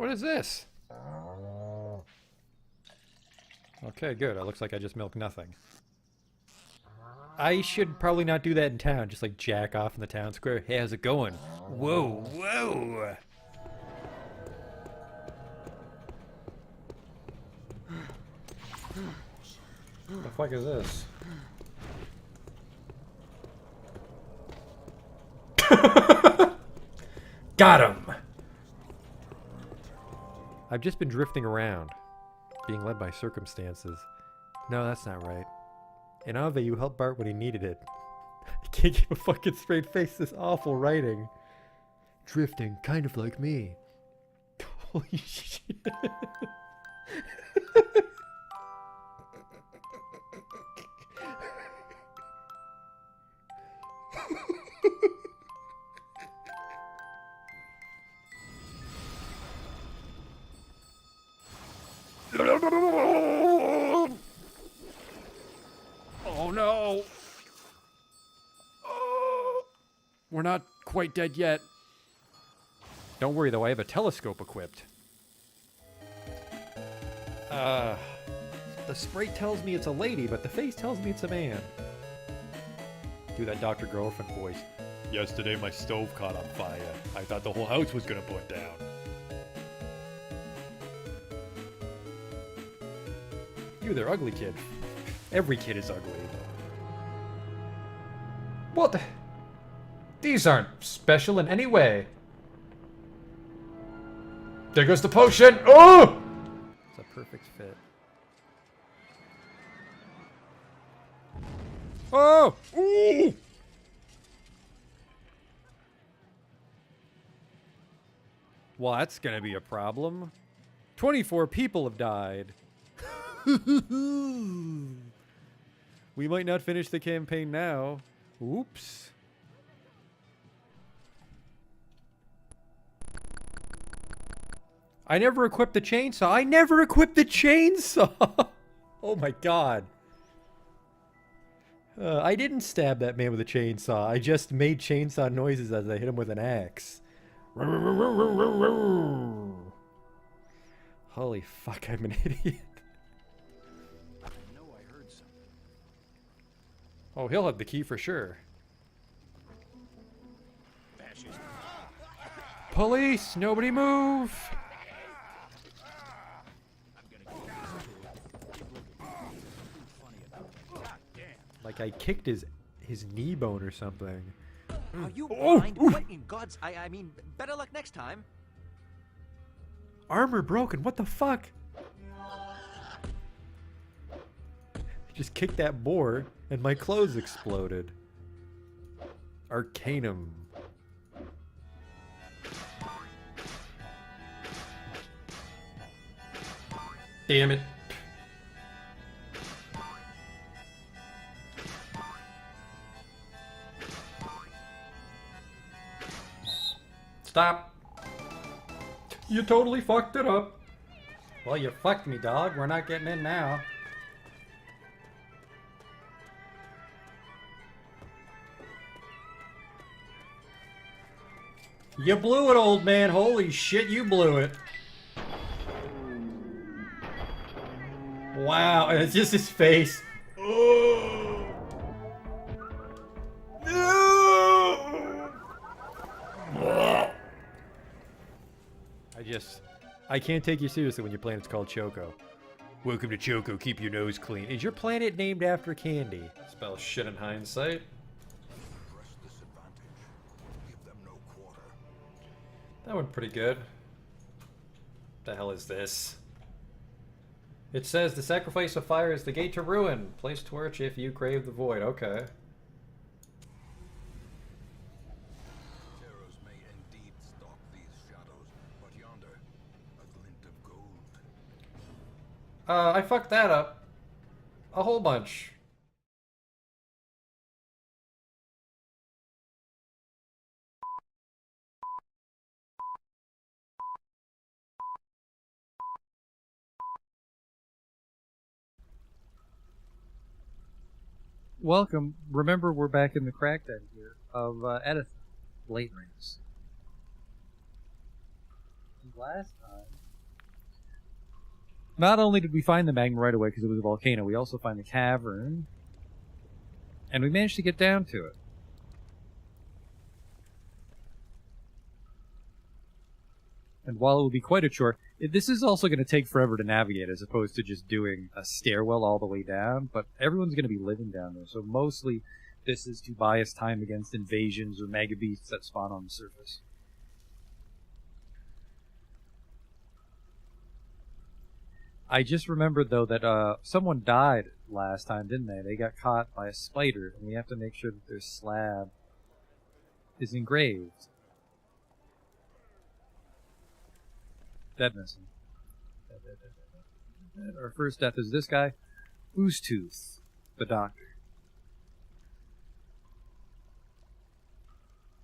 What is this? Okay, good. It looks like I just milked nothing. I should probably not do that in town. Just like jack off in the town square. Hey, how's it going? Whoa, whoa! What the fuck is this? Got him! I've just been drifting around, being led by circumstances. No, that's not right. In Ave, you helped Bart when he needed it. I can't keep a fucking straight face, this awful writing. Drifting, kind of like me. Holy shit. Oh no! Oh, we're not quite dead yet. Don't worry though, I have a telescope equipped. The sprite tells me it's a lady, but the face tells me it's a man. Do that Dr. Girlfriend voice. Yesterday my stove caught on fire. I thought the whole house was gonna burn down. You, they're ugly, kid. Every kid is ugly. What? These aren't special in any way. There goes the potion! Oh! It's a perfect fit. Oh! Ooh! Well, that's gonna be a problem. 24 people have died. We might not finish the campaign now. Oops. I never equipped the chainsaw. I never equipped the chainsaw! Oh my god. I didn't stab that man with a chainsaw. I just made chainsaw noises as I hit him with an axe. Holy fuck, I'm an idiot. Oh, he'll have the key for sure. Police! Nobody move! Like I kicked his knee bone or something. Are you blind? What in God's... I mean, better luck next time. Armor broken, what the fuck? Just kicked that boar and my clothes exploded. Arcanum. Damn it. Stop. You totally fucked it up. Well, you fucked me, dog. We're not getting in now. You blew it, old man. Holy shit, you blew it. Wow, and it's just his face. Oh. No. I can't take you seriously when your planet's called Choco. Welcome to Choco, keep your nose clean. Is your planet named after candy? Spell shit in hindsight. That went pretty good. The hell is this? It says the sacrifice of fire is the gate to ruin. Place torch if you crave the void. Okay. Terrors may indeed stalk these shadows, but yonder, a glint of gold. I fucked that up. A whole bunch. Welcome. Remember, we're back in the crack den here of Edison Blade Rings. Last time, Not only did we find the magma right away because it was a volcano, we also find the cavern. And we managed to get down to it. And while it will be quite a chore, this is also going to take forever to navigate as opposed to just doing a stairwell all the way down, but everyone's going to be living down there, so mostly this is to buy us time against invasions or mega beasts that spawn on the surface. I just remembered, though, that someone died last time, didn't they? They got caught by a spider, and we have to make sure that their slab is engraved. Dead missing. Our first death is this guy, Ooztooth, the doctor.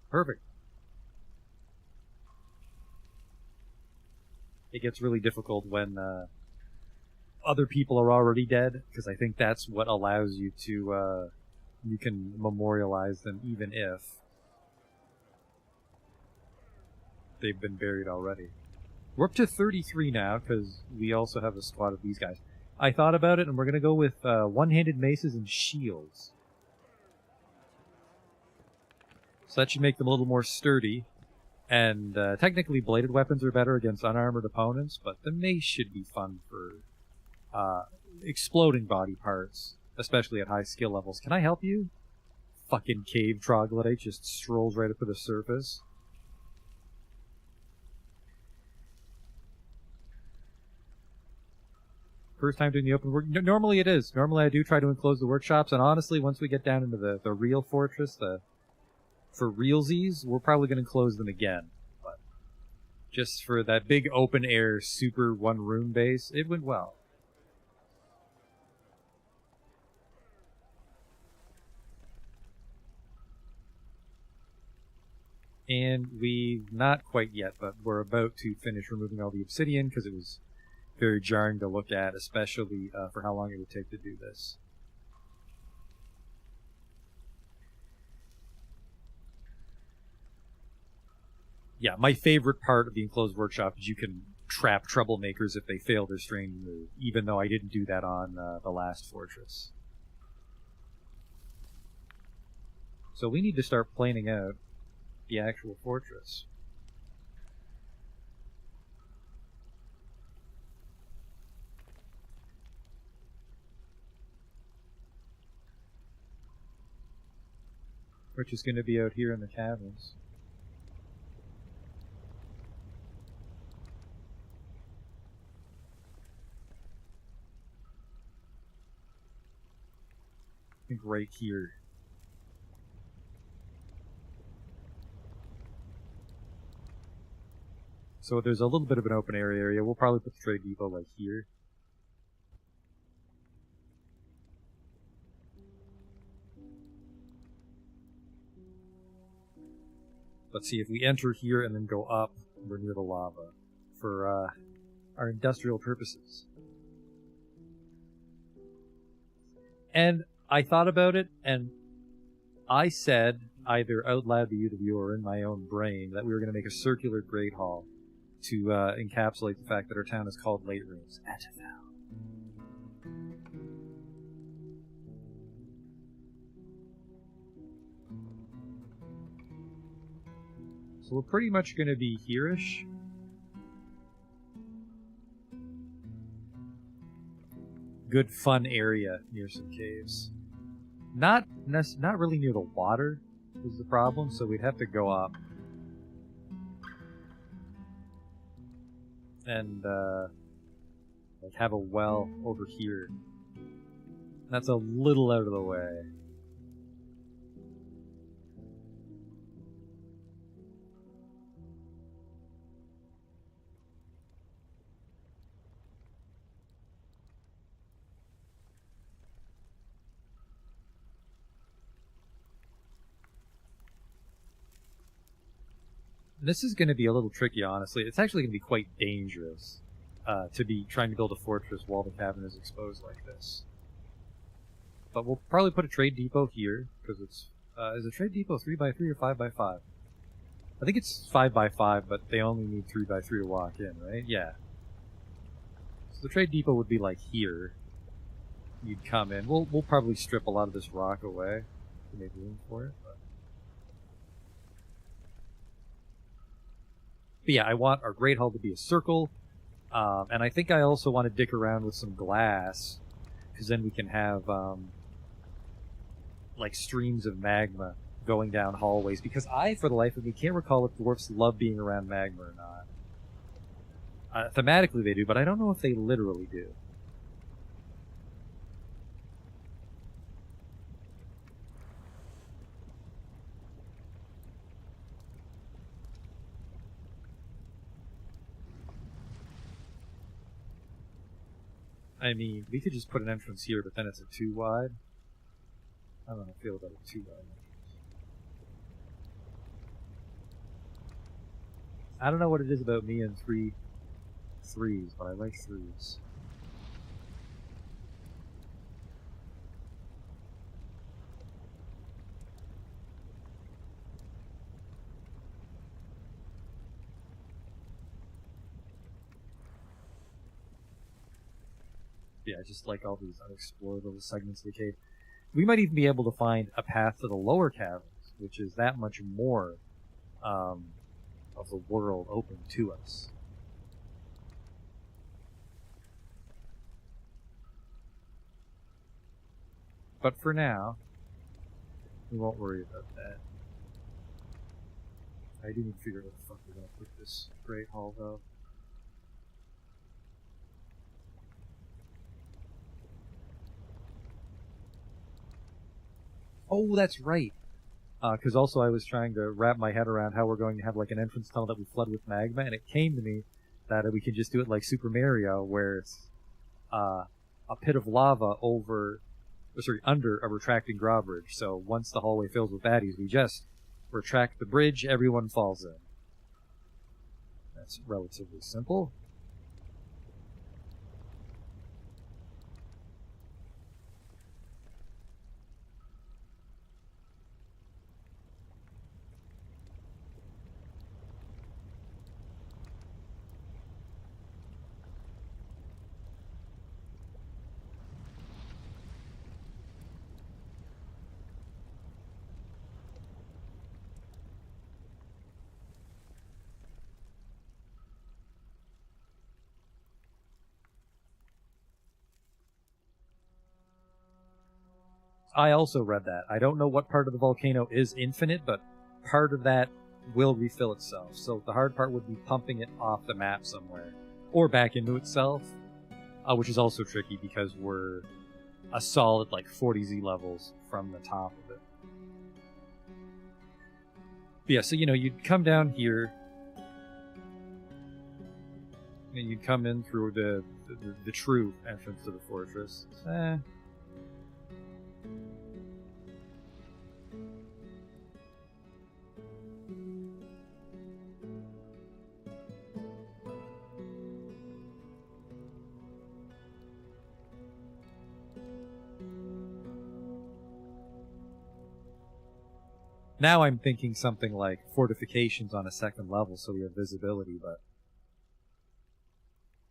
Perfect. It gets really difficult when other people are already dead, because I think that's what allows you to, you can memorialize them even if they've been buried already. We're up to 33 now, because we also have a squad of these guys. I thought about it, and we're going to go with one-handed maces and shields. So that should make them a little more sturdy. And technically bladed weapons are better against unarmored opponents, but the mace should be fun for exploding body parts, especially at high skill levels. Can I help you? Fucking cave troglodyte just strolls right up to the surface. First time doing the open work. Normally it is. Normally I do try to enclose the workshops, and honestly, once we get down into the real fortress, for realsies, we're probably going to close them again. But just for that big open air, super one-room base, it went well. And not quite yet, but we're about to finish removing all the obsidian, because it was very jarring to look at, especially for how long it would take to do this. Yeah, my favorite part of the enclosed workshop is you can trap troublemakers if they fail their strange move, even though I didn't do that on the last fortress. So we need to start planning out the actual fortress. Which is going to be out here in the caverns. I think right here. So there's a little bit of an open area. We'll probably put the trade depot like here. Let's see, if we enter here and then go up, we're near the lava for our industrial purposes. And I thought about it, and I said, either out loud to you, the viewer, or in my own brain, that we were going to make a circular Great Hall to encapsulate the fact that our town is called Late Rooms. So we're pretty much going to be here-ish. Good fun area near some caves. Not really near the water is the problem, so we'd have to go up. And like have a well over here. That's a little out of the way. This is going to be a little tricky, honestly. It's actually going to be quite dangerous to be trying to build a fortress while the cavern is exposed like this. But we'll probably put a trade depot here, because it's... is a trade depot 3x3 or 5x5? I think it's 5x5, but they only need 3x3 to walk in, right? Yeah. So the trade depot would be like here. You'd come in. We'll probably strip a lot of this rock away to make room for it. But yeah, I want our Great Hall to be a circle. And I think I also want to dick around with some glass, because then we can have like streams of magma going down hallways. Because I, for the life of me, can't recall if dwarfs love being around magma or not. Thematically they do, but I don't know if they literally do. I mean, we could just put an entrance here, but then it's a too wide. I don't know how I feel about a too wide entrance. I don't know what it is about me and threes, but I like threes. Yeah, I just like all these unexplored little segments of the cave. We might even be able to find a path to the lower caverns, which is that much more of the world open to us. But for now, we won't worry about that. I do need to figure out where the fuck we're gonna put this Great Hall, though. Oh, that's right. Because also I was trying to wrap my head around how we're going to have like an entrance tunnel that we flood with magma, and it came to me that we can just do it like Super Mario, where it's a pit of lava under a retracting drawbridge. So once the hallway fills with baddies, we just retract the bridge, everyone falls in. That's relatively simple. I also read that. I don't know what part of the volcano is infinite, but part of that will refill itself. So the hard part would be pumping it off the map somewhere. Or back into itself, which is also tricky because we're a solid like 40 Z levels from the top of it. But yeah, so you'd come down here, and you'd come in through the true entrance to the fortress. Now I'm thinking something like fortifications on a second level so we have visibility, but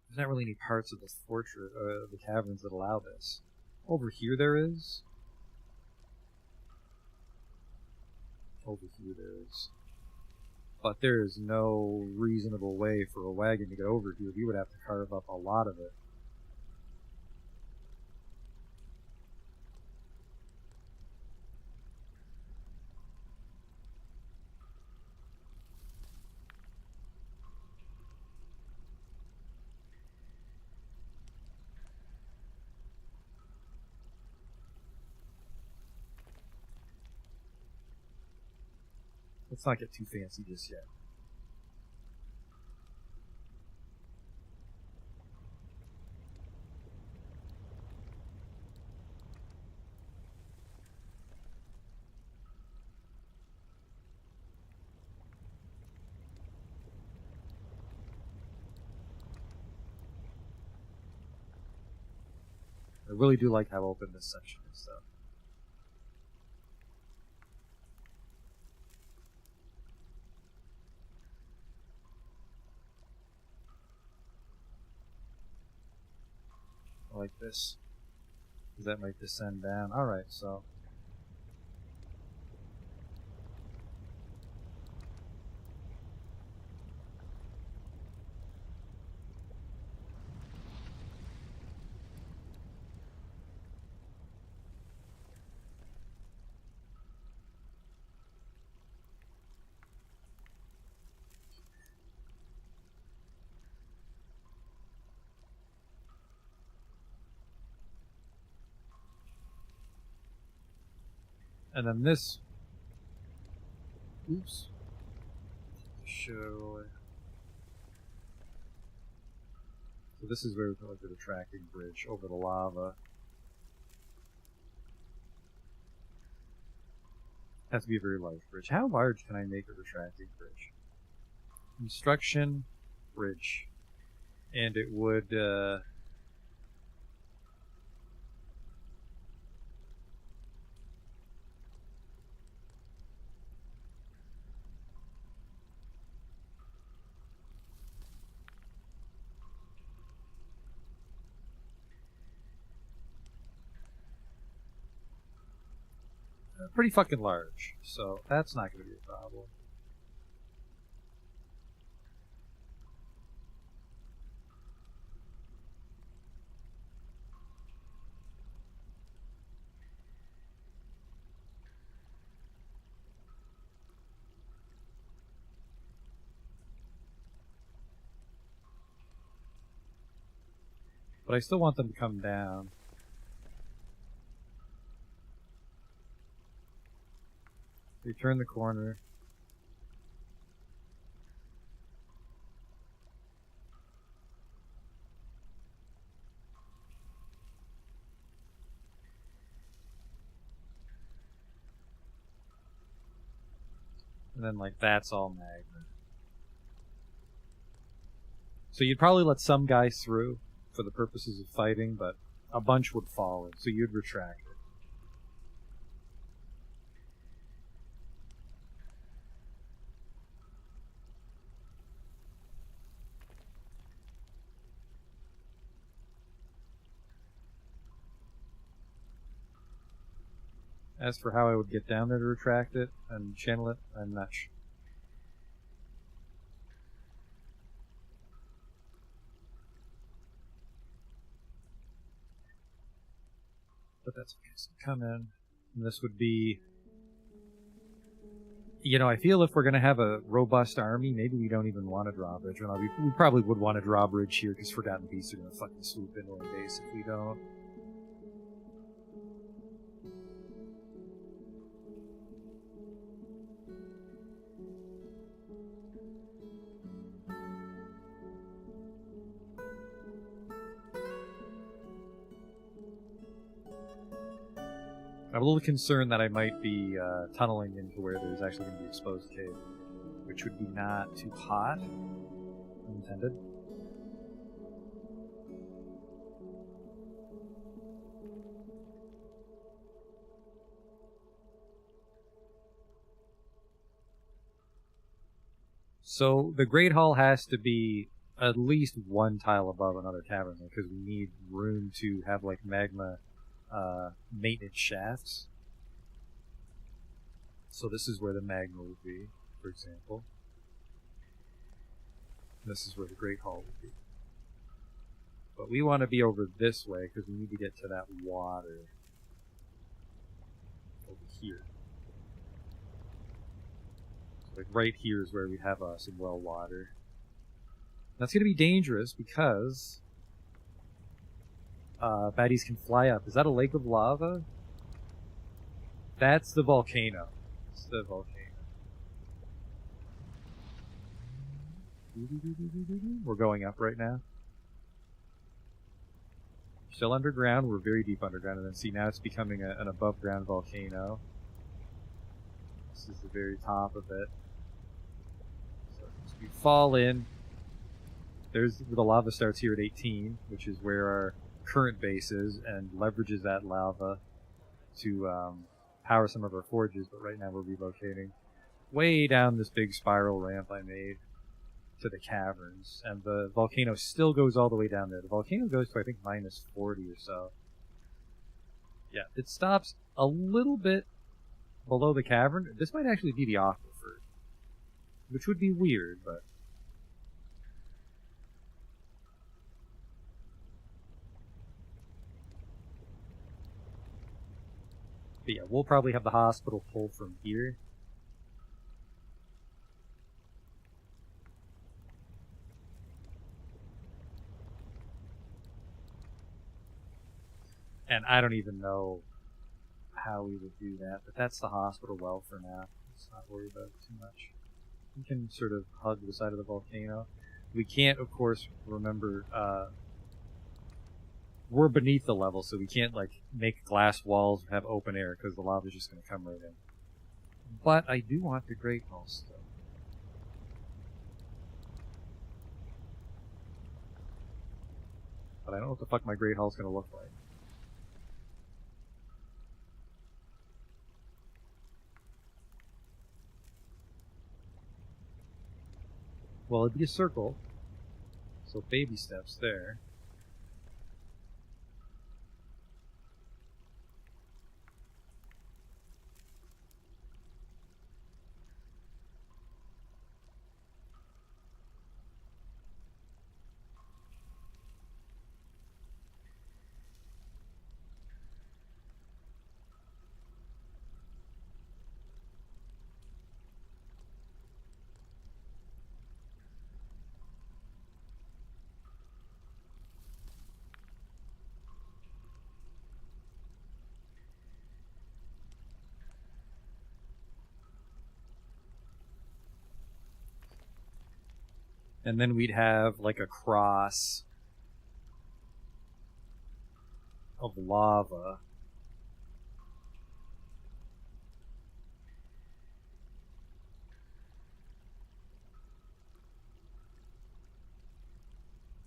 there's not really any parts of the fortress, the caverns that allow this. Over here there is. Over here there is. But there is no reasonable way for a wagon to get over here. We would have to carve up a lot of it. Let's not get too fancy just yet. I really do like how open this section is, though. like this. Because that might descend down. Alright, so... And then this... Oops. Show... So this is where we put like the retracting bridge over the lava. Has to be a very large bridge. How large can I make a retracting bridge? Construction bridge. And it would... pretty fucking large, so that's not going to be a problem. But I still want them to come down. They turn the corner. And then, like, that's all magma. So you'd probably let some guys through for the purposes of fighting, but a bunch would fall in, so you'd retract it. As for how I would get down there to retract it and channel it, I'm not sure. But that's okay. So come in, and this would be... You know, I feel if we're going to have a robust army, maybe we don't even want a drawbridge. Well, we probably would want a drawbridge here, because Forgotten Beasts are going to fucking swoop into our base if we don't. I'm a little concerned that I might be tunneling into where there's actually going to be exposed cave, which would be not too hot, unintended. So the Great Hall has to be at least one tile above another tavern, because we need room to have like magma maintenance shafts. So this is where the magma would be, for example. And this is where the Great Hall would be. But we want to be over this way because we need to get to that water over here. So like right here is where we have some well water. That's going to be dangerous because baddies can fly up. Is that a lake of lava? That's the volcano. It's the volcano. We're going up right now. Still underground. We're very deep underground. And then see, now it's becoming an above ground volcano. This is the very top of it. So as we fall in, there's the lava starts here at 18, which is where our current base is, and leverages that lava to power some of our forges. But right now we're relocating way down this big spiral ramp I made. to the caverns, and the volcano still goes all the way down there. The volcano goes to, I think, minus 40 or so. Yeah, it stops a little bit below the cavern. This might actually be the aquifer, which would be weird, but... But yeah, we'll probably have the hospital pull from here. And I don't even know how we would do that, but that's the hospital well for now. Let's not worry about it too much. We can sort of hug the side of the volcano. We can't, of course, remember, we're beneath the level, so we can't, like, make glass walls or have open air, because the lava's just going to come right in. But I do want the Great Hall still. But I don't know what the fuck my Great Hall's going to look like. Well, it'd be a circle, so baby steps there. And then we'd have, like, a cross of lava.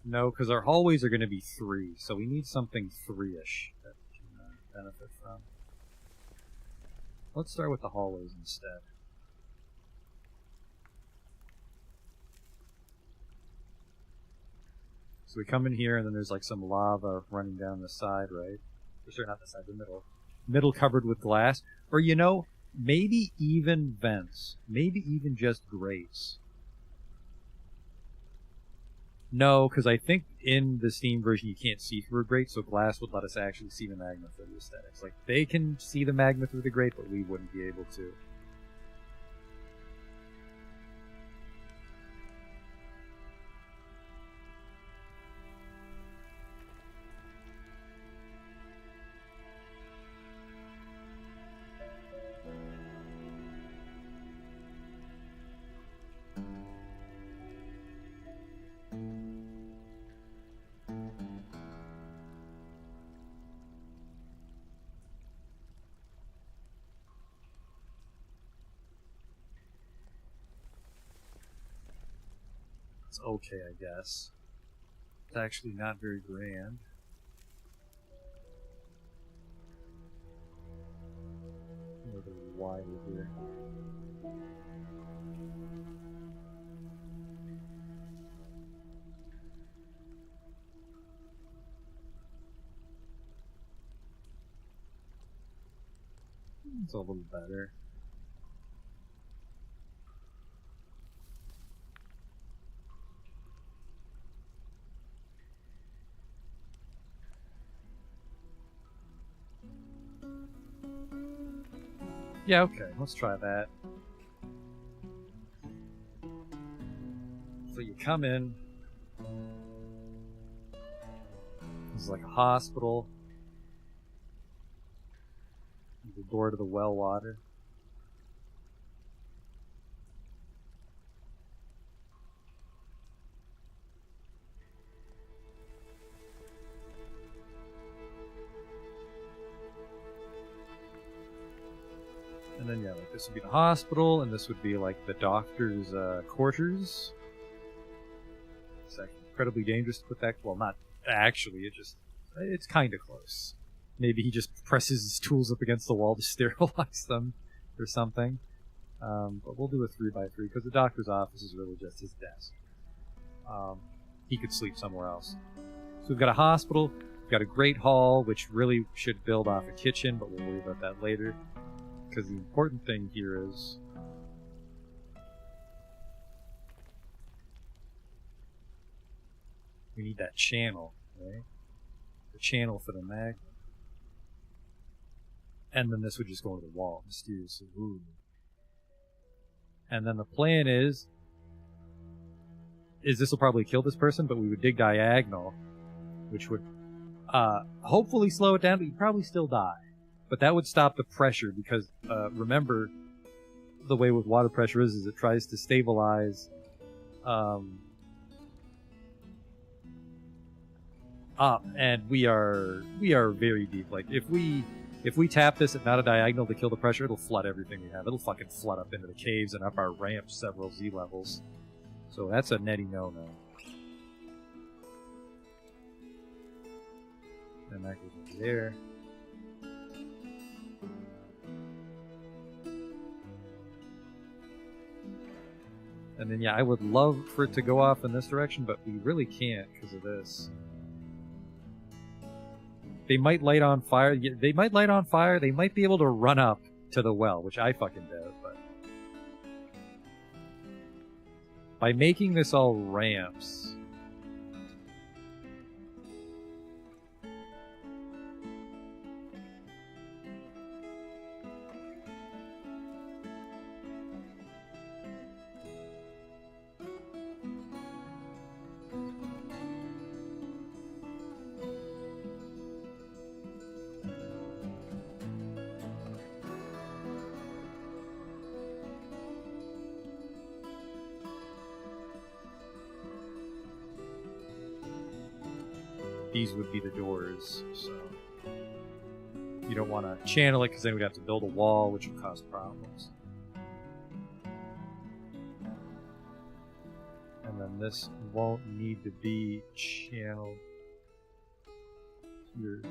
No, because our hallways are going to be 3, so we need something 3-ish that we can benefit from. Let's start with the hallways instead. So we come in here, and then there's like some lava running down the side, right? Or sorry, not the side, the middle. Middle covered with glass. Or, you know, maybe even vents. Maybe even just grates. No, because I think in the Steam version you can't see through a grate, so glass would let us actually see the magma for the aesthetics. Like, they can see the magma through the grate, but we wouldn't be able to. It's okay, I guess. It's actually not very grand. A little wider here. It's a little better. Yeah, okay, let's try that. So you come in. This is like a hospital. The door to the well water. And then, yeah, like this would be the hospital, and this would be like the doctor's quarters. It's like incredibly dangerous to put that. Well, not actually. It's kind of close. Maybe he just presses his tools up against the wall to sterilize them, or something. But we'll do a 3x3 because the doctor's office is really just his desk. he could sleep somewhere else. So we've got a hospital, we've got a great hall, which really should build off a kitchen, but we'll worry about that later. Because the important thing here is we need that channel, right? The channel for the magnet. And then this would just go into the wall, mysteriously. Ooh. And then the plan is this will probably kill this person, but we would dig diagonal, which would hopefully slow it down, but you'd probably still die. But that would stop the pressure, because remember, the way with water pressure is it tries to stabilize up, and we are very deep. Like if we tap this at not a diagonal to kill the pressure, it'll flood everything we have. It'll fucking flood up into the caves and up our ramp several Z levels. So that's a netty no-no. And that goes over there. And then, yeah, I would love for it to go off in this direction, but we really can't because of this. They might light on fire. They might light on fire. They might be able to run up to the well, which I fucking doubt. But by making this all ramps, these would be the doors, so you don't want to channel it because then we'd have to build a wall, which would cause problems. And then this won't need to be channeled here.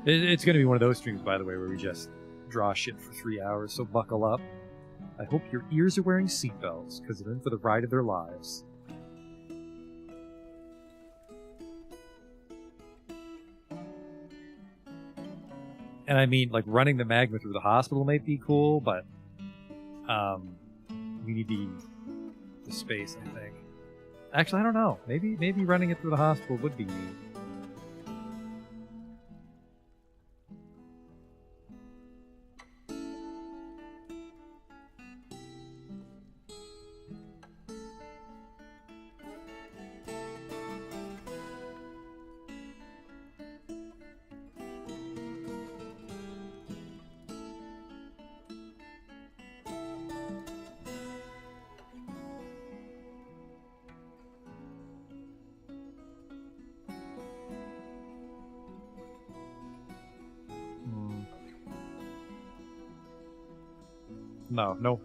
It's going to be one of those streams, by the way, where we just draw shit for 3 hours, so buckle up. I hope your ears are wearing seatbelts, because they're in for the ride of their lives. And I mean, like, running the magma through the hospital might be cool, but we need the space, I think. Actually, I don't know. Maybe running it through the hospital would be neat.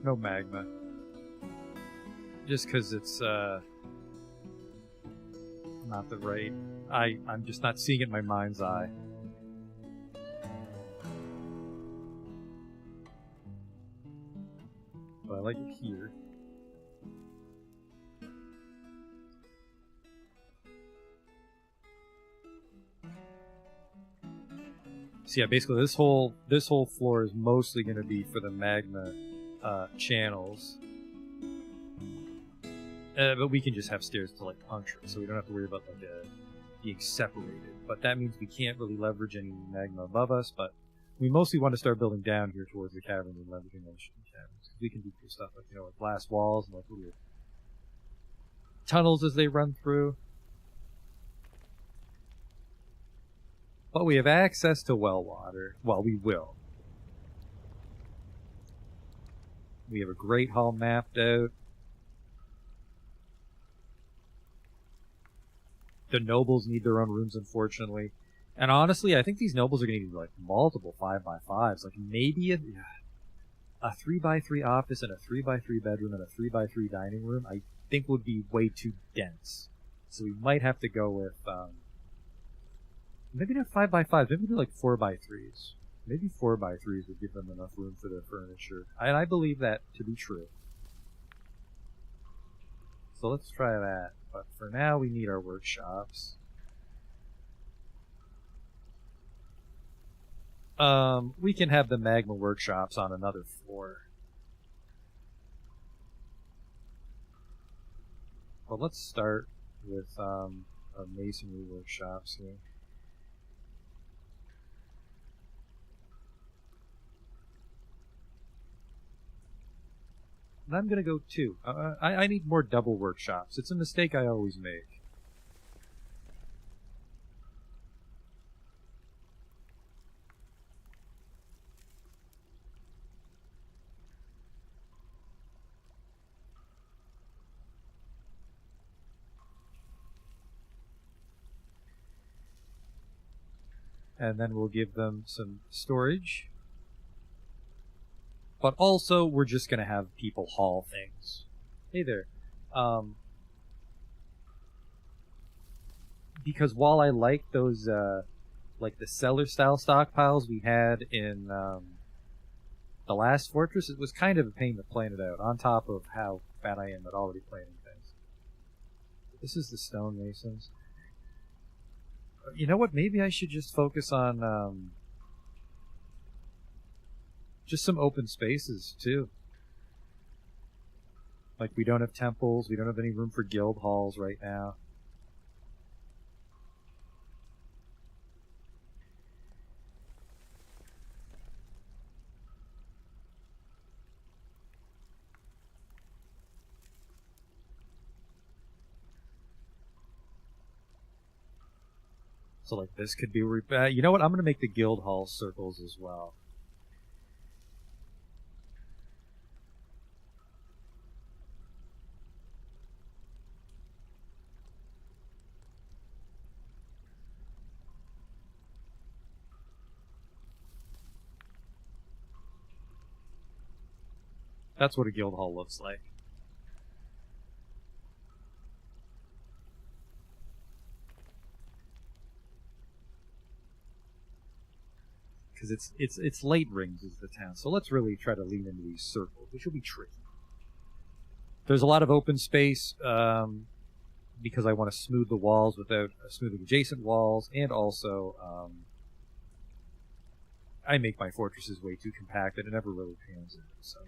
No magma. Just because it's not the right... I'm just not seeing it in my mind's eye. But I like it here. So yeah, basically this whole floor is mostly going to be for the magma channels, but we can just have stairs to like puncture, so we don't have to worry about like being separated. But that means we can't really leverage any magma above us. But we mostly want to start building down here towards the cavern and leveraging those caverns. We can do cool stuff like like glass walls and like little tunnels as they run through. But we have access to well water. Well, we will. We have a great hall mapped out. The nobles need their own rooms, unfortunately. And honestly, I think these nobles are going to need like multiple 5x5s. Like maybe a 3x3 office and a 3x3 bedroom and a 3x3 dining room, I think would be way too dense. So we might have to go with maybe not 5x5s, maybe do like 4x3s. Maybe 4x3s would give them enough room for their furniture. And I believe that to be true. So let's try that. But for now, we need our workshops. We can have the magma workshops on another floor. Well, let's start with our masonry workshops here. And I'm going to go 2. I need more double workshops. It's a mistake I always make. And then we'll give them some storage. But also, we're just going to have people haul things. Hey there. Because while I like those, like the cellar-style stockpiles we had in the last fortress, it was kind of a pain to plan it out, on top of how bad I am at already planning things. This is the stonemasons. You know what? Maybe I should just focus on just some open spaces, too. Like, we don't have temples, we don't have any room for guild halls right now. So, like, this could be... you know what? I'm going to make the guild hall circles as well. That's what a guild hall looks like. Because it's late rings is the town, so let's really try to lean into these circles, which will be tricky. There's a lot of open space because I want to smooth the walls without smoothing adjacent walls, and also I make my fortresses way too compacted and never really pans in. So.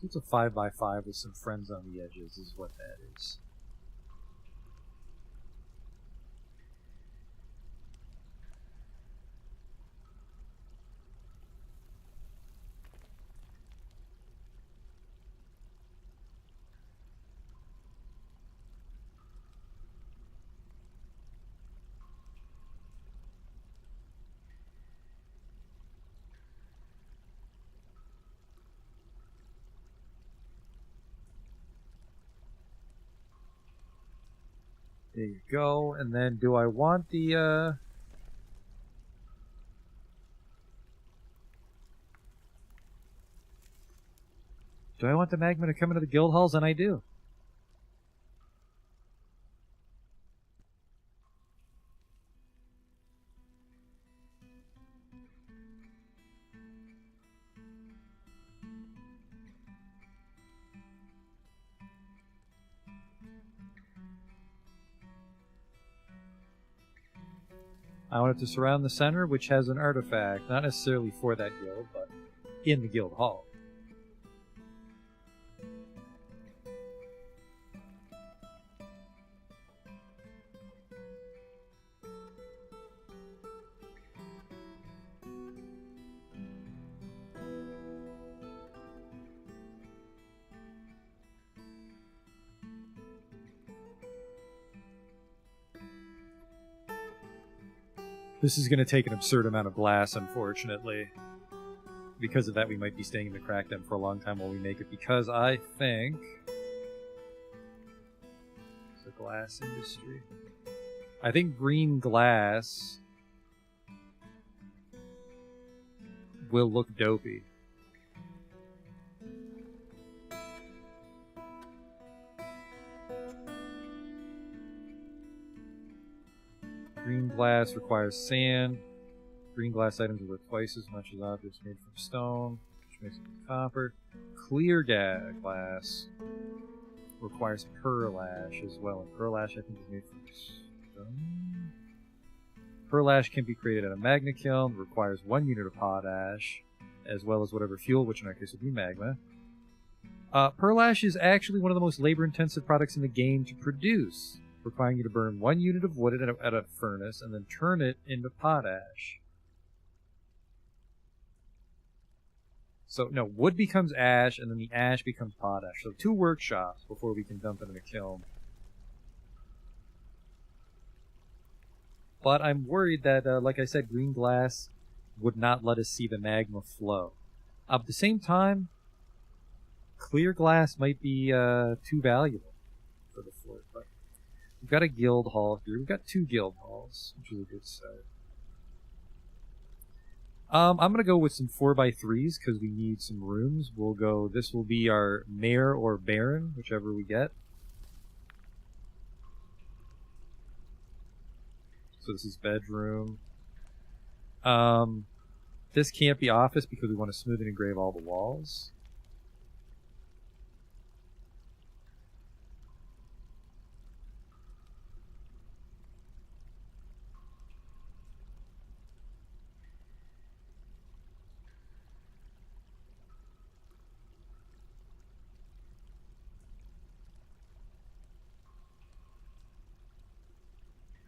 It's a 5x5 with some friends on the edges is what that is. There you go. And then do I want the do I want the magma to come into the guild halls? And I do. I want it to surround the center, which has an artifact, not necessarily for that guild, but in the guild hall. This is going to take an absurd amount of glass, unfortunately. because of that, we might be staying in the crack den for a long time while we make it, because I think it's a glass industry. I think green glass will look dopey. Green glass requires sand. Green glass items are worth twice as much as objects made from stone, which makes it copper. Clear glass requires pearl ash as well, and pearl ash I think is made from stone. Pearl ash can be created at a magna kiln, requires 1 unit of potash, as well as whatever fuel, which in our case would be magma. Pearl ash is actually one of the most labor-intensive products in the game to produce, requiring you to burn 1 unit of wood at a furnace and then turn it into potash. So, no, wood becomes ash, and then the ash becomes potash. So 2 workshops before we can dump it in a kiln. But I'm worried that, like I said, green glass would not let us see the magma flow. At the same time, clear glass might be too valuable for the floor. But we've got a guild hall here. We've got 2 guild halls, which is a good start. I'm going to go with some 4x3s because we need some rooms. We'll go, this will be our mayor or baron, whichever we get. So this is bedroom. This can't be office because we want to smooth and engrave all the walls.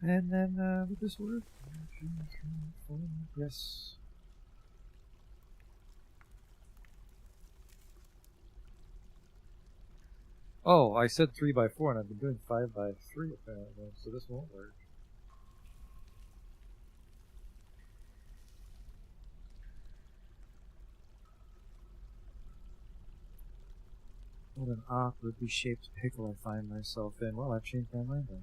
And then, would this work? 1, 2, 3, 4, yes. Oh, I said 3x4 and I've been doing 5x3 apparently, so this won't work. What an awkwardly shaped pickle I find myself in. Well, I've changed my mind then.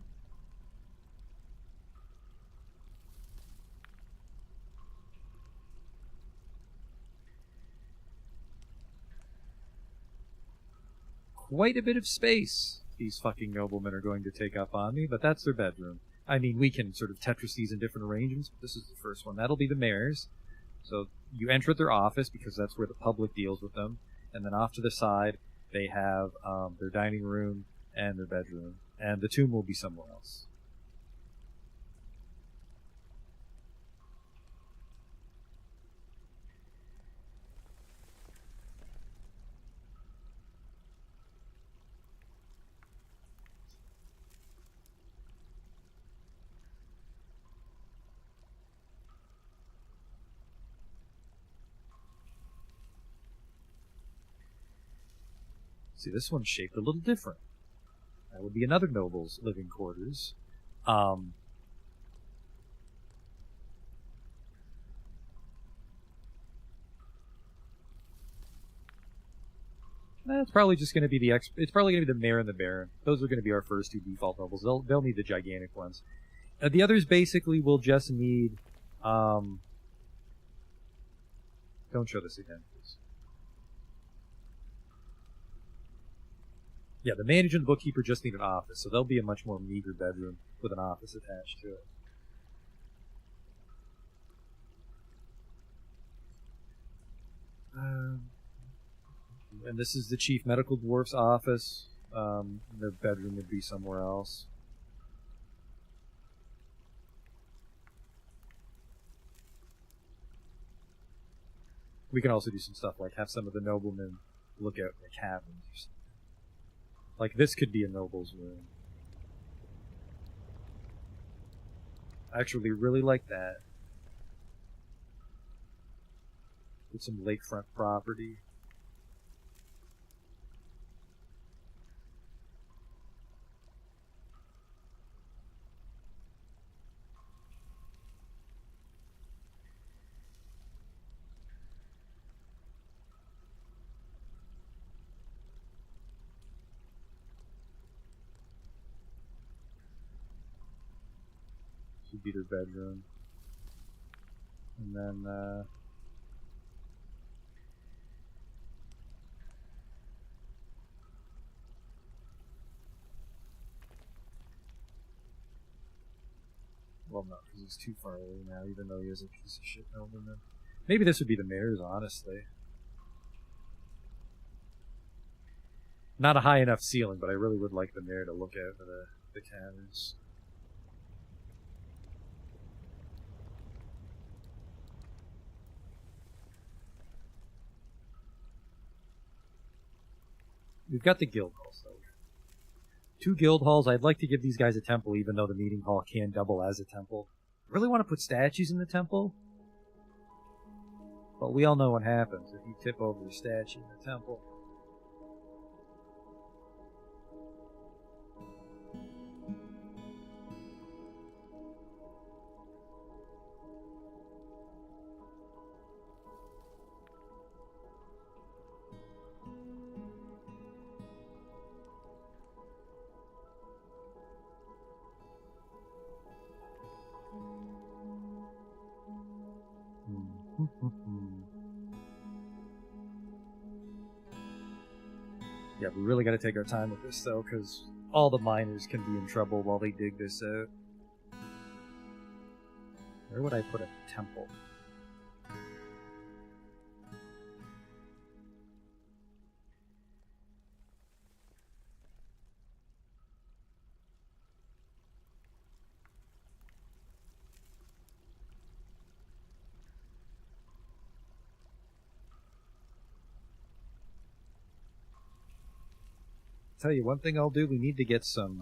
Quite a bit of space these fucking noblemen are going to take up on me, but that's their bedroom. I mean, we can sort of Tetris these in different arrangements, but this is the first one. That'll be the mayor's. So you enter at their office because that's where the public deals with them, and then off to the side they have their dining room and their bedroom, and the tomb will be somewhere else. See, this one's shaped a little different. That would be another noble's living quarters. It's probably just going to be it's probably going to be the mayor and the baron. Those are going to be our first 2 default nobles. They'll need the gigantic ones. The others basically will just need. Don't show this again, please. Yeah, the manager and the bookkeeper just need an office, so they'll be a much more meager bedroom with an office attached to it. And this is the chief medical dwarf's office. Their bedroom would be somewhere else. We can also do some stuff like have some of the noblemen look out in the cabins or something. Like this could be a noble's room. I actually really like that. With some lakefront property. would be their bedroom. And then, well, no, because he's too far away now, even though he has a piece of shit nobleman. Maybe this would be the mayor's, honestly. Not a high enough ceiling, but I really would like the mayor to look out for the caverns. We've got the guild halls, though. 2 guild halls. I'd like to give these guys a temple, even though the meeting hall can double as a temple. I really want to put statues in the temple. But we all know what happens if you tip over a statue in the temple. Yeah, we really got to take our time with this, though, because all the miners can be in trouble while they dig this out. Where would I put a temple? Tell you one thing I'll do, we need to get some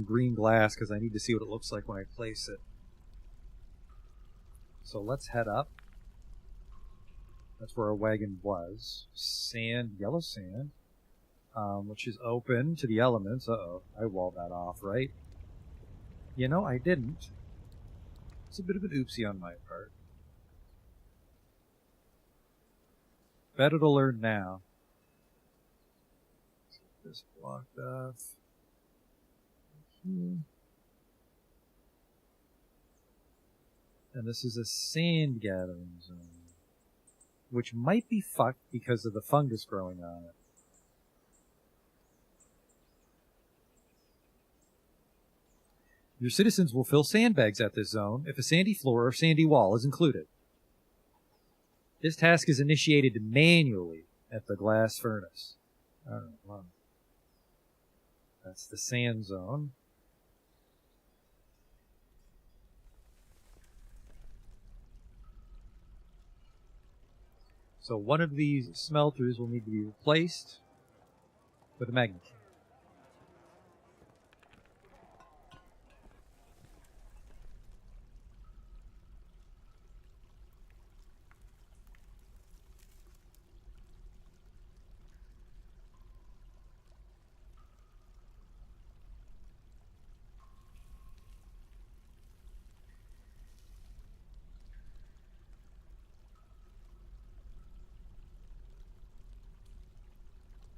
green glass because I need to see what it looks like when I place it. So let's head up. That's where our wagon was. Sand, yellow sand, which is open to the elements. Uh-oh, I walled that off, right? You know, I didn't. It's a bit of an oopsie on my part. Better to learn now. Let's get this blocked off. And this is a sand gathering zone, which might be fucked because of the fungus growing on it. Your citizens will fill sandbags at this zone if a sandy floor or sandy wall is included. This task is initiated manually at the glass furnace. Alright, well, that's the sand zone. So one of these smelters will need to be replaced with a magnet.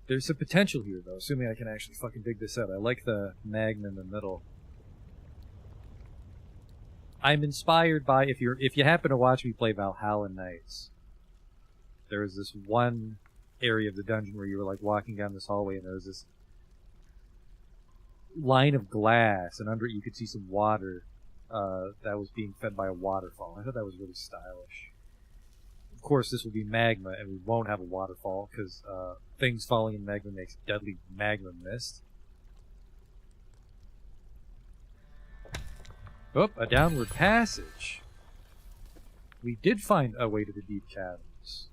There's some potential here, though, assuming I can actually fucking dig this out. I like the magma in the middle. I'm inspired by, if you happen to watch me play Valhalla Knights, there was this one area of the dungeon where you were like walking down this hallway and there was this line of glass, and under it you could see some water that was being fed by a waterfall. I thought that was really stylish. Of course, this will be magma, and we won't have a waterfall, because things falling in magma makes deadly magma mist. Oh, a downward passage. We did find a way to the deep caverns.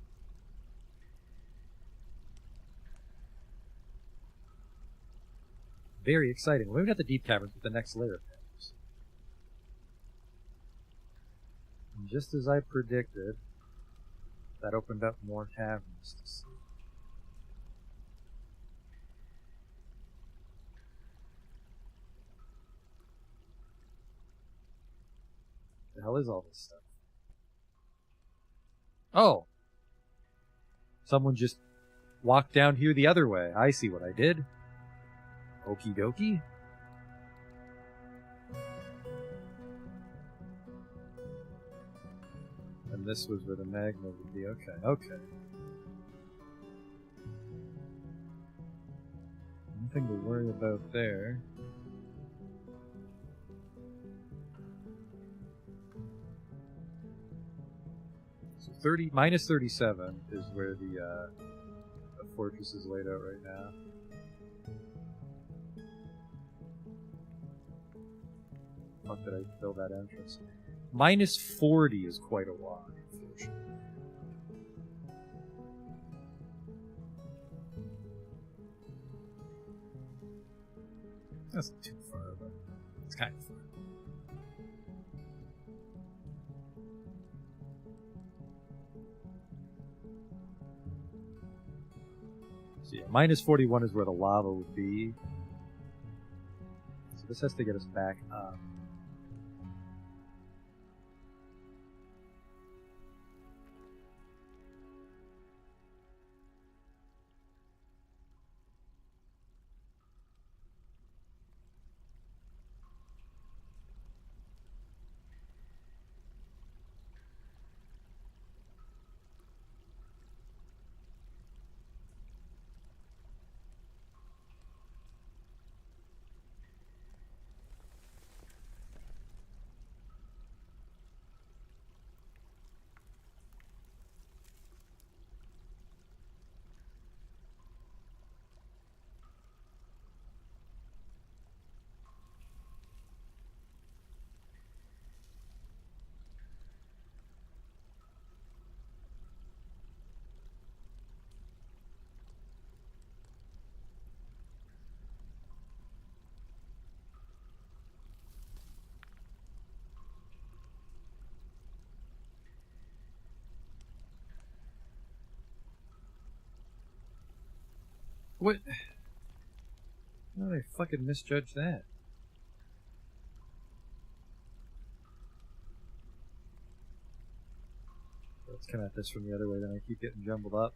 Very exciting. Well, we got the deep caverns with the next layer of caverns. And just as I predicted, that opened up more caverns to see. The hell is all this stuff? Oh! Someone just walk down here the other way. I see what I did. Okie dokie. And this was where the magma would be. Okay, okay. Nothing to worry about there. So minus 37 is where the fortress is laid out right now. Fuck, did I fill that entrance? Minus 40 is quite a walk, unfortunately. That's not too far, but it's kind of far. So yeah, minus 41 is where the lava would be. So this has to get us back up. What? How did I fucking misjudge that? Let's come at this from the other way, then I keep getting jumbled up.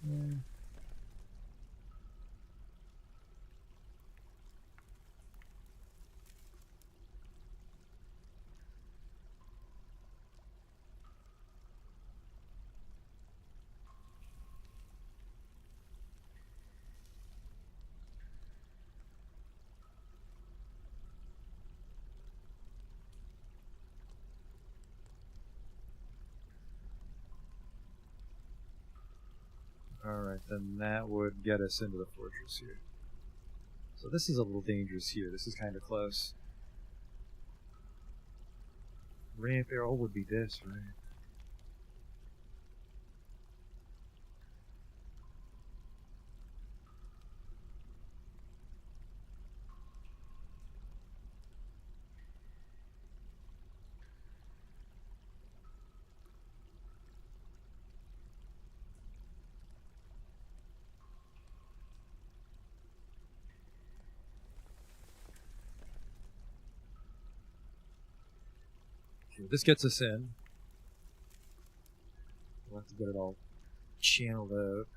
Okay. Alright, then that would get us into the fortress here. So this is a little dangerous here. This is kind of close. Ramp arrow would be this, right? Okay, this gets us in. We'll have to get it all channeled out.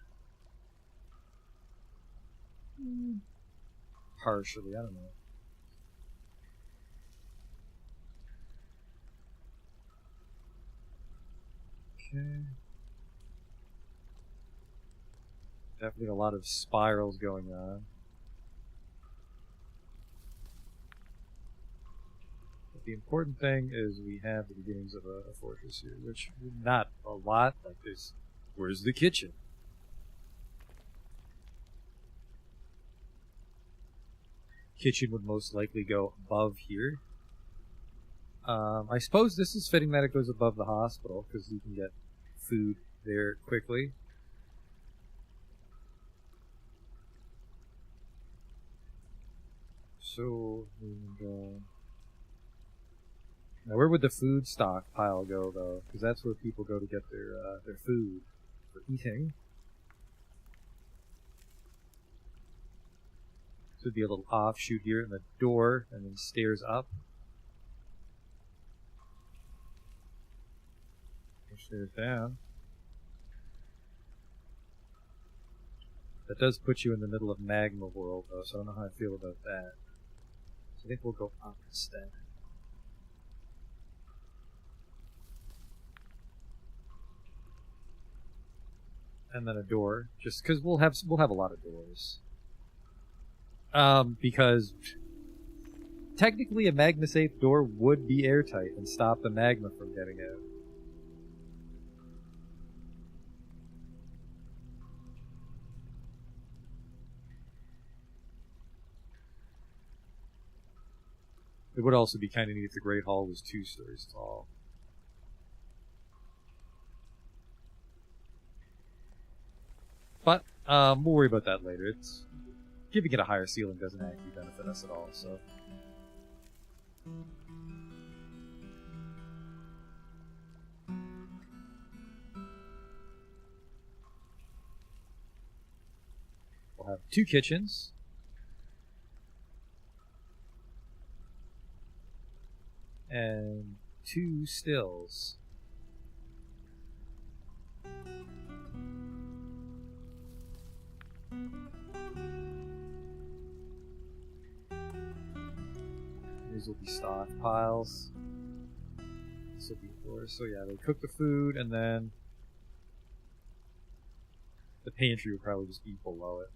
Partially, I don't know. Okay. Definitely a lot of spirals going on. But the important thing is we have the beginnings of a fortress here, which not a lot. Like this. Where's the kitchen? Kitchen would most likely go above here. I suppose this is fitting that it goes above the hospital, because you can get food there quickly. So, now where would the food stockpile go, though? Because that's where people go to get their food for eating. So There'd be a little offshoot here in the door, and then stairs up. Stairs down. That does put you in the middle of magma world, though, so I don't know how I feel about that. So I think we'll go up instead. And then a door, just because we'll have a lot of doors. Because technically a magma safe door would be airtight and stop the magma from getting out. It would also be kind of neat if the Great Hall was 2 stories tall. But we'll worry about that later. It's giving it a higher ceiling doesn't actually benefit us at all, so. We'll have 2 kitchens. And 2 stills. These will be stockpiles. This will be doors. So yeah, they cook the food, and then the pantry would probably just be below it.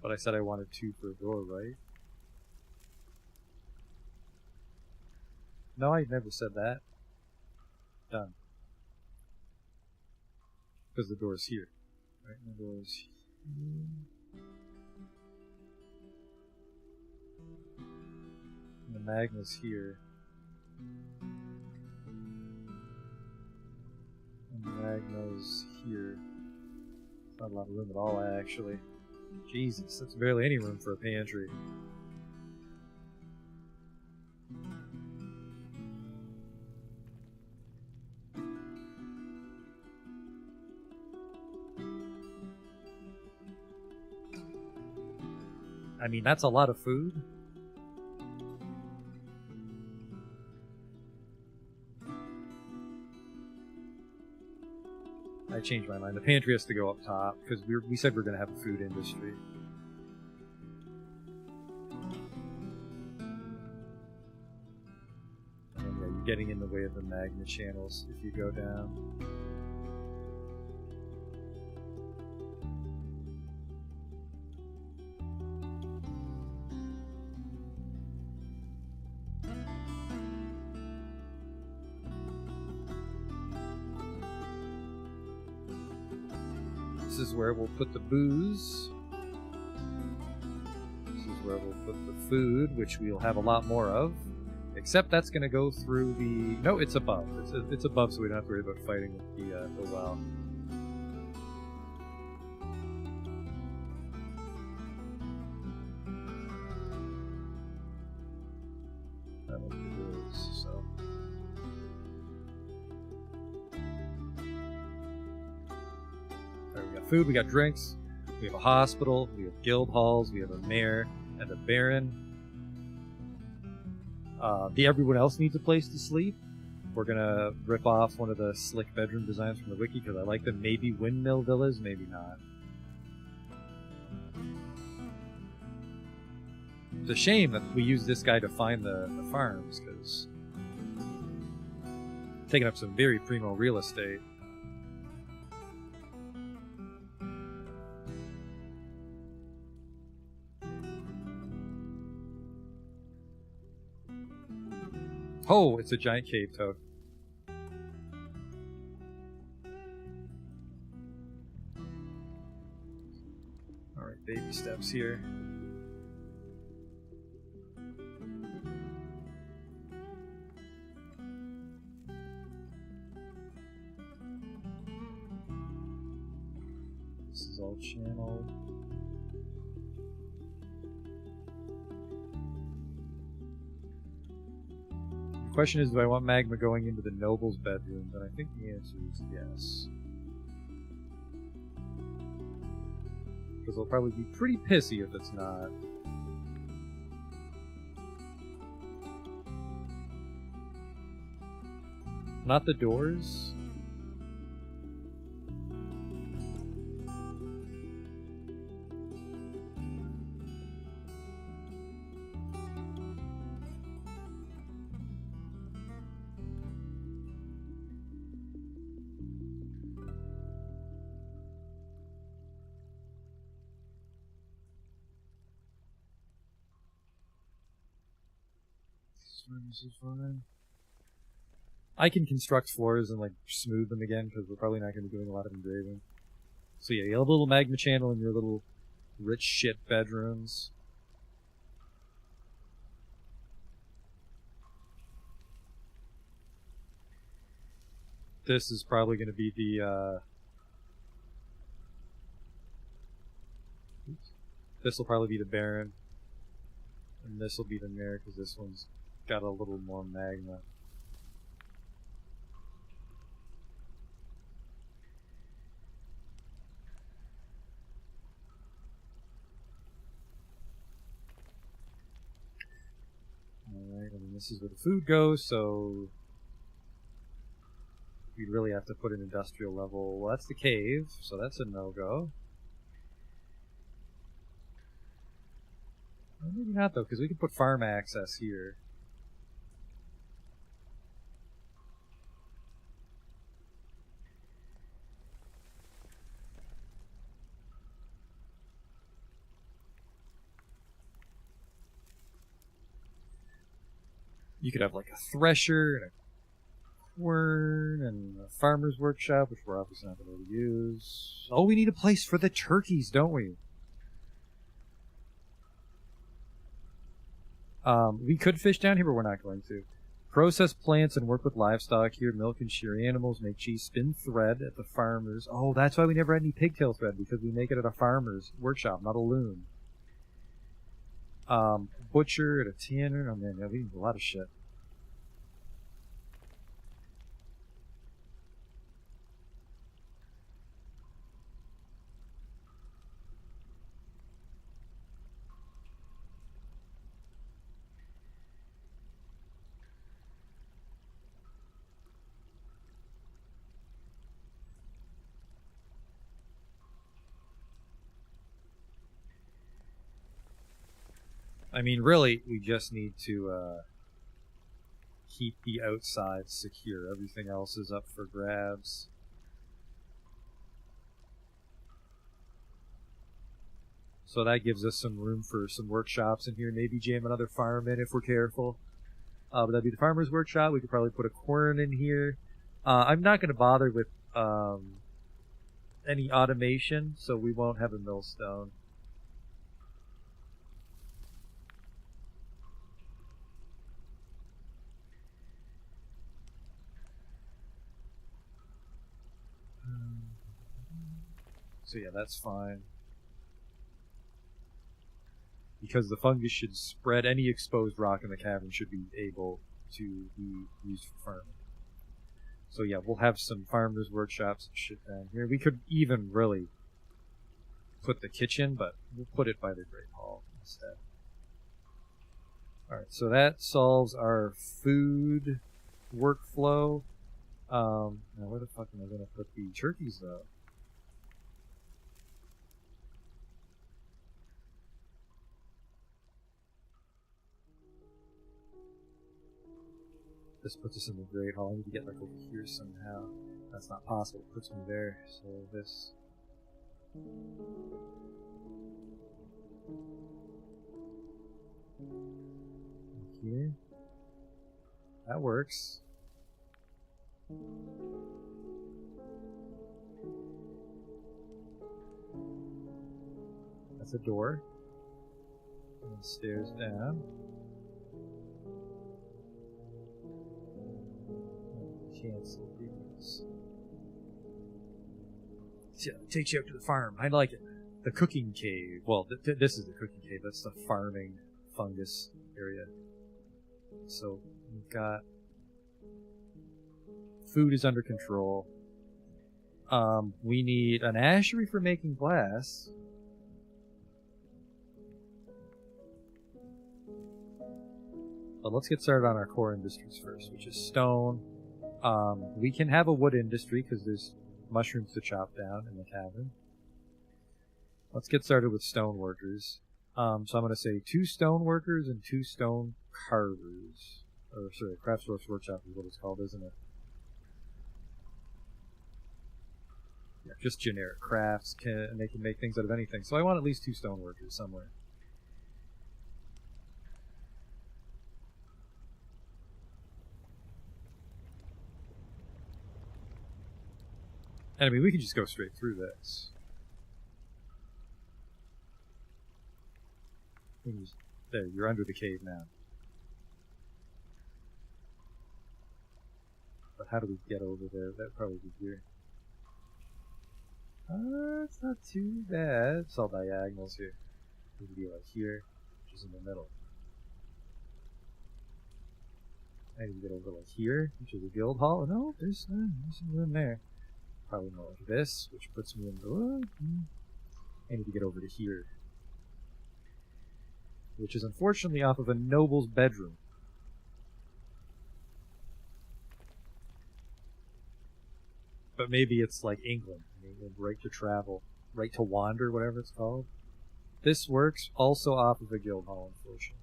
But I said I wanted 2 for a door, right? No, I never said that. Done. Because the door's here. Right? And the door's here. And the magma's here. And the magma's here. Not a lot of room at all, actually. Jesus, that's barely any room for a pantry. I mean, that's a lot of food. I changed my mind. The pantry has to go up top because we said we're going to have a food industry. And yeah, you're getting in the way of the magma channels if you go down. This is where we'll put the booze. This is where we'll put the food, which we'll have a lot more of. Except that's going to go through the... No, it's above. It's above, so we don't have to worry about fighting with the well. That was the booze, so... We got food, we got drinks, we have a hospital, we have guild halls, we have a mayor and a baron. Everyone else needs a place to sleep. We're gonna rip off one of the slick bedroom designs from the wiki because I like them. Maybe windmill villas, maybe not. It's a shame that we use this guy to find the farms because taking up some very primo real estate. Oh, it's a giant cave toad. Alright, baby steps here. is all channeled. The question is, do I want magma going into the noble's bedroom? And I think the answer is yes. Because they'll probably be pretty pissy if it's not. Not the doors? This is fine. I can construct floors and like smooth them again because we're probably not going to be doing a lot of engraving. So yeah, you have a little magma channel in your little rich shit bedrooms. This is probably going to be the this will probably be the Baron, and this will be the Mayor because this one's got a little more magma. Alright, and then this is where the food goes, so we'd really have to put an industrial level. Well, that's the cave, so that's a no-go. Well, maybe not, though, because we can put farm access here. You could have like a thresher and a quern and a farmer's workshop, which we're obviously not going to be able to use. Oh, we need a place for the turkeys, don't we? We could fish down here, but we're not going to. Process plants and work with livestock here. Milk and shear animals. Make cheese. Spin thread at the farmer's. Oh, that's why we never had any pigtail thread, because we make it at a farmer's workshop, not a loom. Butcher at a tanner. Oh man, yeah, we need a lot of shit. I mean, really, we just need to keep the outside secure. Everything else is up for grabs. So that gives us some room for some workshops in here. Maybe jam another farm in if we're careful. But that'd be the farmer's workshop. We could probably put a quern in here. I'm not going to bother with any automation, so we won't have a millstone. So yeah, that's fine. Because the fungus should spread, any exposed rock in the cavern should be able to be used for farming. So yeah, we'll have some farmers' workshops and shit down here. We could even really put the kitchen, but we'll put it by the Great Hall instead. Alright, so that solves our food workflow. Now where the fuck am I going to put the turkeys, though? This puts us in the Great Hall. I need to get like over here somehow. That's not possible. It puts me there. So this. Okay. That works. That's a door. And stairs down. Cancel these. Yeah, it takes you up to the farm. I like it. The cooking cave. Well, this is the cooking cave. That's the farming fungus area. So we've got food is under control. We need an ashery for making glass. But let's get started on our core industries first, which is stone. We can have a wood industry because there's mushrooms to chop down in the cavern. Let's get started with stone workers. So I'm going to say 2 stone workers and 2 stone carvers. Or, sorry, Craftsdwarf's Workshop is what it's called, isn't it? Yeah, just generic crafts, and they can make things out of anything. So I want at least 2 stone workers somewhere. And I mean, we can just go straight through this. There, you're under the cave now. But how do we get over there? That'd probably be here. It's not too bad. It's all diagonals here. It would be like here, which is in the middle. I need to get over like here, which is a guild hall. No, there's some room there. Probably more like this, which puts me in the... I need to get over to here. Which is unfortunately off of a noble's bedroom. But maybe it's like England. Right to travel. Right to wander, whatever it's called. This works also off of a guild hall, unfortunately.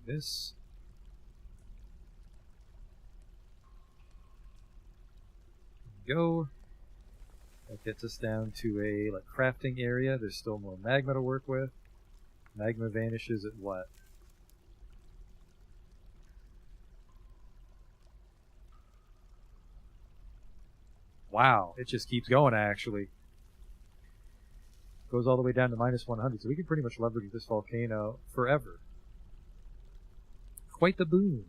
This... go. That gets us down to a like crafting area. There's still more magma to work with. Magma vanishes at what? Wow, it just keeps going actually. Goes all the way down to -100, so we can pretty much leverage this volcano forever. Quite the boon.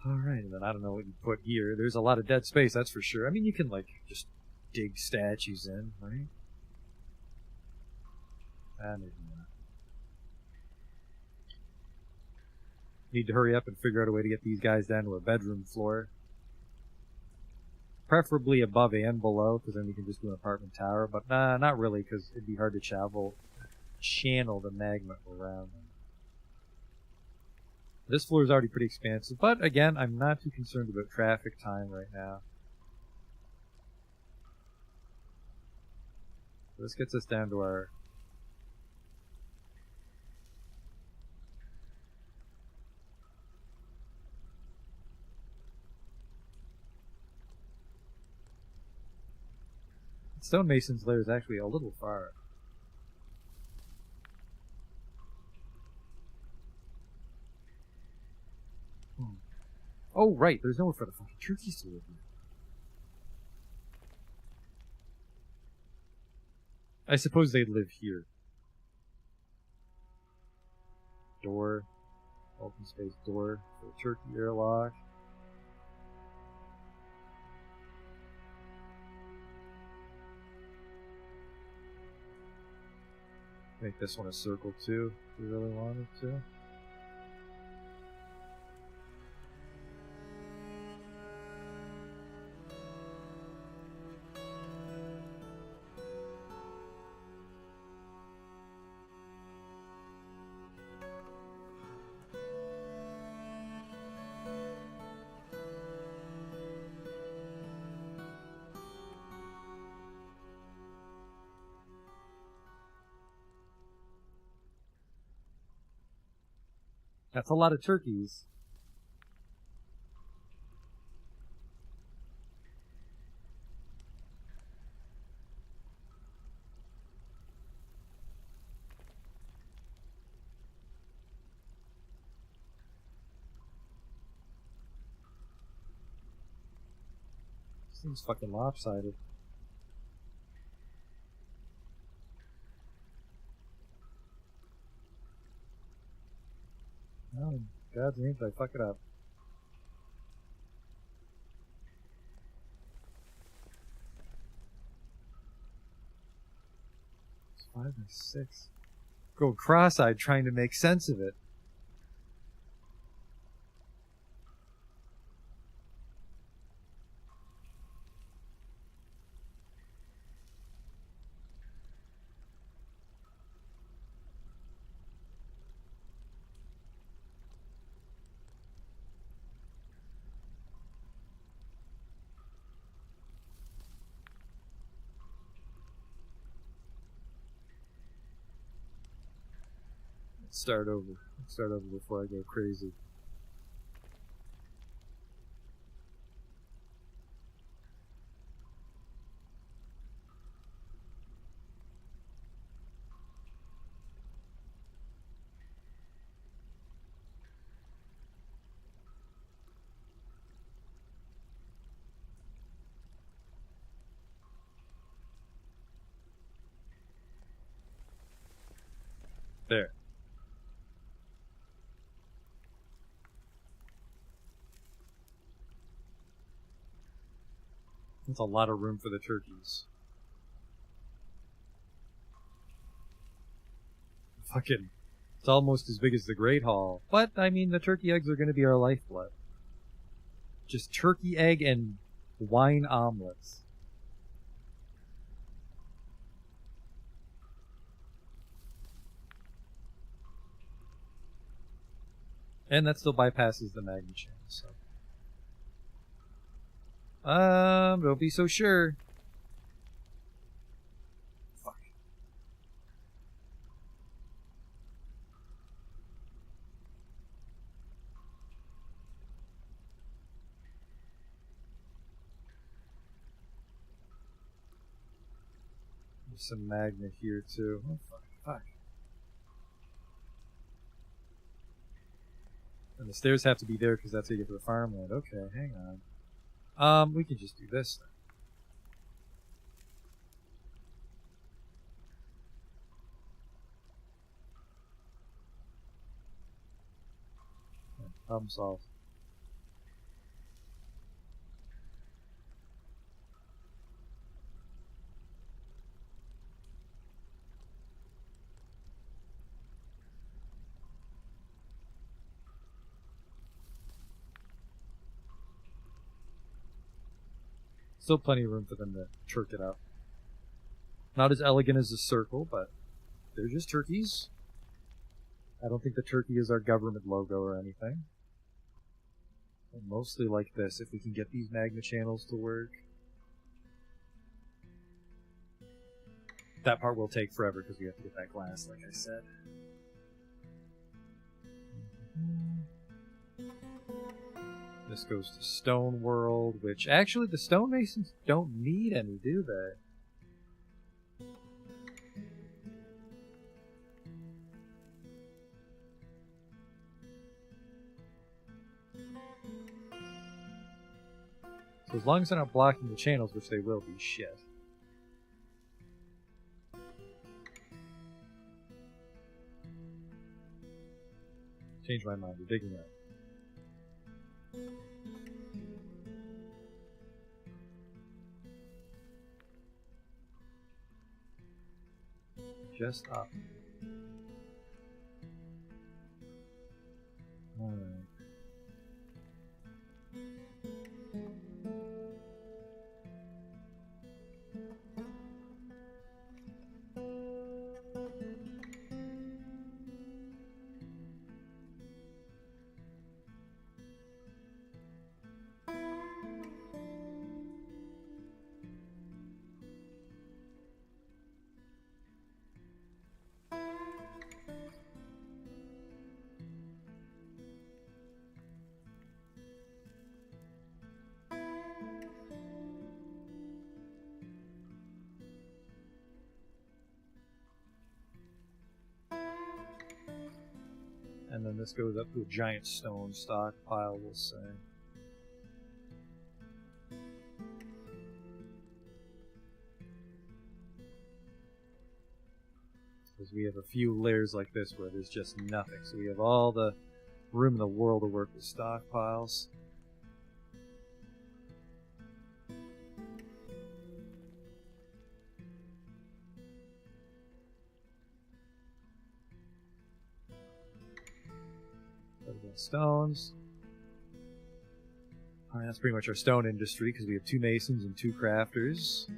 Alright, and then I don't know what you put here. There's a lot of dead space, that's for sure. I mean, you can, like, just dig statues in, right? Maybe not. Need to hurry up and figure out a way to get these guys down to a bedroom floor. Preferably above and below, because then we can just do an apartment tower. But nah, not really, because it'd be hard to channel the magma around them. This floor is already pretty expansive, but again, I'm not too concerned about traffic time right now. This gets us down to our... Stonemason's lair is actually a little far. Oh, right, there's nowhere for the fucking turkeys to live here. I suppose they'd live here. Door. Open space door for the turkey airlock. Make this one a circle too, if we really wanted to. That's a lot of turkeys. Seems fucking lopsided. Oh, in God's name, did I fuck it up? It's 5 and 6. Go cross-eyed trying to make sense of it. Start over. Start over before I go crazy. There. That's a lot of room for the turkeys. Fucking, it's almost as big as the Great Hall. But, I mean, the turkey eggs are going to be our lifeblood. Just turkey egg and wine omelets. And that still bypasses the magnet channel, so. Don't be so sure. Fuck. There's some magnet here too. Oh fuck, fuck. And the stairs have to be there because that's how you get to the farmland. Okay, hang on. We can just do this then. Yeah, problem solved. Still plenty of room for them to turk it out. Not as elegant as a circle, but they're just turkeys. I don't think the turkey is our government logo or anything. And mostly like this, if we can get these magnet channels to work. That part will take forever because we have to get that glass, like I said. This goes to Stone World, which actually the stonemasons don't need any, do they? So as long as they're not blocking the channels, which they will be, shit. Change my mind, we're digging up. Just up. Alright. And then this goes up to a giant stone stockpile, we'll say. Because we have a few layers like this where there's just nothing. So we have all the room in the world to work with stockpiles. Stones. Alright, that's pretty much our stone industry because we have 2 masons and 2 crafters.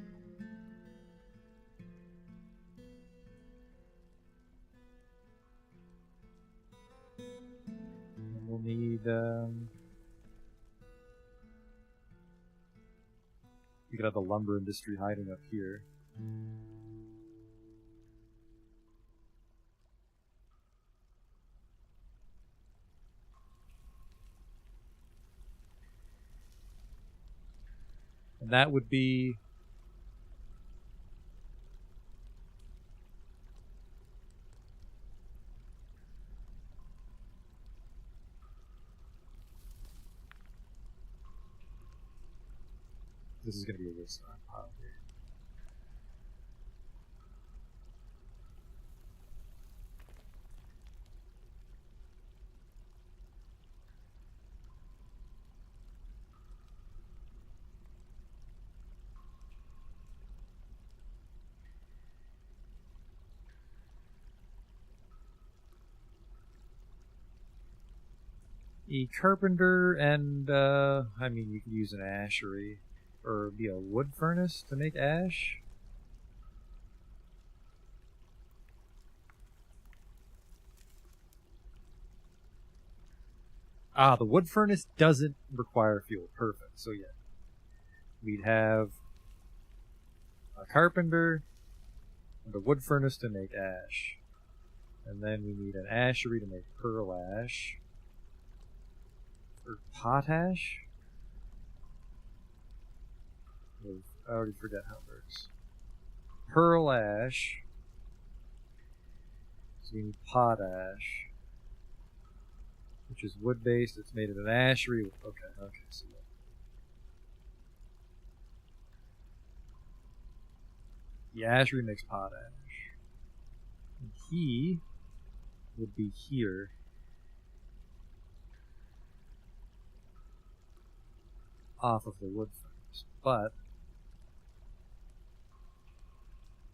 And we'll need, we could have the lumber industry hiding up here. And that would be this is going to be a good stockpile here. A carpenter and, I mean, you could use an ashery, or be a wood furnace to make ash. Ah, the wood furnace doesn't require fuel. Perfect. So yeah, we'd have a carpenter and a wood furnace to make ash. And then we need an ashery to make pearl ash. Or potash? I already forgot how it works. Pearl ash. So we need potash. Which is wood based. It's made of an ashery. Okay, so yeah. The ashery makes potash. And he would be here. Off of the wood furnace, but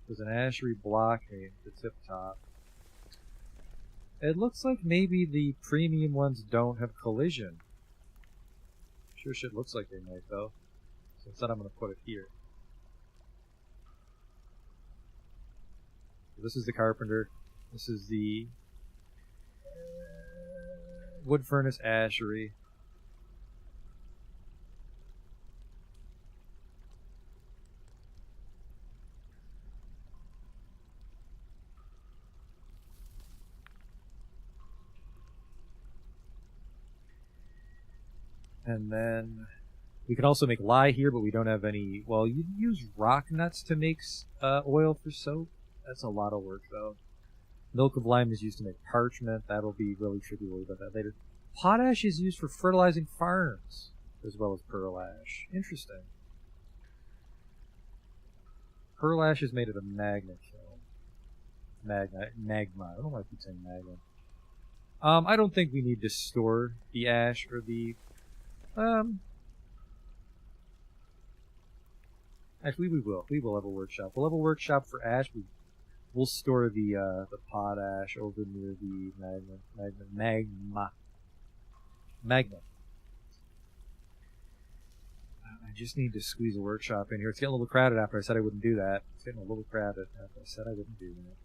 there's an ashery blockade at the tip top. It looks like maybe the premium ones don't have collision. Sure shit looks like they might though. So instead I'm going to put it here. So this is the carpenter. This is the wood furnace ashery. And then we can also make lye here, but we don't have any. Well, you use rock nuts to make oil for soap. That's a lot of work, though. Milk of lime is used to make parchment. That'll be really tricky. We'll worry about that later. Potash is used for fertilizing farms, as well as pearl ash. Interesting. Pearl ash is made of a magma kiln. Magma. I don't know why I keep saying magma. I don't think we need to store the ash or the actually, we will. We will have a workshop. We'll have a workshop for ash. We'll store the potash over near the magma. I just need to squeeze a workshop in here. It's getting a little crowded after I said I wouldn't do that. It's getting a little crowded after I said I wouldn't do that.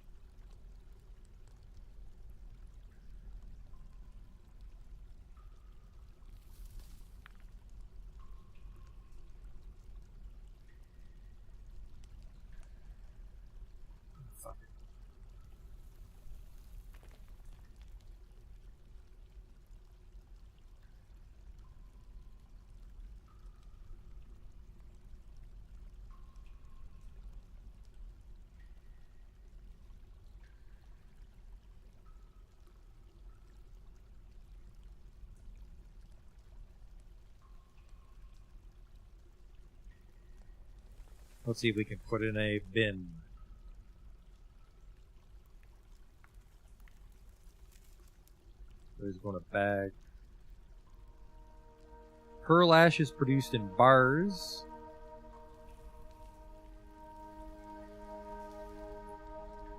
Let's see if we can put in a bin. There's going to bag. Pearl ash is produced in bars.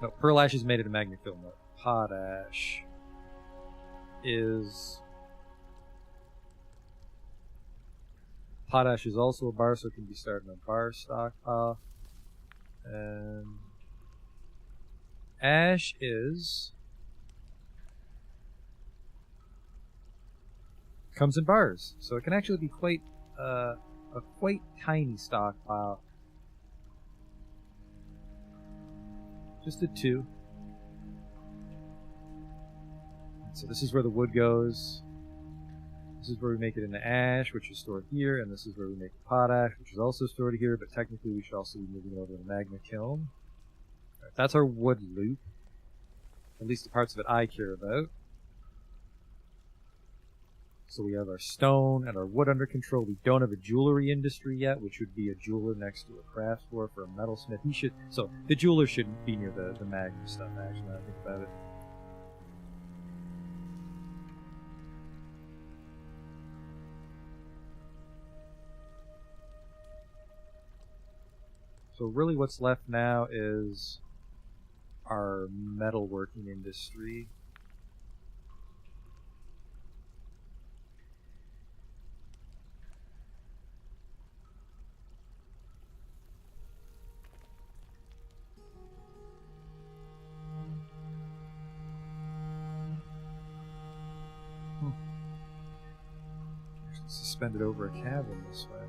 No, pearl ash is made into magnet film. Potash is also a bar, so it can be started on bar stockpile. And ash comes in bars, so it can actually be quite a quite tiny stockpile. Just a 2. So this is where the wood goes. This is where we make it into ash, which is stored here, and this is where we make potash, which is also stored here, but technically we should also be moving it over to the magma kiln. Right, that's our wood loop. At least the parts of it I care about. So we have our stone and our wood under control. We don't have a jewelry industry yet, which would be a jeweler next to a craft store for a metalsmith. So the jeweler shouldn't be near the magma stuff, actually, now that I think about it. So really what's left now is our metalworking industry. Suspended over a cabin this way.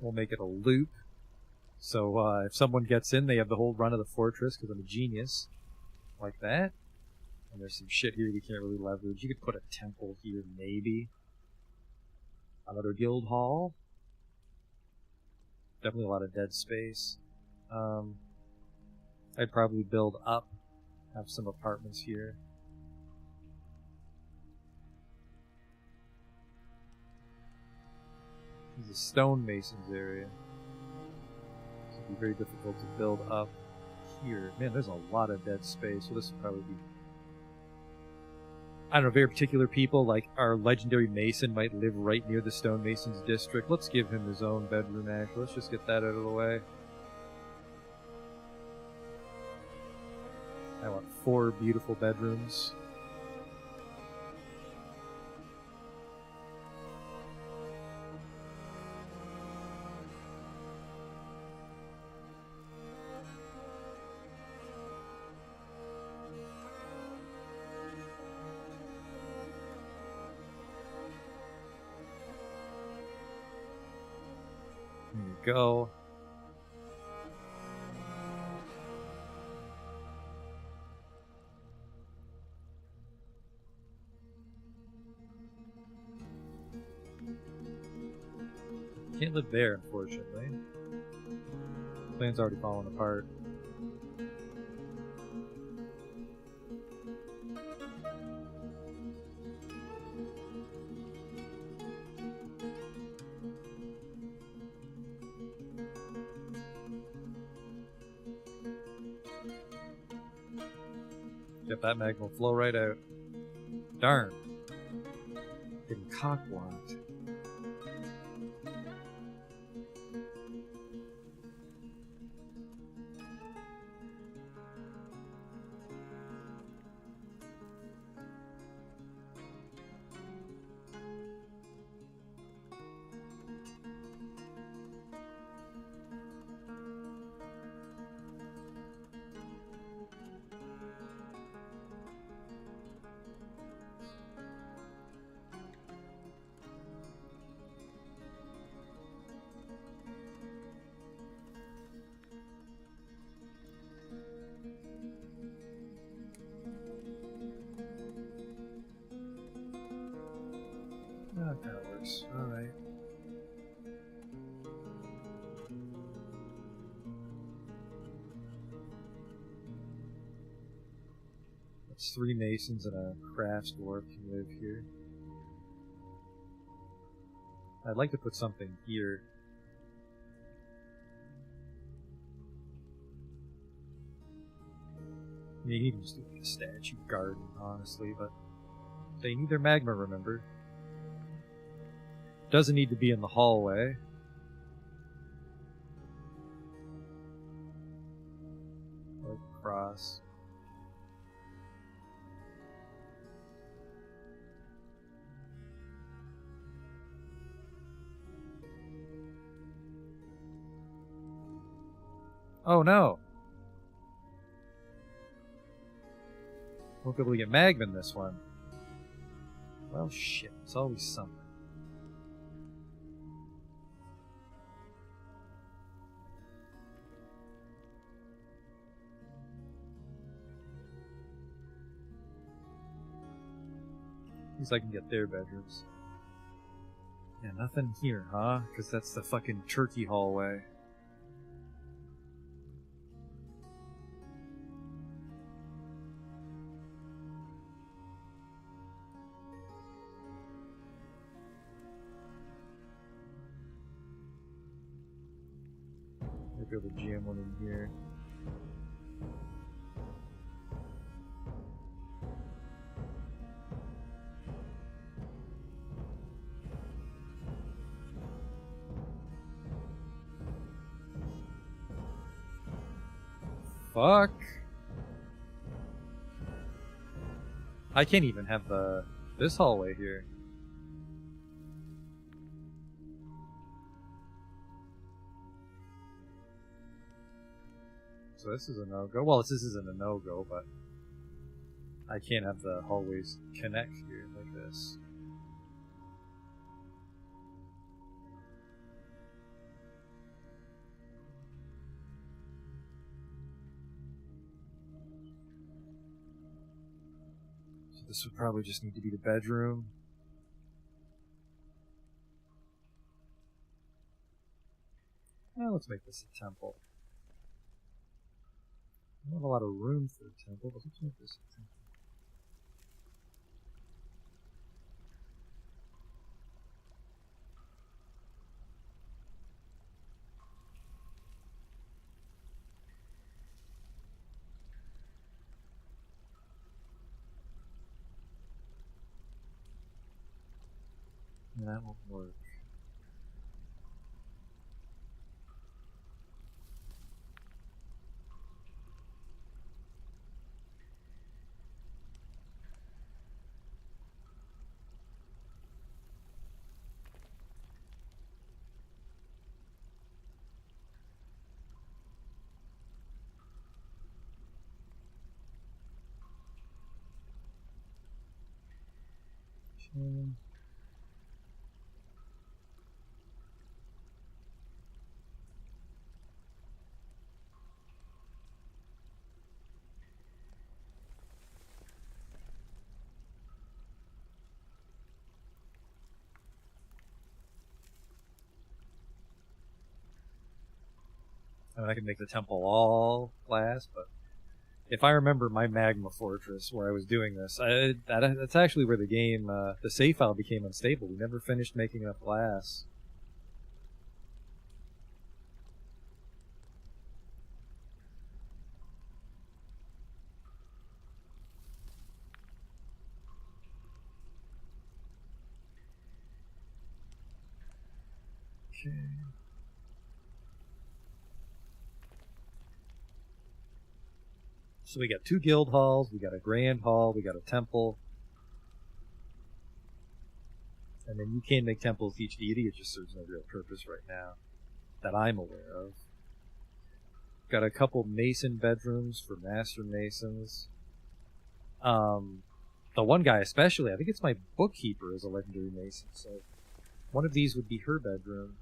We'll make it a loop. So if someone gets in, they have the whole run of the fortress because I'm a genius. Like that. And there's some shit here we can't really leverage. You could put a temple here, maybe. Another guild hall. Definitely a lot of dead space. I'd probably build up. Have some apartments here. This is a stonemasons area. So it'd be very difficult to build up here. Man, there's a lot of dead space, so this would probably be... I don't know, very particular people, like our legendary mason might live right near the stonemasons district. Let's give him his own bedroom, actually. Let's just get that out of the way. I want 4 beautiful bedrooms. There you go. Can't live there, unfortunately. Plan's already falling apart. Yep, that magma will flow right out. Darn. Getting cockblocked. That kind of works. Alright. It's 3 masons and a crafts dwarf can live here. I'd like to put something here. I mean, you can just do like a statue garden, honestly, but they need their magma, remember? Doesn't need to be in the hallway. Or cross. Oh no! Won't be able to get magma in this one. Well, shit. It's always something. At least I can get their bedrooms. Yeah, nothing here, huh? Because that's the fucking turkey hallway. Maybe be able to jam one in here. Fuck. I can't even have this hallway here. So this is a no-go. Well, this isn't a no-go, but I can't have the hallways connect here like this. So this would probably just need to be the bedroom. Well, let's make this a temple. I don't have a lot of room for a temple, but let's make this a temple. That won't work. Okay. I mean, I can make the temple all glass, but if I remember my magma fortress where I was doing this, that's actually where the game, the save file became unstable. We never finished making enough glass. Okay. So we got 2 guild halls, we got a grand hall, we got a temple. And then you can make temples to each deity, it just serves no real purpose right now that I'm aware of. Got a couple mason bedrooms for master masons. The one guy especially, I think it's my bookkeeper is a legendary mason, so one of these would be her bedroom.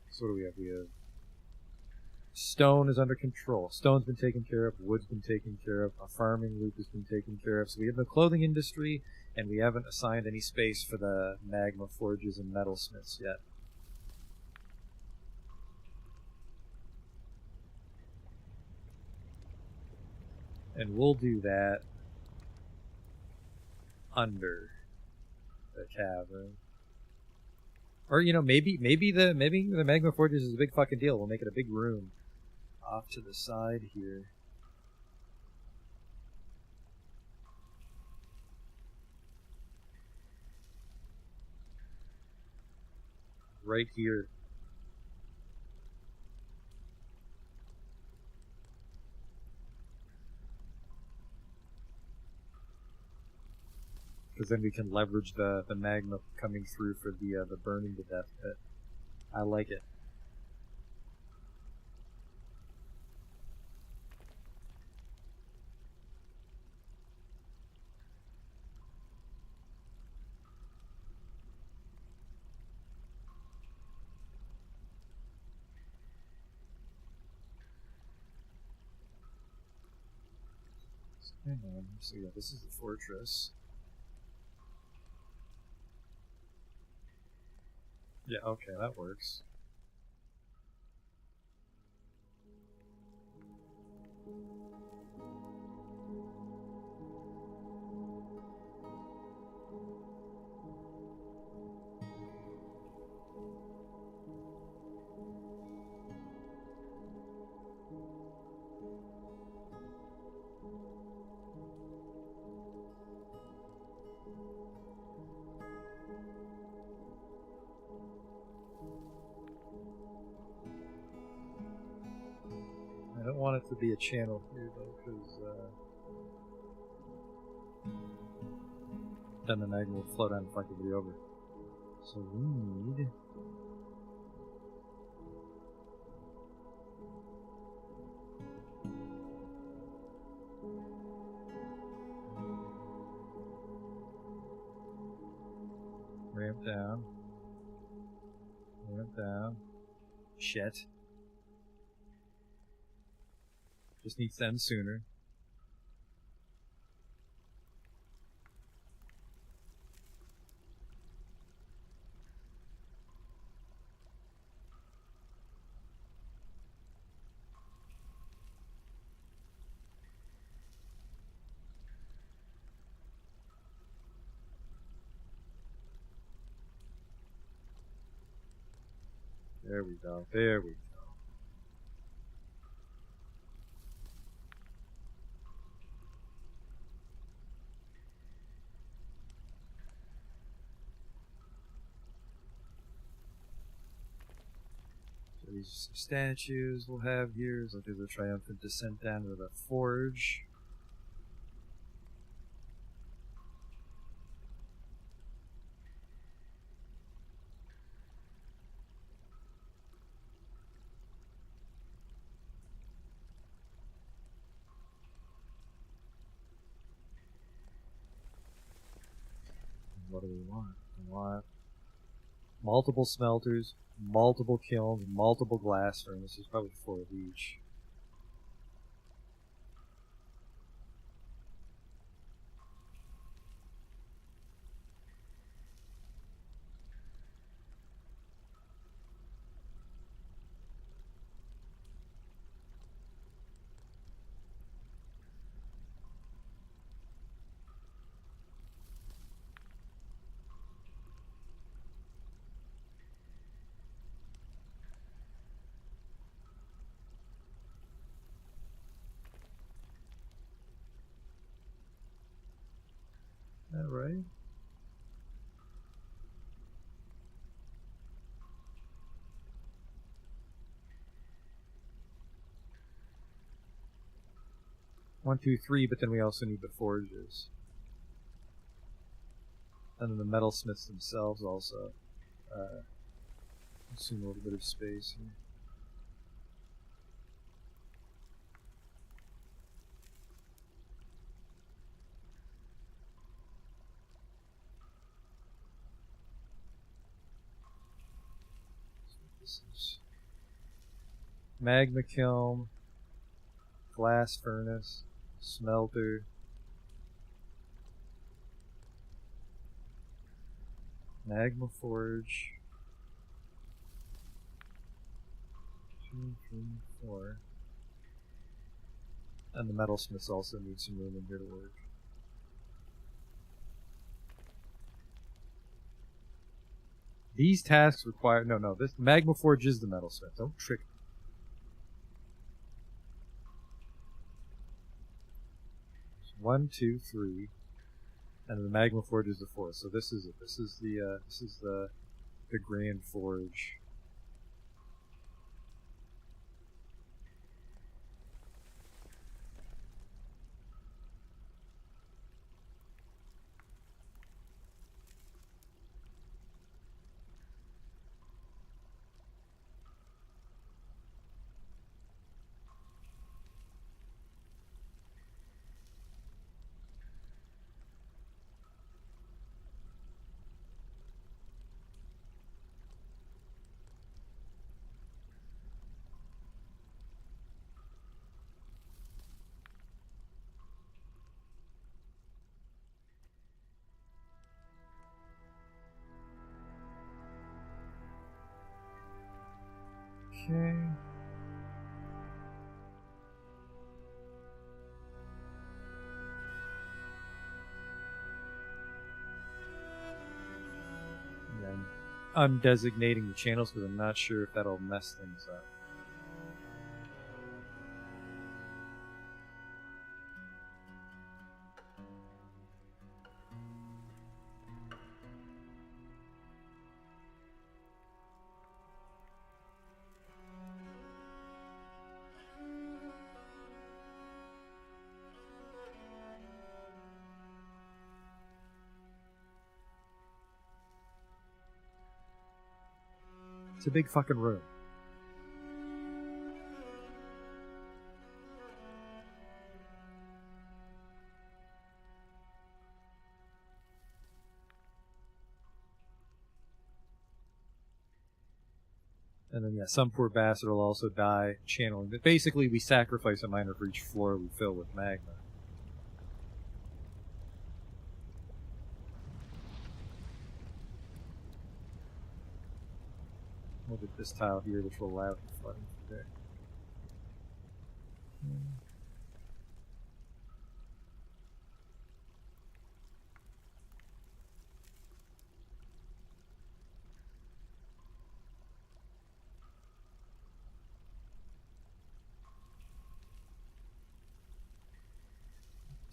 So what do we have? We have Stone is under control. Stone's been taken care of. Wood's been taken care of. Our farming loop has been taken care of. So we have the clothing industry, and we haven't assigned any space for the magma forges and metalsmiths yet. And we'll do that under the cavern. Or, you know, maybe the magma forges is a big fucking deal. We'll make it a big room off to the side here. Right here. Because then we can leverage the magma coming through for the burning to death pit. I like it. Hang on. So yeah, this is the fortress. Yeah, okay, that works. I don't want it to be a channel here though, because then the magma will flow down and fuck everybody over. So we need ramp down. Ramp down. Shit. Just needs to end sooner. There we go. There we go. So these are some statues we'll have here. Look, there's a triumphant descent down to the forge. What do we want? We want multiple smelters, multiple kilns, multiple glass furnaces, probably 4 of each. Is that right? One, two, three, but then we also need the forges. And then the metalsmiths themselves also consume a little bit of space here. So this is Magma kiln, glass furnace, smelter, magma forge. 2, 3, 4. And the metalsmiths also need some room in here to work. These tasks require no. This magma forge is the metalsmith. Don't trick me. 1, 2, 3, and the magma forge is the fourth. So this is it. This is the grand forge. Okay. Yeah, I'm undesignating the channels because I'm not sure if that'll mess things up. It's a big fucking room. And then, yeah, some poor bastard will also die channeling. But basically, we sacrifice a miner for each floor we fill with magma. Look at this tile here, which will allow for flooding from there.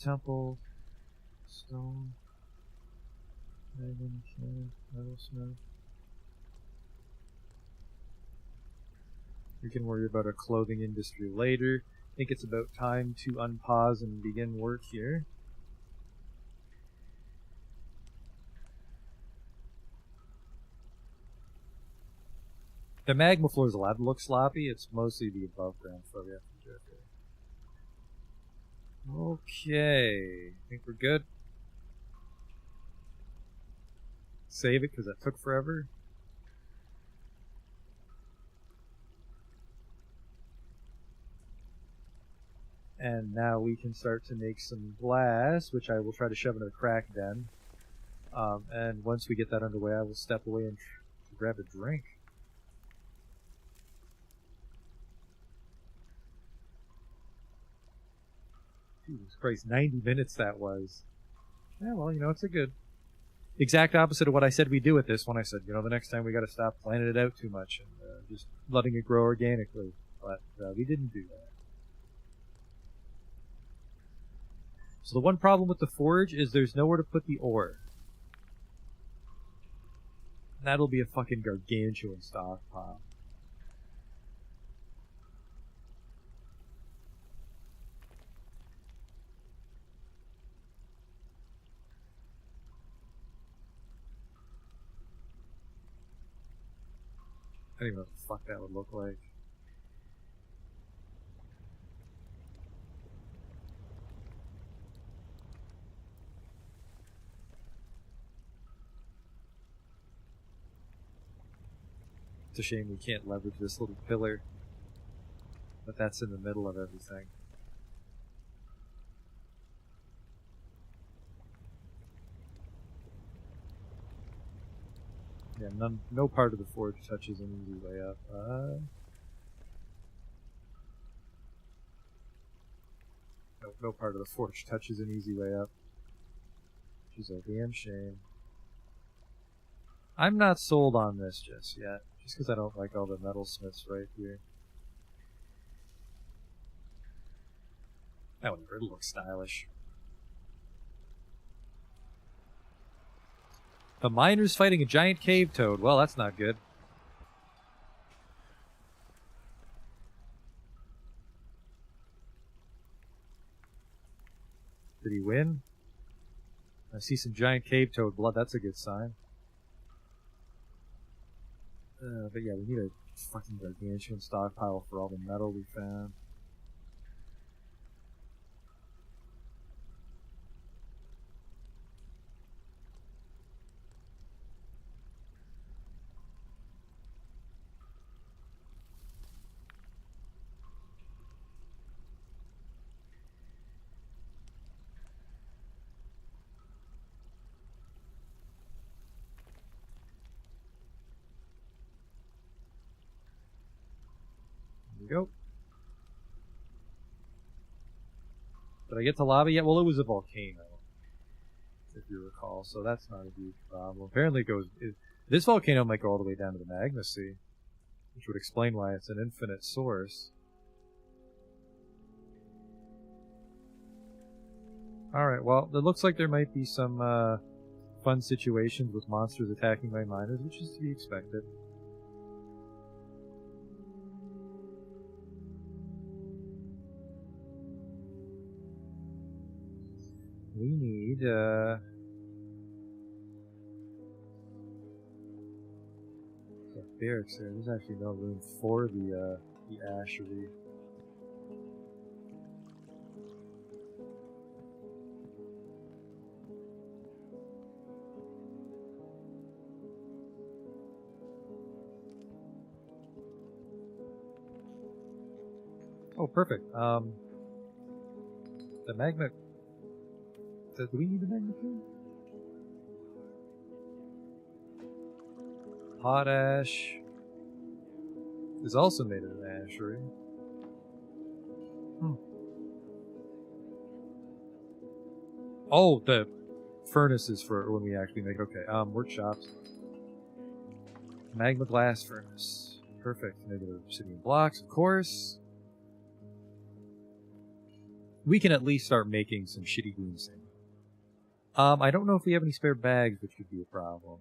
Temple, stone, dragon, can, metalsmith. We can worry about our clothing industry later. I think it's about time to unpause and begin work here. The magma floor is allowed to look sloppy. It's mostly the above ground floor we have to do. Okay, I think we're good. Save it because that took forever. And now we can start to make some glass, which I will try to shove into the crack den. And once we get that underway, I will step away and grab a drink. Jesus Christ, 90 minutes that was. Yeah, well, you know, it's a good... Exact opposite of what I said we do with this one. I said, you know, the next time we gotta stop planning it out too much and just letting it grow organically. But we didn't do that. So the one problem with the forge is there's nowhere to put the ore. That'll be a fucking gargantuan stockpile. I don't even know what the fuck that would look like. It's a shame we can't leverage this little pillar. But that's in the middle of everything. Yeah, no part of the forge touches an easy way up. No part of the forge touches an easy way up. Which is a damn shame. I'm not sold on this just yet. Just because I don't like all the metalsmiths right here. However, it looks stylish. The miner's fighting a giant cave toad. Well, that's not good. Did he win? I see some giant cave toad blood. That's a good sign. But yeah, we need a fucking gargantuan stockpile for all the metal we found. There we go. Did I get to lava yet? Well, it was a volcano, if you recall, so that's not a huge problem. Apparently it goes... this volcano might go all the way down to the magma sea, which would explain why it's an infinite source. Alright, well, it looks like there might be some fun situations with monsters attacking my miners, which is to be expected. We need, barracks there. There's actually no room for the ashery. Oh, perfect. The magma... Do we need the magma too? Potash is also made of an ashery. Oh, the furnace is for when we actually make... Okay, workshops. Magma glass furnace. Perfect. Negative obsidian blocks, of course. We can at least start making some shitty green sand. I don't know if we have any spare bags, which could be a problem.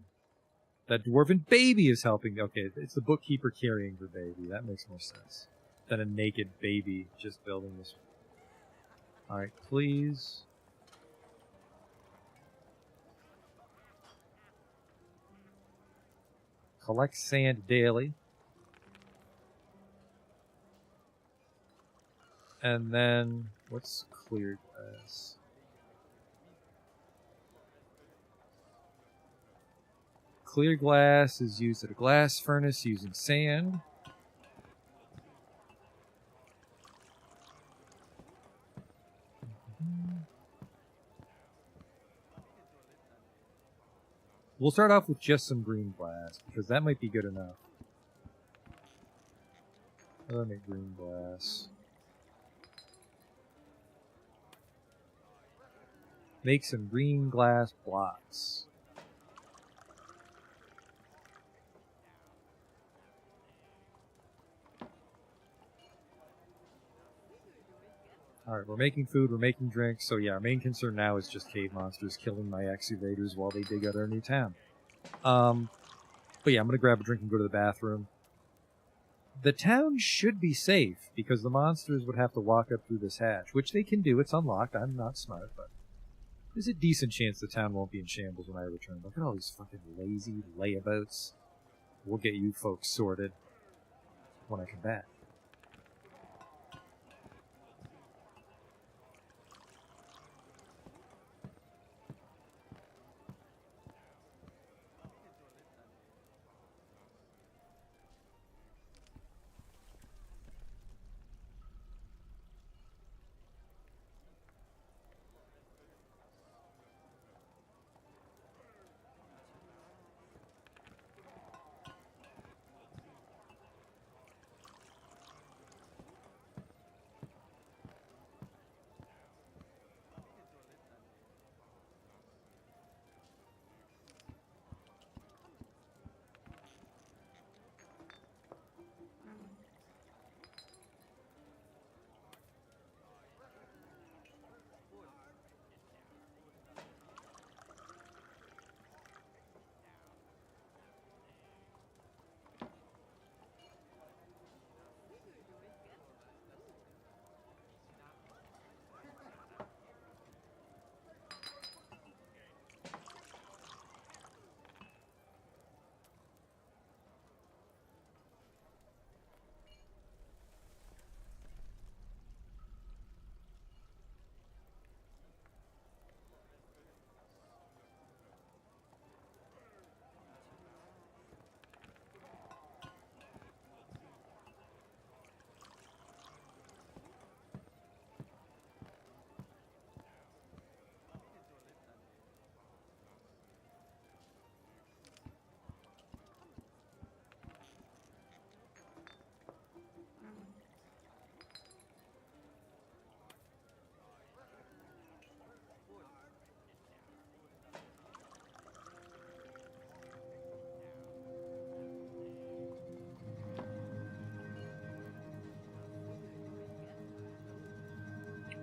That dwarven baby is helping. Okay, it's the bookkeeper carrying the baby. That makes more sense than a naked baby just building this. Alright, please. Collect sand daily. And then, what's clear glass? Clear glass is used at a glass furnace using sand. We'll start off with just some green glass, because that might be good enough. I'll make green glass. Make some green glass blocks. Alright, we're making food, we're making drinks, so yeah, our main concern now is just cave monsters killing my excavators while they dig out our new town. But yeah, I'm gonna grab a drink and go to the bathroom. The town should be safe, because the monsters would have to walk up through this hatch, which they can do, it's unlocked, I'm not smart, but there's a decent chance the town won't be in shambles when I return. Look at all these fucking lazy layabouts. We'll get you folks sorted when I come back.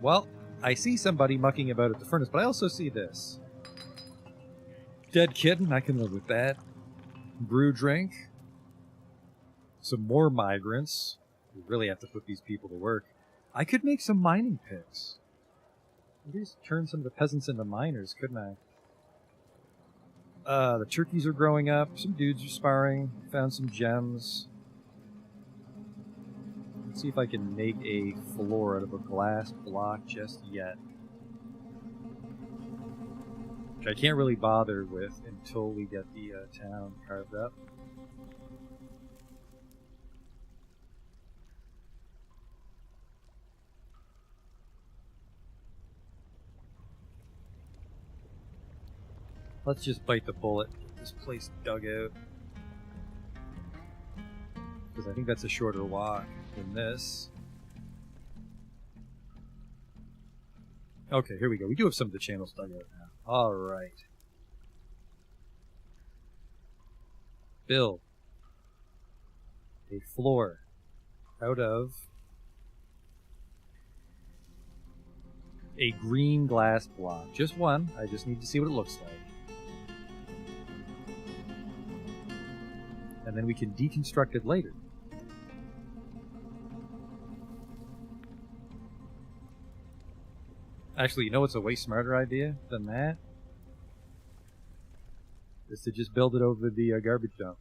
Well, I see somebody mucking about at the furnace, but I also see this. Dead kitten, I can live with that. Brew drink. Some more migrants. We really have to put these people to work. I could make some mining picks. At least turn some of the peasants into miners, couldn't I? The turkeys are growing up. Some dudes are sparring. Found some gems. Let's see if I can make a floor out of a glass block just yet. Which I can't really bother with until we get the town carved up. Let's just bite the bullet. Get this place dug out. Because I think that's a shorter walk than this. Okay, here we go. We do have some of the channels dug out now. Alright. Build a floor out of a green glass block. Just one. I just need to see what it looks like. And then we can deconstruct it later. Actually, you know what's a way smarter idea than that? Is to just build it over the garbage dump.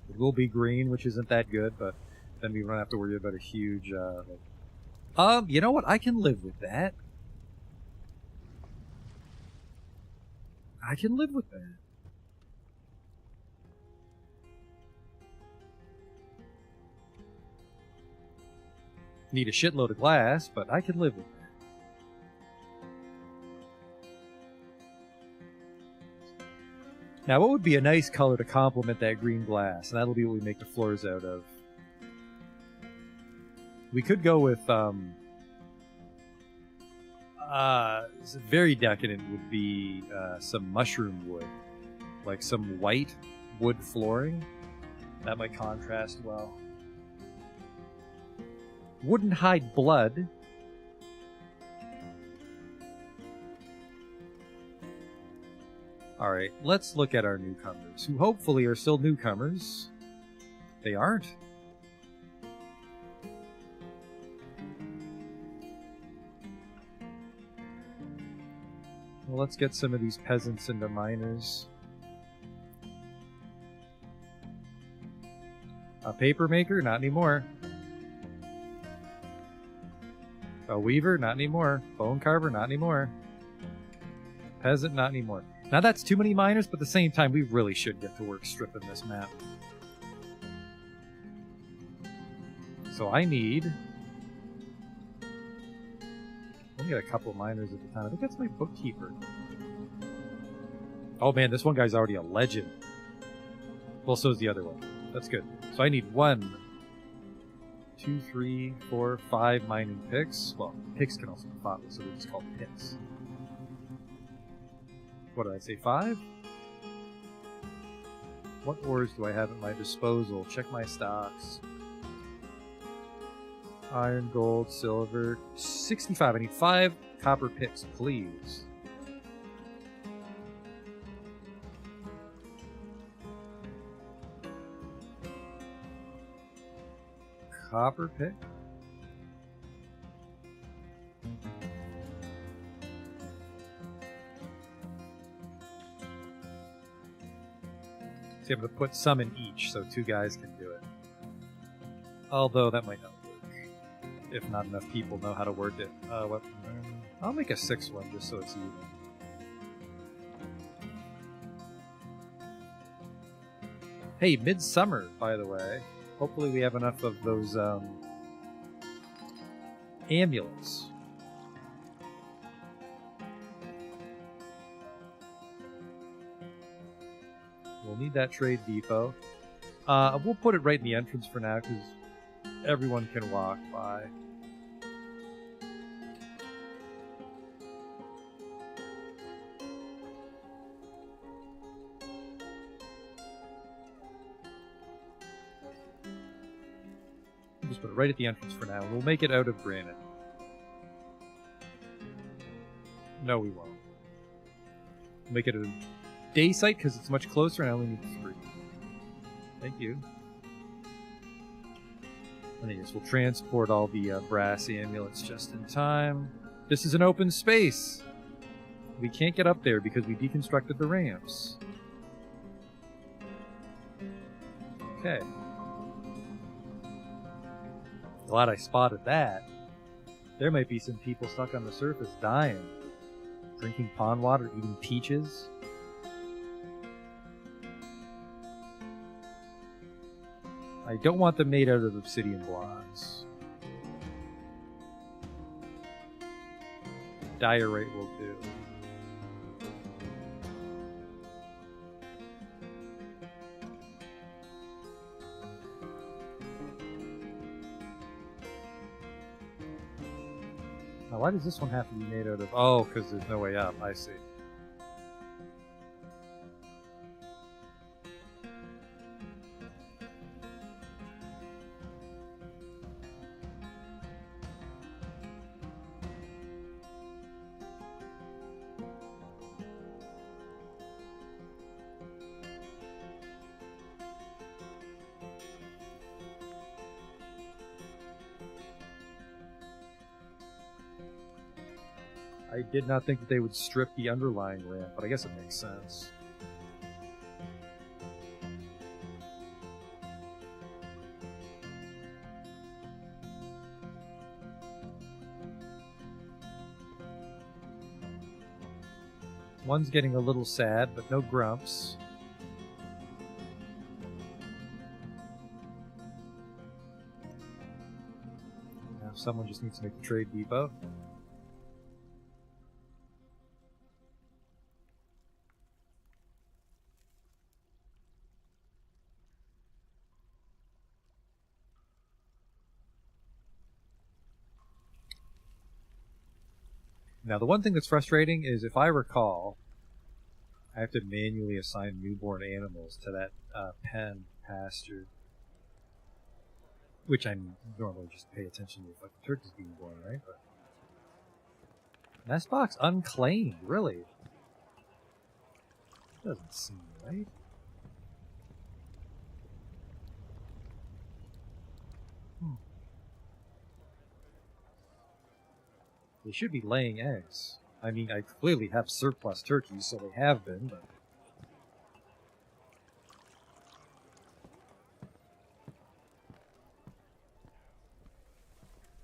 It will be green, which isn't that good, but then we won't have to worry about a huge, you know what? I can live with that. I can live with that. Need a shitload of glass, but I can live with that. Now, what would be a nice color to complement that green glass? And that'll be what we make the floors out of. We could go with, very decadent would be some mushroom wood. Like some white wood flooring. That might contrast well. Wouldn't hide blood. Alright, let's look at our newcomers, who hopefully are still newcomers. They aren't. Well, let's get some of these peasants into miners. A paper maker? Not anymore. A weaver? Not anymore. Bone carver? Not anymore. Peasant? Not anymore. Now that's too many miners, but at the same time, we really should get to work stripping this map. So I need... Let me get a couple of miners at the time. I think that's my bookkeeper. Oh man, this one guy's already a legend. Well, so is the other one. That's good. So I need 1, 2, 3, 4, 5 mining picks. Well, picks can also be fought with, so they're just called picks. What did I say, 5? What ores do I have at my disposal? Check my stocks. Iron, gold, silver. 65. I need 5 copper picks, please. Copper pick? See, I'm going to put some in each, so 2 guys can do it. Although, that might not work. If not enough people know how to work it. I'll make a 6th one, just so it's even. Hey, midsummer, by the way. Hopefully we have enough of those, Amulets. We'll need that trade depot. We'll put it right in the entrance for now because everyone can walk by. Just put it right at the entrance for now. We'll make it out of granite. No, we won't. We'll make it a day site because it's much closer and I only need 3. Thank you. And yes, we'll transport all the brass amulets just in time. This is an open space. We can't get up there because we deconstructed the ramps. Okay. Glad I spotted that. There might be some people stuck on the surface dying. Drinking pond water, eating peaches. I don't want them made out of obsidian blocks. Diorite will do. Now, why does this one have to be made out of... Oh, because there's no way up. I see. I did not think that they would strip the underlying ramp, but I guess it makes sense. One's getting a little sad, but no grumps. Now someone just needs to make the trade depot. Now, the one thing that's frustrating is, if I recall, I have to manually assign newborn animals to that pen pasture. Which I normally just pay attention to if like the turkey's being born, right? But nest box unclaimed, really? Doesn't seem right. They should be laying eggs. I mean, I clearly have surplus turkeys, so they have been, but...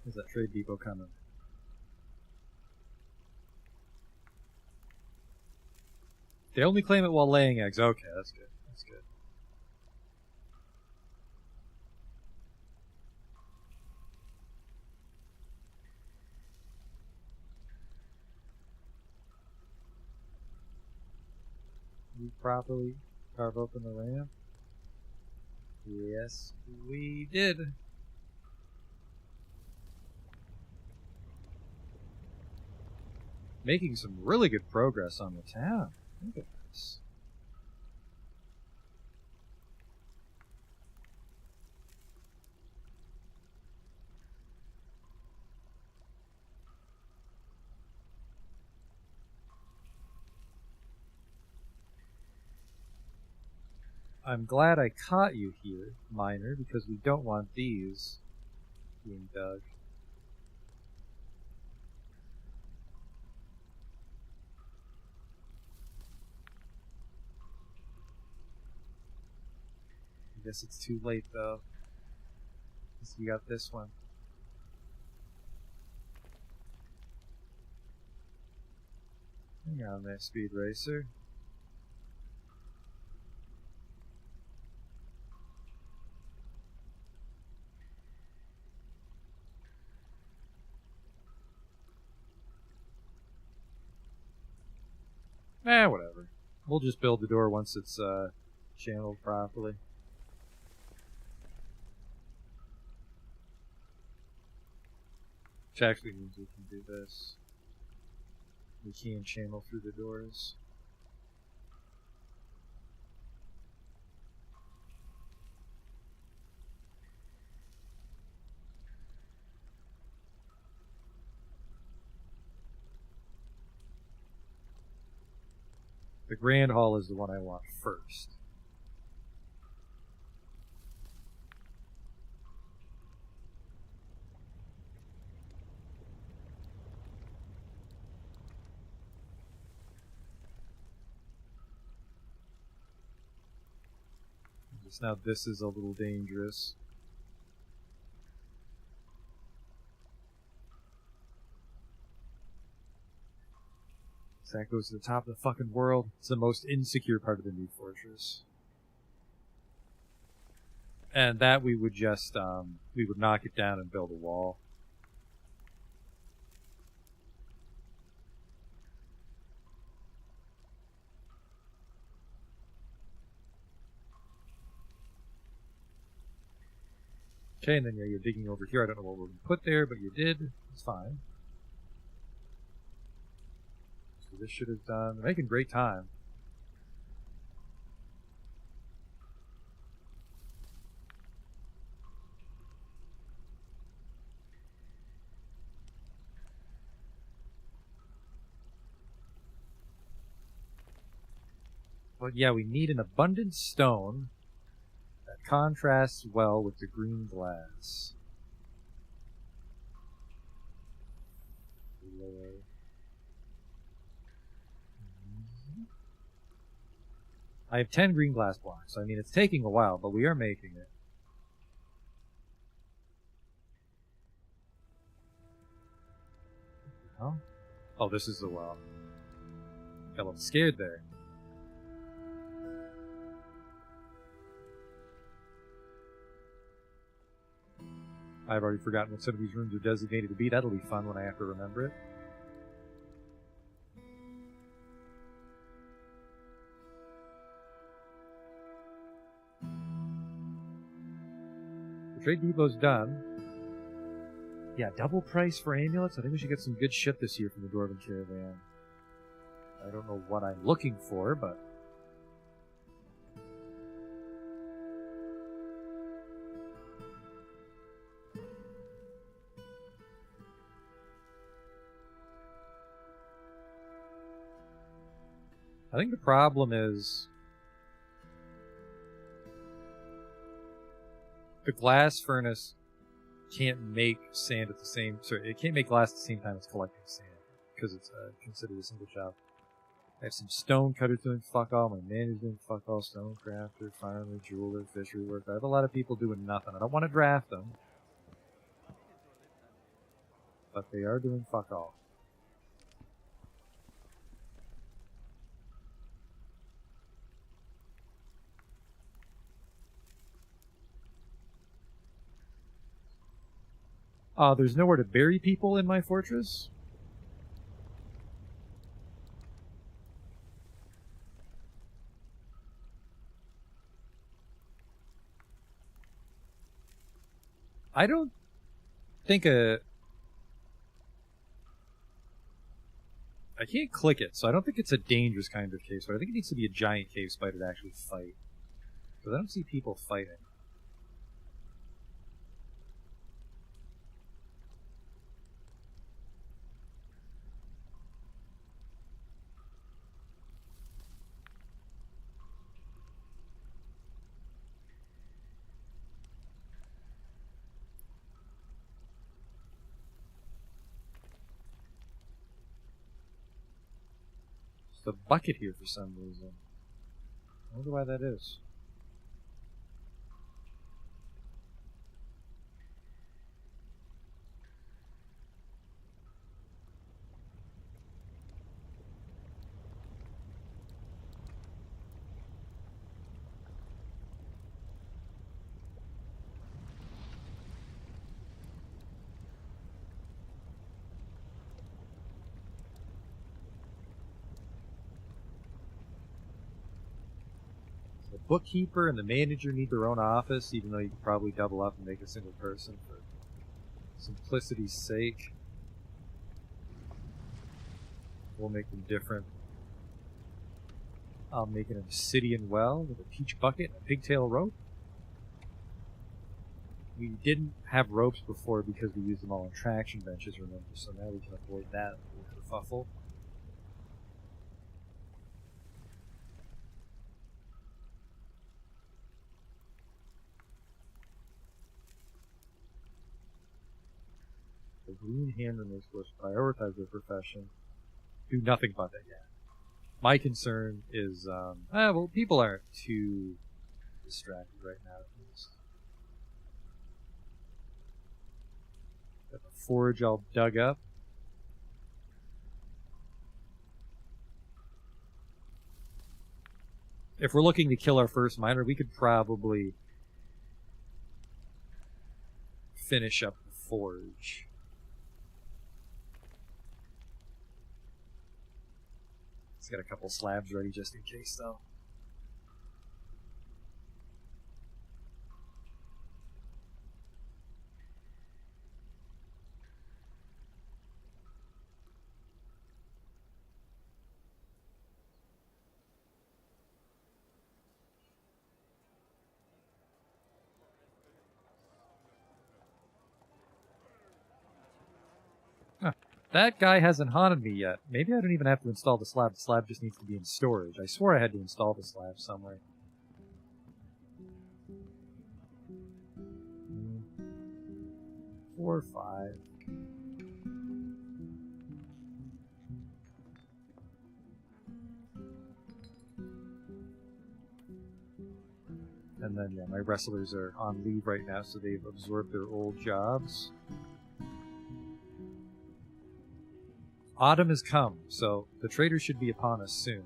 There's that trade depot coming. They only claim it while laying eggs. Okay, that's good. That's good. We properly carve open the ramp? Yes, we did. Making some really good progress on the town. Look at this. I'm glad I caught you here, miner, because we don't want these being dug. I guess it's too late, though. Because we got this one. Hang on there, Speed Racer. Whatever. We'll just build the door once it's channeled properly. Which actually means we can do this. We can channel through the doors. The Grand Hall is the one I want first. Just now this is a little dangerous. So that goes to the top of the fucking world. It's the most insecure part of the new fortress. And that we would just, we would knock it down and build a wall. Okay, and then yeah, you're digging over here. I don't know what we're going to put there, but you did. It's fine. So this should have done. They're making great time. But yeah, we need an abundant stone that contrasts well with the green glass. I have 10 green glass blocks. I mean, it's taking a while, but we are making it. Huh? Oh, this is the well. Got a little scared there. I've already forgotten what some of these rooms are designated to be. That'll be fun when I have to remember it. The trade depot's done. Yeah, double price for amulets. I think we should get some good shit this year from the Dwarven Caravan. I don't know what I'm looking for, but... I think the problem is the glass furnace can't make sand at the same. Sorry, it can't make glass at the same time as collecting sand because it's considered a single job. I have some stone cutters doing fuck all. My manager's doing fuck all. Stone crafter, farmer, jeweler, fishery work. I have a lot of people doing nothing. I don't want to draft them, but they are doing fuck all. There's nowhere to bury people in my fortress. I don't think I can't click it, so I don't think it's a dangerous kind of cave spider. I think it needs to be a giant cave spider to actually fight. Because I don't see people fighting. The bucket here for some reason. I wonder why that is. bookkeeper and the manager need their own office, even though you could probably double up and make a single person for simplicity's sake. We'll make them different. I'll make an obsidian well with a peach bucket and a pigtail rope. We didn't have ropes before because we used them all on traction benches, remember, so now we can avoid that kerfuffle. The green handler is supposed to prioritize their profession. Do nothing about that yet. My concern is, well, people aren't too distracted right now. Got the forge all dug up. If we're looking to kill our first miner, we could probably finish up the forge. It's got a couple slabs ready just in case, though. That guy hasn't haunted me yet. Maybe I don't even have to install the slab. The slab just needs to be in storage. I swore I had to install the slab somewhere. 4 or 5. And then, yeah, my wrestlers are on leave right now, so they've absorbed their old jobs. Autumn has come, so the trader should be upon us soon.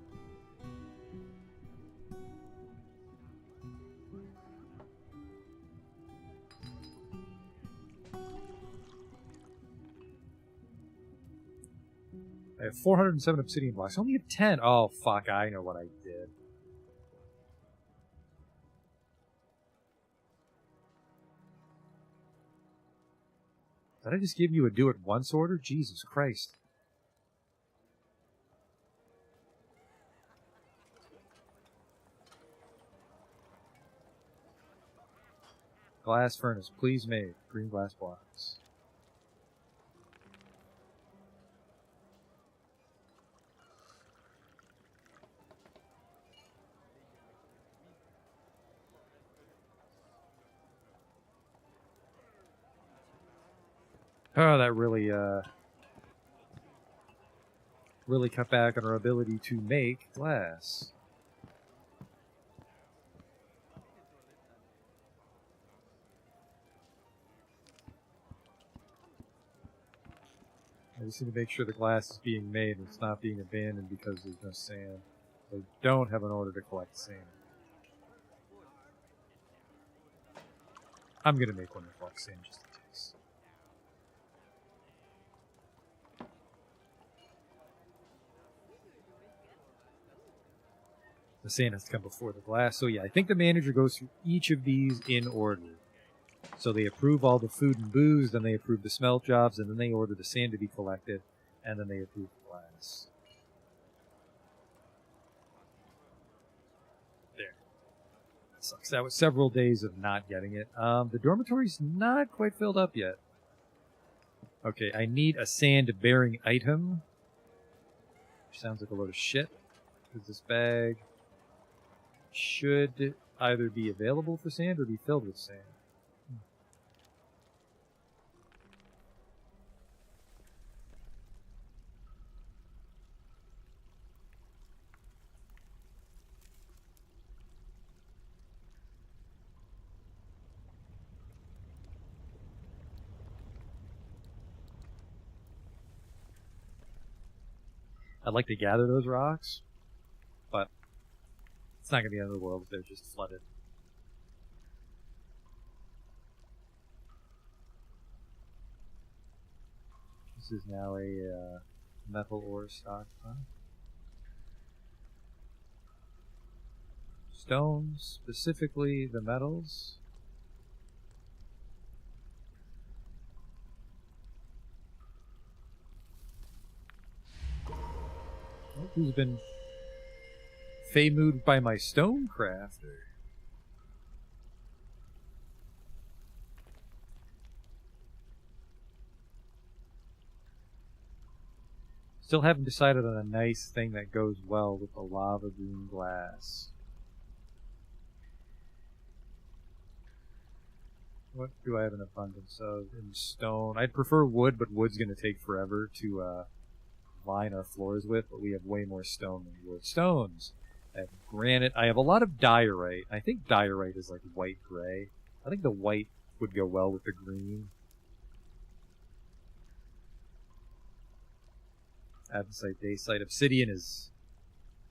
I have 407 obsidian blocks. I only have 10. Oh, fuck, I know what I did. Did I just give you a do-it-once order? Jesus Christ. Glass furnace, please made. Green glass blocks. Oh, that really cut back on our ability to make glass. I just need to make sure the glass is being made and it's not being abandoned because there's no sand. I don't have an order to collect sand. I'm going to make one to collect sand just in case. The sand has to come before the glass. So yeah, I think the manager goes through each of these in order. So they approve all the food and booze, then they approve the smelt jobs, and then they order the sand to be collected, and then they approve the glass. There. That sucks. That was several days of not getting it. The dormitory's not quite filled up yet. Okay, I need a sand-bearing item. Which sounds like a load of shit. Because this bag should either be available for sand or be filled with sand. I'd like to gather those rocks, but it's not going to be the end of the world if they're just flooded. This is now a metal ore stockpile. stones, specifically the metals. Oh, who's been Fey-moved by my stone crafter? Still haven't decided on a nice thing that goes well with the lava green glass. What do I have an abundance of in stone? I'd prefer wood, but wood's going to take forever to line our floors with, but we have way more stone than wood. Stones! I have granite. I have a lot of diorite. I think diorite is like white-gray. I think the white would go well with the green. Andesite, dacite. Obsidian is...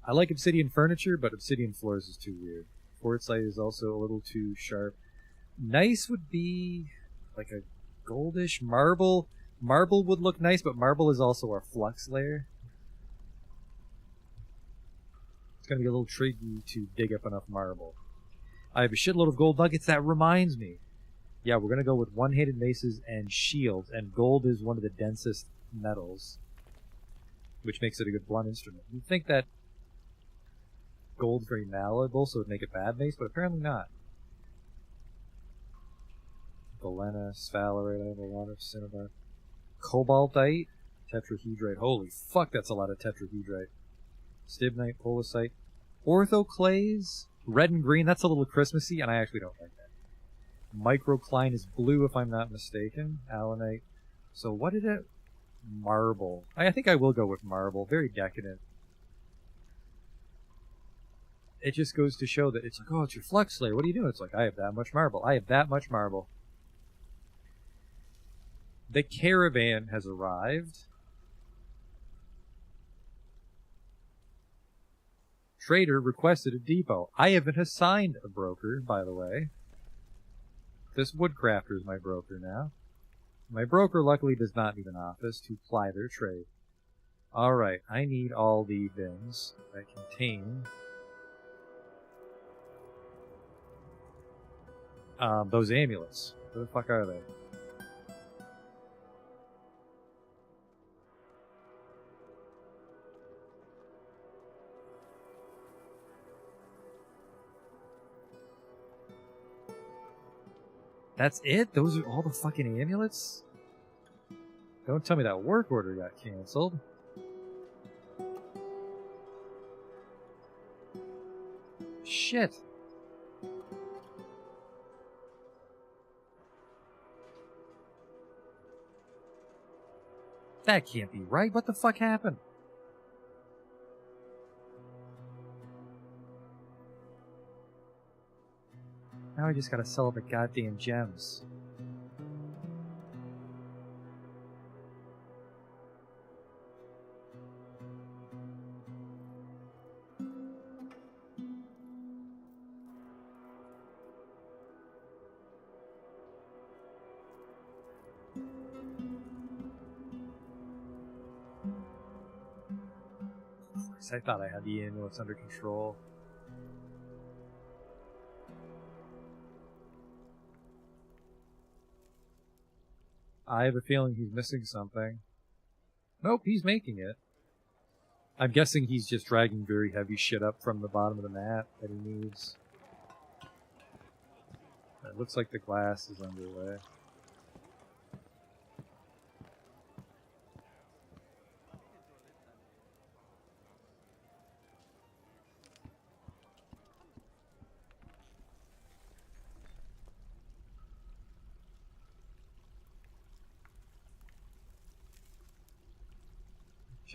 I like obsidian furniture, but obsidian floors is too weird. Quartzite is also a little too sharp. Nice would be like a goldish marble. Marble would look nice, but marble is also our flux layer. It's going to be a little tricky to dig up enough marble. I have a shitload of gold nuggets. That reminds me. Yeah, we're going to go with one-handed maces and shields, and gold is one of the densest metals, which makes it a good blunt instrument. You'd think that gold's very malleable, so it would make a bad mace, but apparently not. Galena, sphalerite, I have a lot of cinnabar. Cobaltite, tetrahedrite. Holy fuck, that's a lot of tetrahedrite. Stibnite, polisite. Orthoclase, red and green. That's a little Christmassy, and I actually don't like that. Microcline is blue, if I'm not mistaken. Allanite. So what did it... Marble. I think I will go with marble. Very decadent. It just goes to show that it's like, oh, it's your flux layer. What are you doing? It's like, I have that much marble. I have that much marble. The caravan has arrived. Trader requested a depot. I have been assigned a broker, by the way. This woodcrafter is my broker now. My broker luckily does not need an office to ply their trade. Alright, I need all the bins that contain those amulets. Where the fuck are they? That's it? Those are all the fucking amulets? Don't tell me that work order got canceled. Shit. That can't be right. What the fuck happened? Now I just gotta sell the goddamn gems. I thought I had the amulets under control. I have a feeling he's missing something. Nope, he's making it. I'm guessing he's just dragging very heavy shit up from the bottom of the map that he needs. It looks like the glass is underway.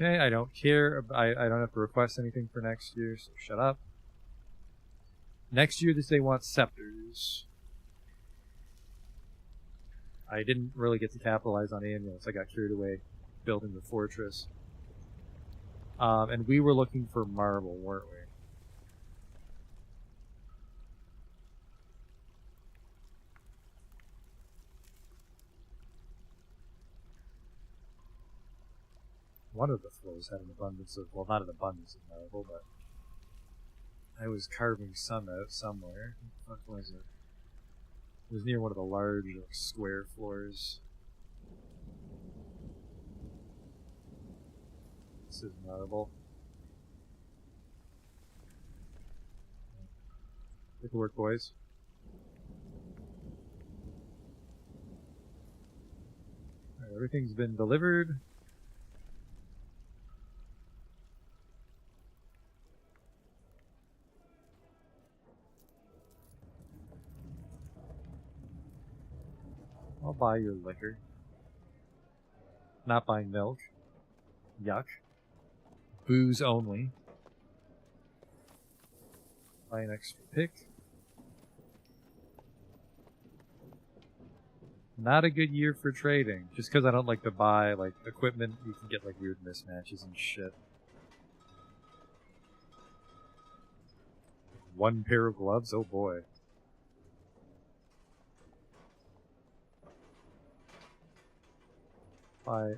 Okay, I don't care. I don't have to request anything for next year, so shut up. Next year, they want scepters. I didn't really get to capitalize on amulets. I got carried away building the fortress. And we were looking for marble, weren't we? One of the floors had an abundance of, well, not an abundance of marble, but I was carving some out somewhere. What the fuck was it? It was near one of the large square floors. This is marble. Good work, boys. Alright, everything's been delivered. I'll buy your liquor. Not buying milk. Yuck. Booze only. Buy an extra pick. Not a good year for trading. Just because I don't like to buy like equipment, you can get like weird mismatches and shit. One pair of gloves? Oh boy.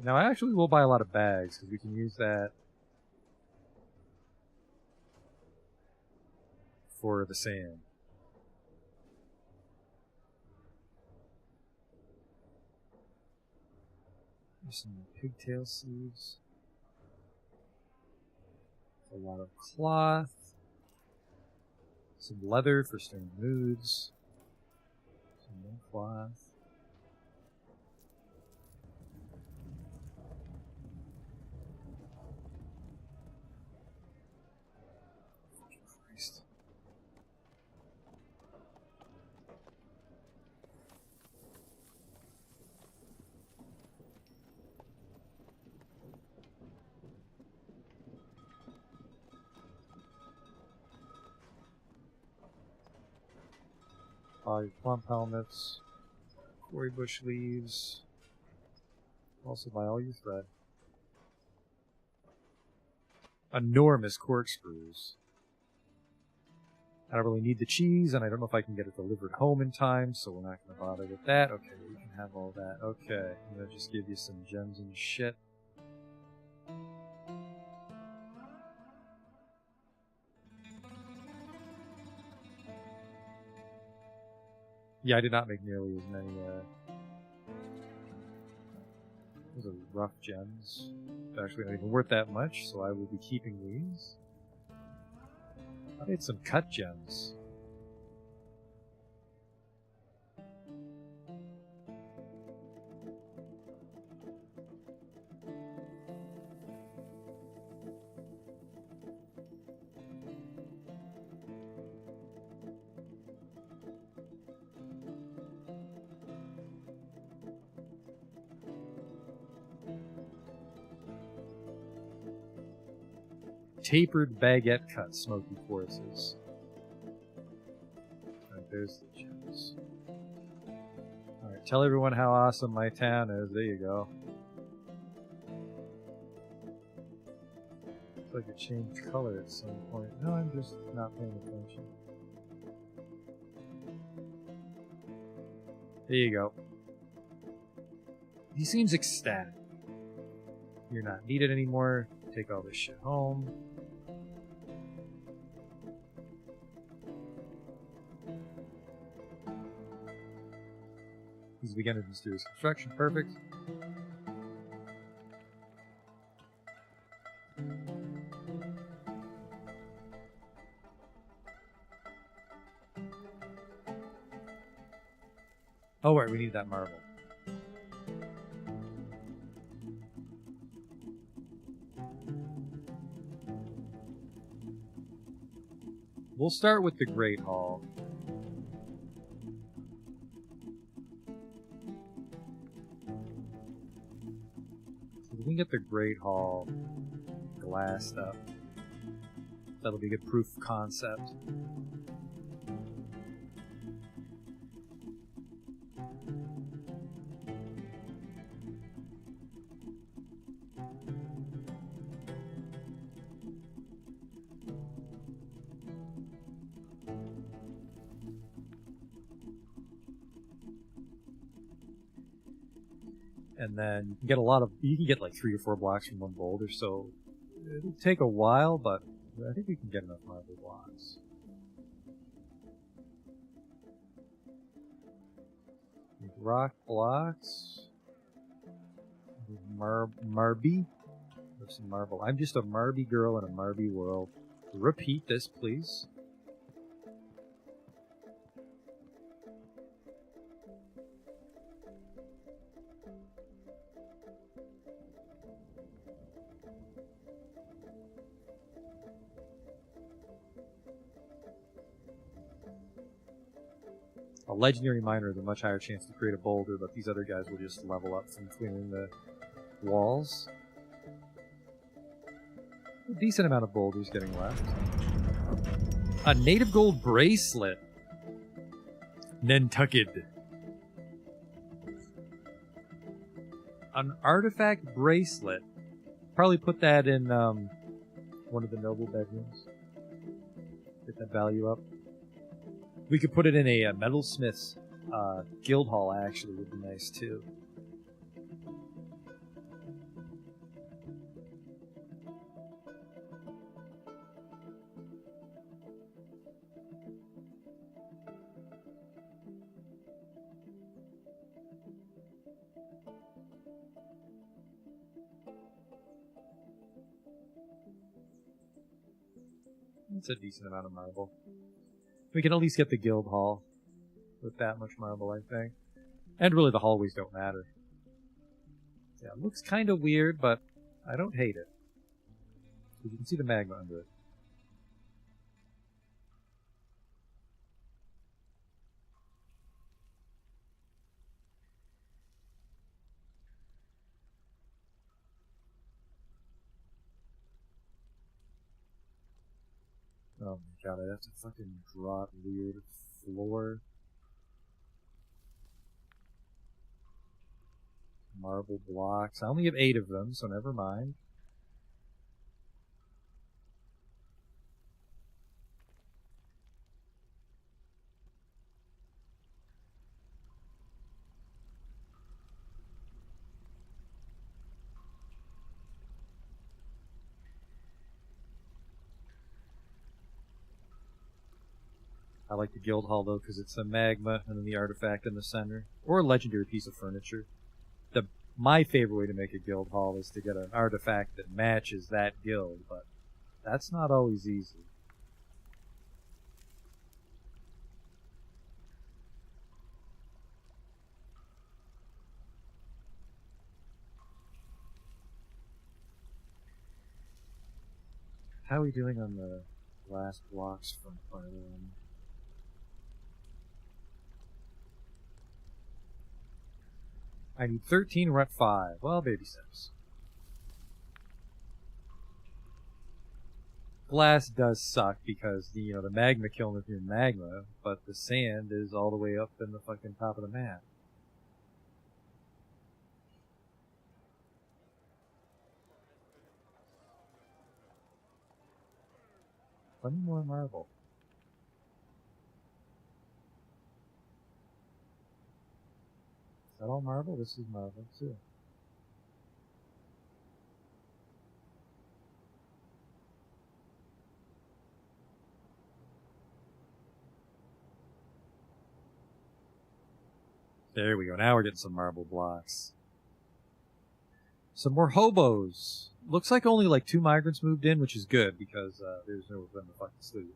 Now I actually will buy a lot of bags because we can use that for the sand. There's some pigtail sleeves. A lot of cloth. Some leather for staying moods. Some more cloth. Christ. Buy plump helmets, quarry bush leaves. Also buy all your thread. Enormous corkscrews. I don't really need the cheese, and I don't know if I can get it delivered home in time, so we're not going to bother with that. Okay, we can have all that. Okay, I'm going to just give you some gems and shit. Yeah, I did not make nearly as many, those are rough gems. They're actually not even worth that much, so I will be keeping these. I made some cut gems. Tapered baguette cut smoky forces. Alright, there's the gems. Alright, tell everyone how awesome my town is. There you go. Looks like it changed color at some point. No, I'm just not paying attention. There you go. He seems ecstatic. You're not needed anymore. Take all this shit home. He's beginning to do his construction. Perfect. Oh, right, we need that marble. We'll start with the Great Hall. So we can get the Great Hall glassed up. That'll be a good proof of concept. And then you can get you can get like 3 or 4 blocks from one boulder, so it'll take a while, but I think we can get enough marble blocks. Rock blocks. Marby. There's some marble. I'm just a Marby girl in a Marby world. Repeat this, please. A legendary miner has a much higher chance to create a boulder, but these other guys will just level up from clearing the walls. A decent amount of boulders getting left. A native gold bracelet. Nantucket. An artifact bracelet. Probably put that in one of the noble bedrooms. Get that value up. We could put it in a metalsmith's guild hall, actually, would be nice too. That's a decent amount of marble. We can at least get the guild hall with that much marble, I think. And really the hallways don't matter. Yeah, it looks kind of weird, but I don't hate it. You can see the magma under it. Oh my god, I have to fucking draw a weird floor. Marble blocks. I only have 8 of them, so never mind. I like the guild hall though because it's a magma and then the artifact in the center, or a legendary piece of furniture. My favorite way to make a guild hall is to get an artifact that matches that guild, but that's not always easy. How are we doing on the last blocks from part of them? I need 13, we're at 5. Well, baby steps. Glass does suck because the magma kiln is in magma, but the sand is all the way up in the fucking top of the map. Plenty more marble. Is that all marble? This is marble too. There we go. Now we're getting some marble blocks. Some more hobos. Looks like only like 2 migrants moved in, which is good because there's nowhere for them to fucking sleep.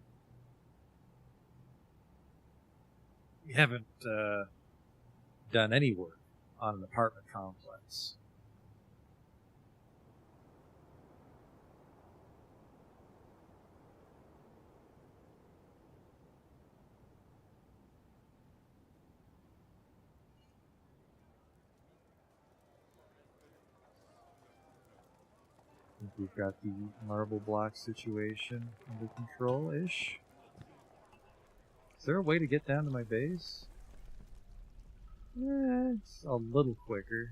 We haven't done any work on an apartment complex. I think we've got the marble block situation under control-ish. Is there a way to get down to my base? It's a little quicker.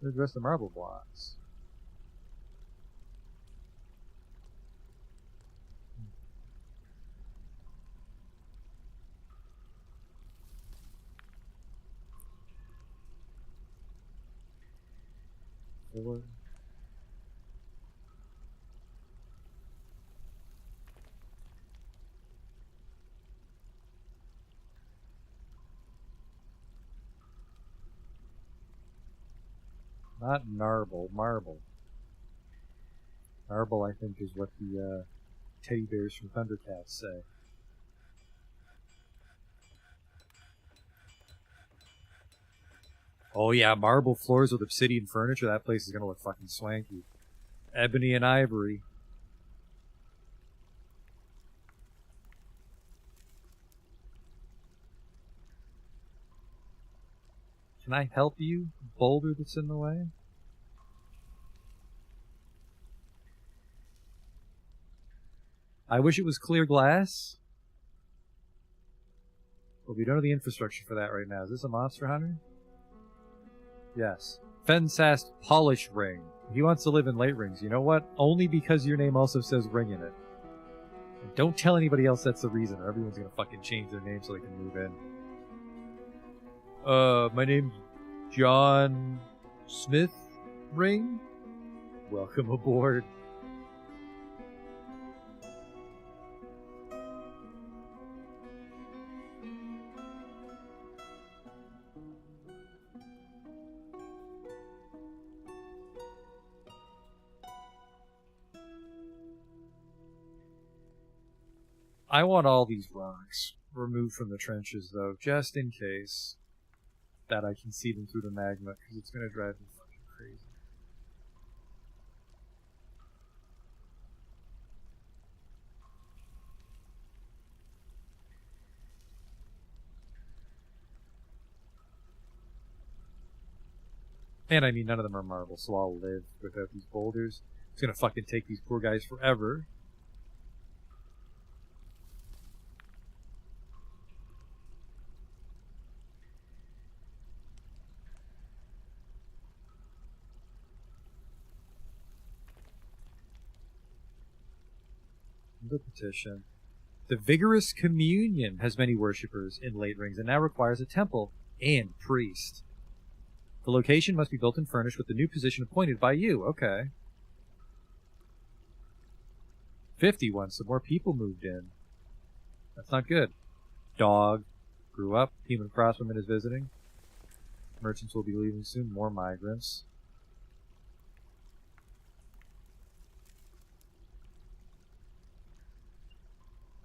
to address the marble blocks. Four. Not narble, marble. Marble, I think, is what the teddy bears from Thundercats say. Oh yeah, marble floors with obsidian furniture. That place is gonna look fucking swanky. Ebony and ivory. Can I help you, boulder that's in the way? I wish it was clear glass. But we don't have the infrastructure for that right now. Is this a monster hunter? Yes. Fensast Polish Ring. He wants to live in late rings. You know what? Only because your name also says ring in it. And don't tell anybody else that's the reason, or everyone's gonna fucking change their name so they can move in. My name's John Smith Ring? Welcome aboard. I want all these rocks removed from the trenches, though, just in case that I can see them through the magma, because it's going to drive me fucking crazy. And I mean, none of them are marble, so I'll live without these boulders. It's going to fucking take these poor guys forever. The petition. The Vigorous Communion has many worshippers in late rings and now requires a temple and priest. The location must be built and furnished with the new position appointed by you. Okay. 51. Some more people moved in. That's not good. Dog. Grew up. Human crosswoman is visiting. Merchants will be leaving soon. More migrants.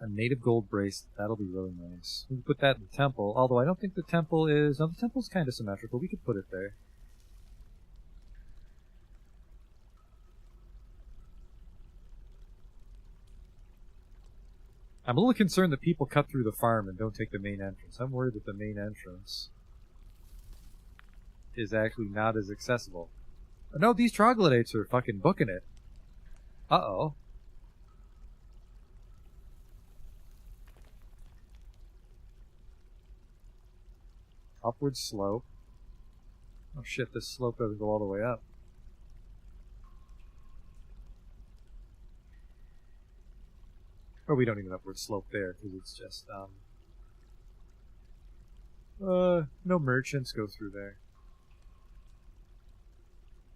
A native gold bracelet. That'll be really nice. We can put that in the temple, although I don't think the temple is... No, the temple's kind of symmetrical. We could put it there. I'm a little concerned that people cut through the farm and don't take the main entrance. I'm worried that the main entrance is actually not as accessible. Oh, no, these troglodytes are fucking booking it. Uh-oh. Upward slope. Oh shit, this slope doesn't go all the way up. Oh, we don't need an upward slope there, because it's just, no merchants go through there.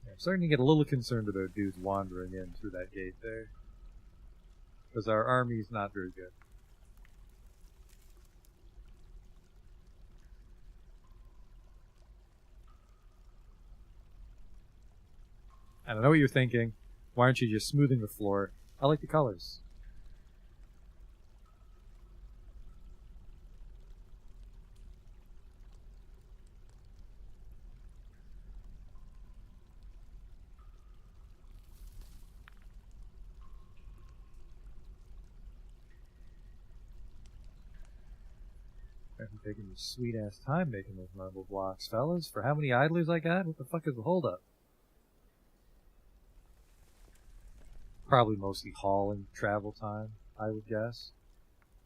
Yeah, I'm starting to get a little concerned about dudes wandering in through that gate there. Because our army's not very good. I don't know what you're thinking. Why aren't you just smoothing the floor? I like the colors. I've been taking a sweet-ass time making those marble blocks, fellas. For how many idlers I got? What the fuck is the holdup? Probably mostly hauling travel time, I would guess.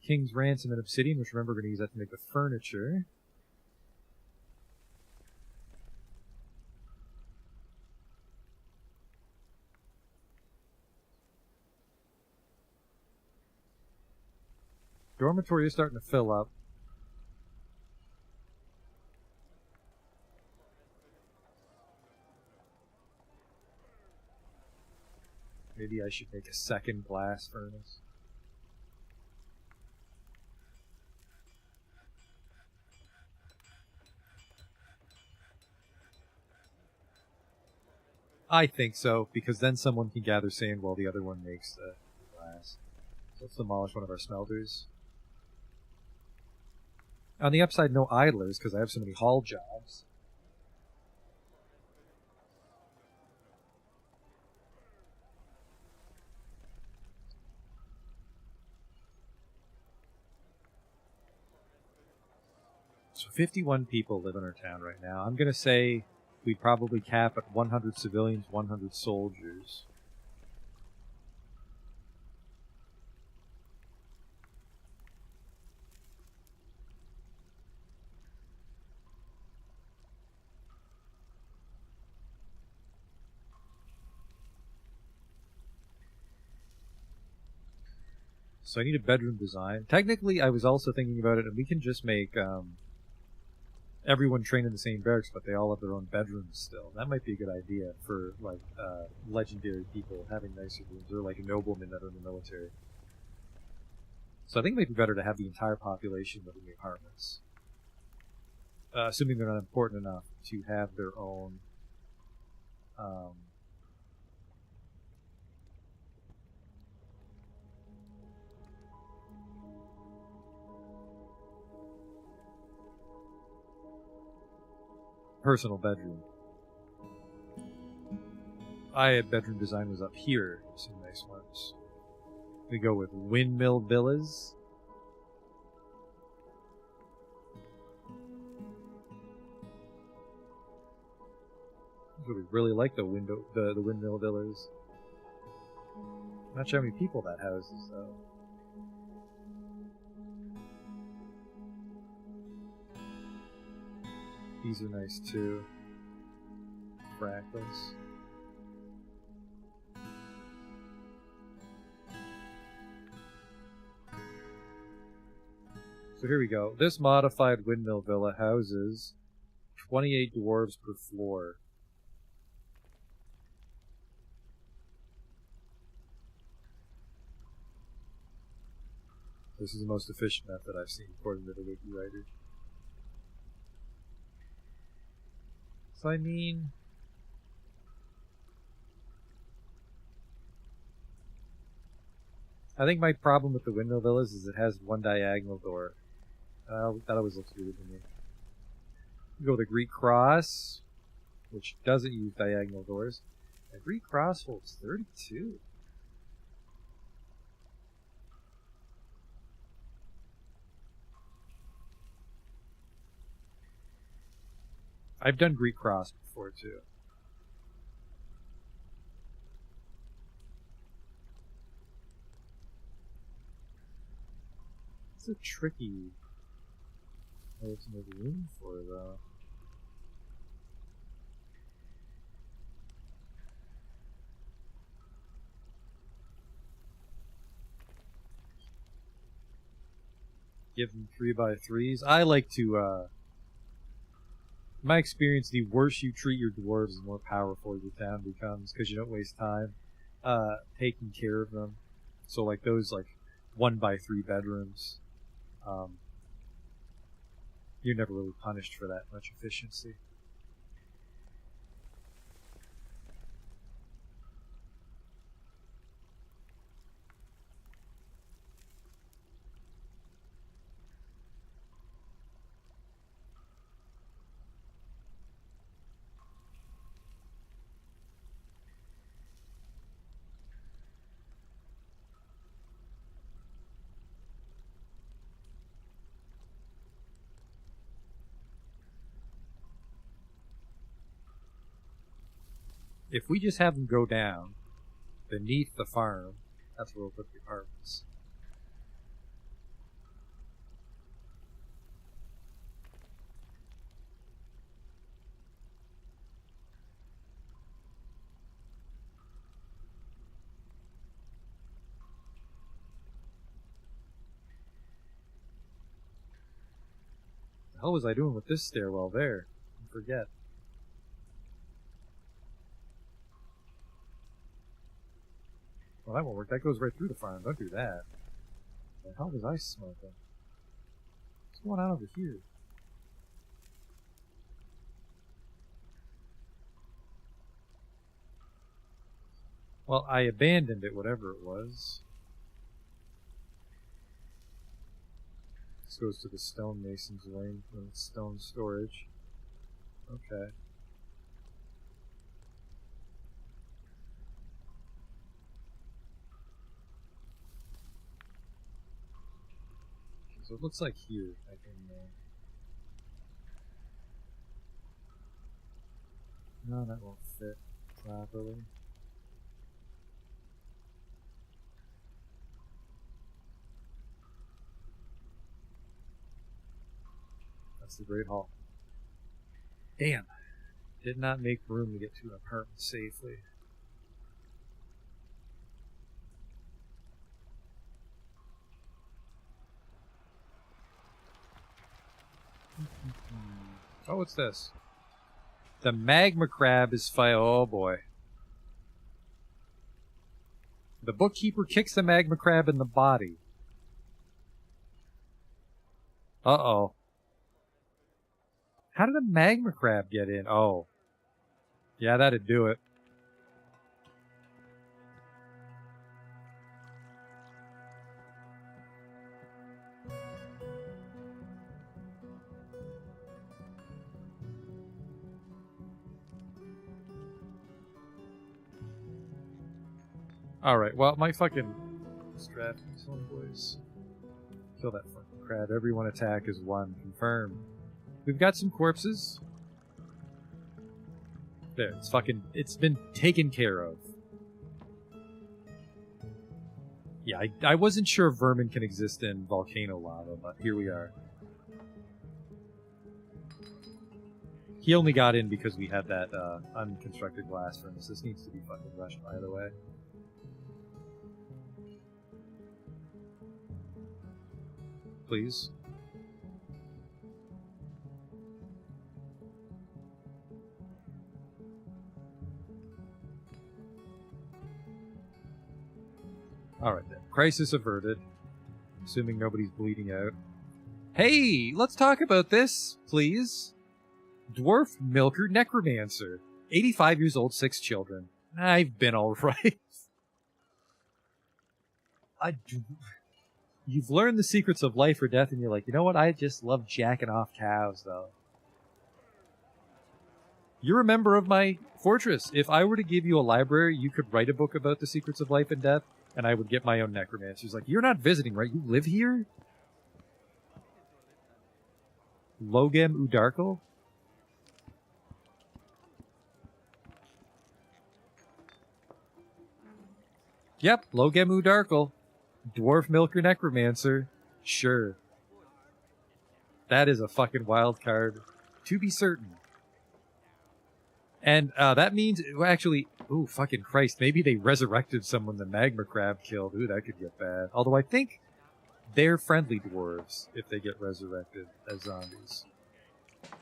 King's Ransom and Obsidian, which remember we're going to use that to make the furniture. Dormitory is starting to fill up. Maybe I should make a second glass furnace. I think so, because then someone can gather sand while the other one makes the glass. So let's demolish one of our smelters. On the upside, no idlers, because I have so many haul jobs. So 51 people live in our town right now. I'm going to say we'd probably cap at 100 civilians, 100 soldiers. So I need a bedroom design. Technically, I was also thinking about it, and we can just make everyone train in the same barracks, but they all have their own bedrooms still. That might be a good idea for like legendary people having nicer rooms, or like a nobleman that are in the military. So I think it might be better to have the entire population living in apartments, assuming they're not important enough to have their own. Personal bedroom. I had bedroom design was up here. Some nice ones. We go with windmill villas. I really like the windmill villas. Not sure how many people that houses though. These are nice too. Fractals. So here we go. This modified windmill villa houses 28 dwarves per floor. This is the most efficient method I've seen according to the wiki writer. So I mean, I think my problem with the windmill villas is it has one diagonal door. That always looks weird to me. We go with the Greek cross, which doesn't use diagonal doors. The Greek cross holds 32. I've done Greek cross before too. It's a tricky way to make room for though. Give them 3x3s. I like to in my experience, the worse you treat your dwarves, the more powerful your town becomes, because you don't waste time taking care of them. So like those 1x3 bedrooms, you're never really punished for that much efficiency. If we just have them go down beneath the farm, that's where we'll put the apartments. the hell was I doing with this stairwell there? I forget. Well, that won't work. That goes right through the farm. Don't do that. The hell was I smoking? What's going on over here? Well, I abandoned it, whatever it was. This goes to the stonemason's wing, stone storage. Okay. So it looks like here I can. No, that won't fit properly. That's the Great Hall. Damn. Did not make room to get to an apartment safely. Oh, what's this? The magma crab is oh boy. The bookkeeper kicks the magma crab in the body. Uh-oh. How did a magma crab get in? Oh. Yeah, that'd do it. Alright, well, my fucking strap this one, boys. Kill that fucking crab. Everyone attack is one. Confirmed. We've got some corpses. There, it's been taken care of. Yeah, I wasn't sure vermin can exist in volcano lava, but here we are. He only got in because we had that unconstructed glass furnace. This needs to be fucking rushed, by the way. Please. Alright then. Crisis averted. Assuming nobody's bleeding out. Hey! Let's talk about this, please. Dwarf Milker Necromancer. 85 years old, 6 children. I've been alright. You've learned the secrets of life or death, and you're like, you know what? I just love jacking off cows, though. You're a member of my fortress. If I were to give you a library, you could write a book about the secrets of life and death, and I would get my own necromancer. He's like, you're not visiting, right? You live here? Logem Udarkle? Yep, Logem Udarkle. Dwarf Milker Necromancer. Sure. That is a fucking wild card. To be certain. And that means, well, actually, ooh, fucking Christ, maybe they resurrected someone the magma crab killed. Ooh, that could get bad. Although I think they're friendly dwarves if they get resurrected as zombies.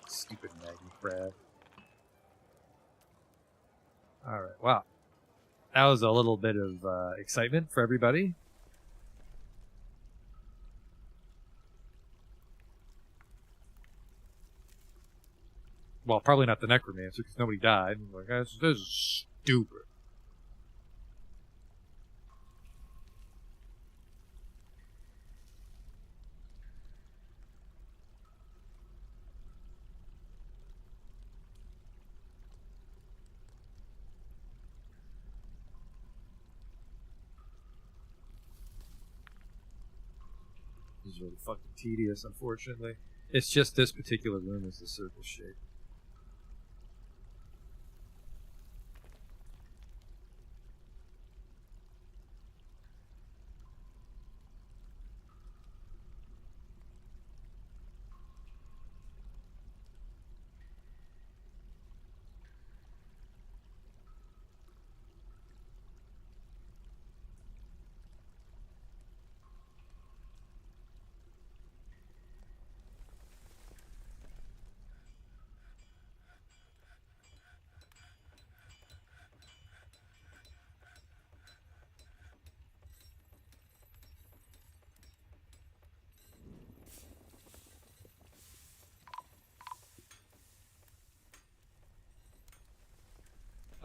Stupid magma crab. Alright, wow. That was a little bit of excitement for everybody. Well, probably not the necromancer, because nobody died. Like, this is stupid. This is really fucking tedious, unfortunately. It's just this particular room is the circle shape.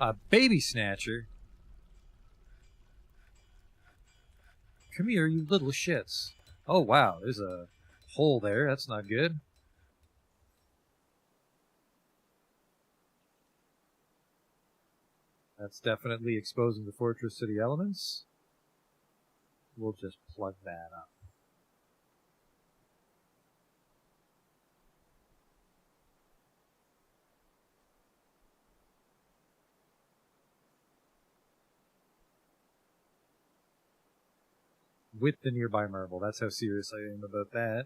A baby snatcher? Come here, you little shits. Oh, wow, there's a hole there. That's not good. That's definitely exposing the fortress to the elements. We'll just plug that up. With the nearby marble. That's how serious I am about that.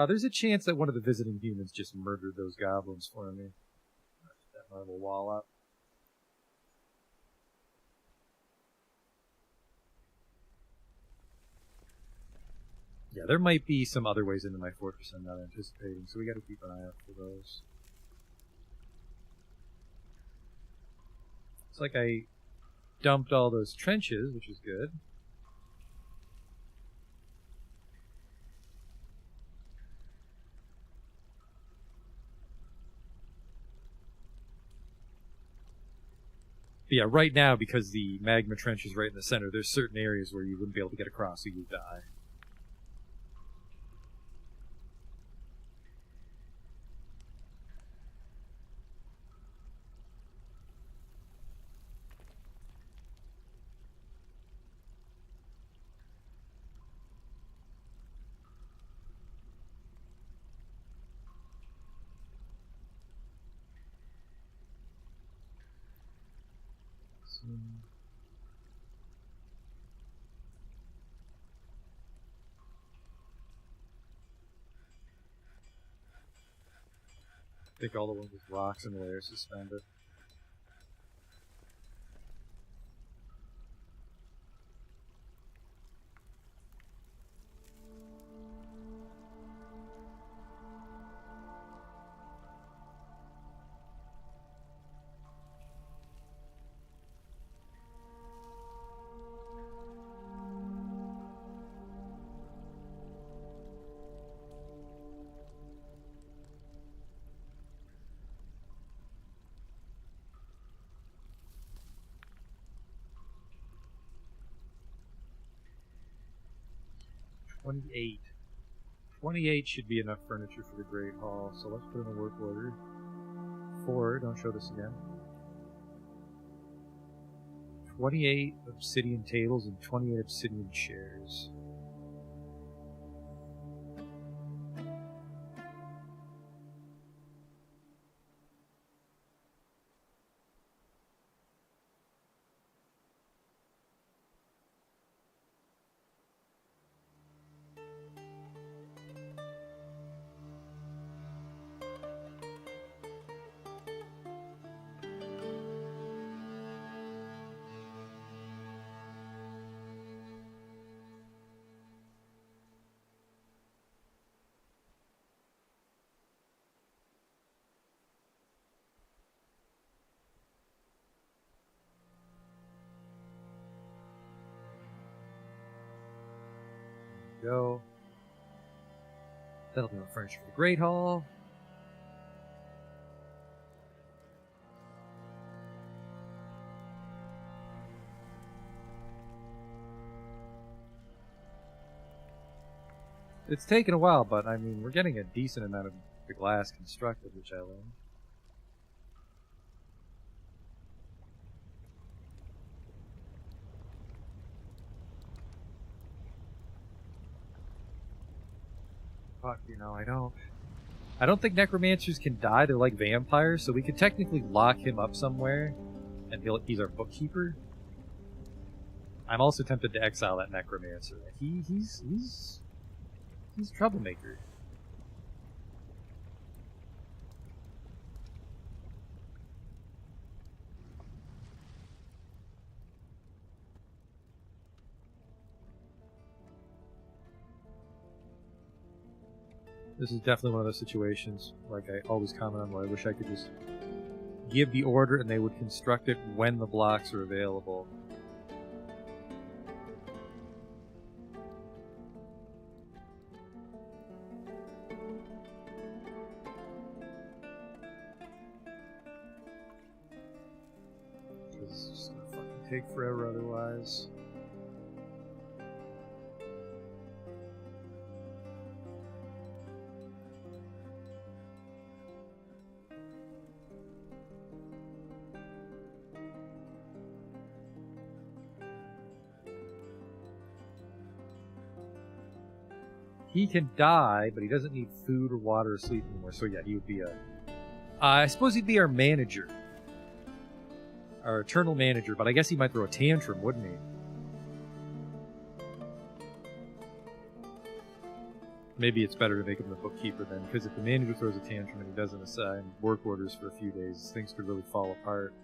There's a chance that one of the visiting humans just murdered those goblins for me. That marble wall up. Yeah, there might be some other ways into my fortress I'm not anticipating, so we gotta keep an eye out for those. It's like I dumped all those trenches, which is good. But yeah, right now, because the magma trench is right in the center, there's certain areas where you wouldn't be able to get across, so you'd die. I think all the ones with rocks in the way are suspended. $28. 28 should be enough furniture for the Great Hall, so let's put in a work order. 4, don't show this again. 28 obsidian tables and 28 obsidian chairs. Go. That'll be enough furniture for the Great Hall. It's taken a while, but I mean, we're getting a decent amount of the glass constructed, which I love. Fuck, you know, I don't think necromancers can die. They're like vampires, so we could technically lock him up somewhere, and he's our bookkeeper. I'm also tempted to exile that necromancer. He's a troublemaker. This is definitely one of those situations, like I always comment on, where I wish I could just give the order and they would construct it when the blocks are available. take forever otherwise. He can die, but he doesn't need food or water or sleep anymore. So yeah, he would be a... I suppose he'd be our manager. Our eternal manager, but I guess he might throw a tantrum, wouldn't he? Maybe it's better to make him the bookkeeper then, because if the manager throws a tantrum and he doesn't assign work orders for a few days, things could really fall apart.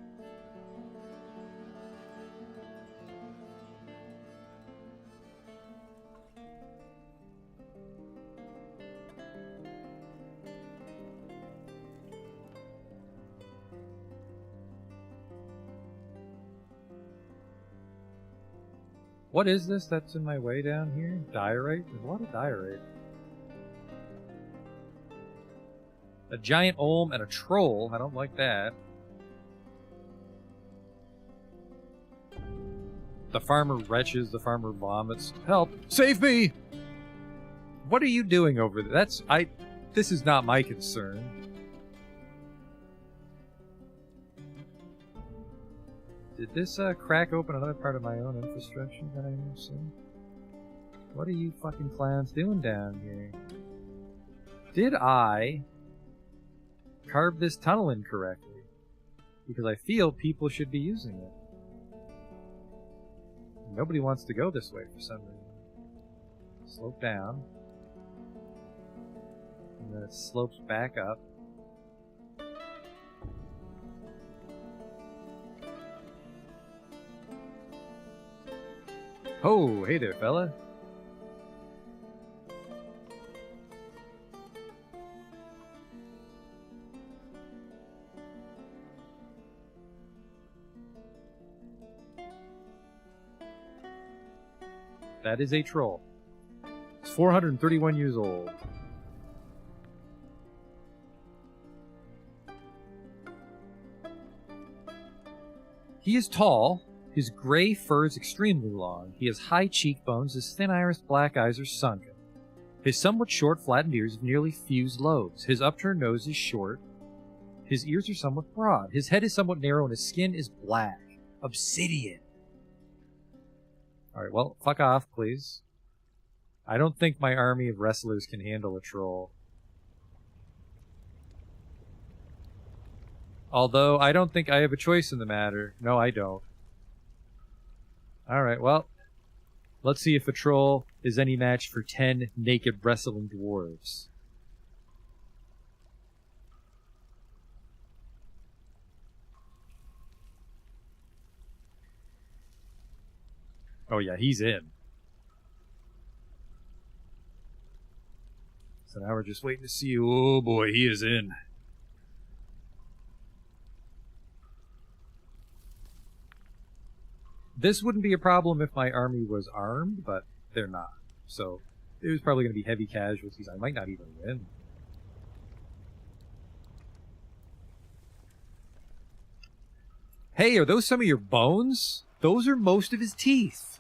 What is this that's in my way down here? Diorite? There's a lot of diorite. A giant olm and a troll. I don't like that. The farmer retches. The farmer vomits. Help! Save me! What are you doing over there? This is not my concern. Did this crack open another part of my own infrastructure that I didn't see? What are you fucking clowns doing down here? Did I carve this tunnel incorrectly? Because I feel people should be using it. Nobody wants to go this way for some reason. Slope down. And then it slopes back up. Oh, hey there, fella. That is a troll. It's 431 years old. He is tall. His gray fur is extremely long. He has high cheekbones. His thin iris black eyes are sunken. His somewhat short, flattened ears have nearly fused lobes. His upturned nose is short. His ears are somewhat broad. His head is somewhat narrow, and his skin is black. Obsidian. Alright, well, fuck off, please. I don't think my army of wrestlers can handle a troll. Although, I don't think I have a choice in the matter. No, I don't. Alright, well, let's see if a troll is any match for 10 naked wrestling dwarves. Oh yeah, he's in. So now we're just waiting to see. Oh boy, he is in. This wouldn't be a problem if my army was armed, but they're not. So it was probably going to be heavy casualties. I might not even win. Hey, are those some of your bones? Those are most of his teeth.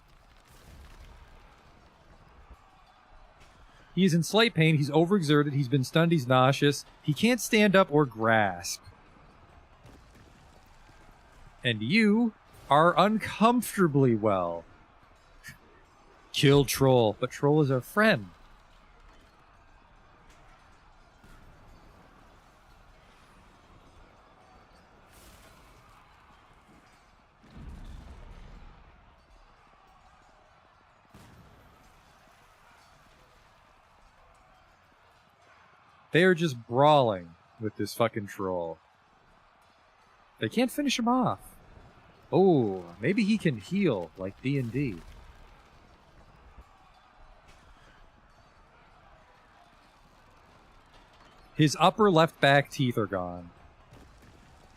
He is in slight pain. He's overexerted. He's been stunned. He's nauseous. He can't stand up or grasp. And you are uncomfortably well. Kill Troll, but Troll is our friend. They are just brawling with this fucking Troll. They can't finish him off. Oh, maybe he can heal like D&D. His upper left back teeth are gone.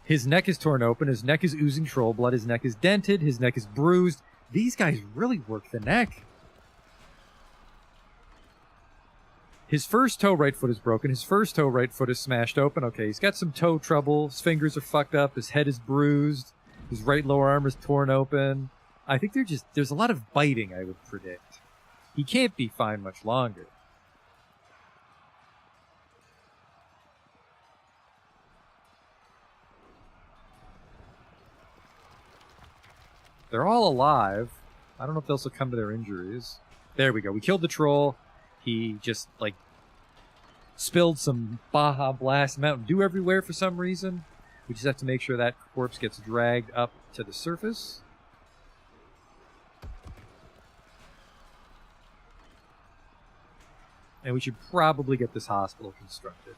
His neck is torn open. His neck is oozing troll blood. His neck is dented. His neck is bruised. These guys really work the neck. His first toe right foot is broken. His first toe right foot is smashed open. Okay, he's got some toe trouble. His fingers are fucked up. His head is bruised. His right lower arm is torn open. I think there's a lot of biting, I would predict. He can't be fine much longer. They're all alive. I don't know if they'll succumb to their injuries. There we go. We killed the troll. He just, like, spilled some Baja Blast Mountain Dew everywhere for some reason. We just have to make sure that corpse gets dragged up to the surface. And we should probably get this hospital constructed.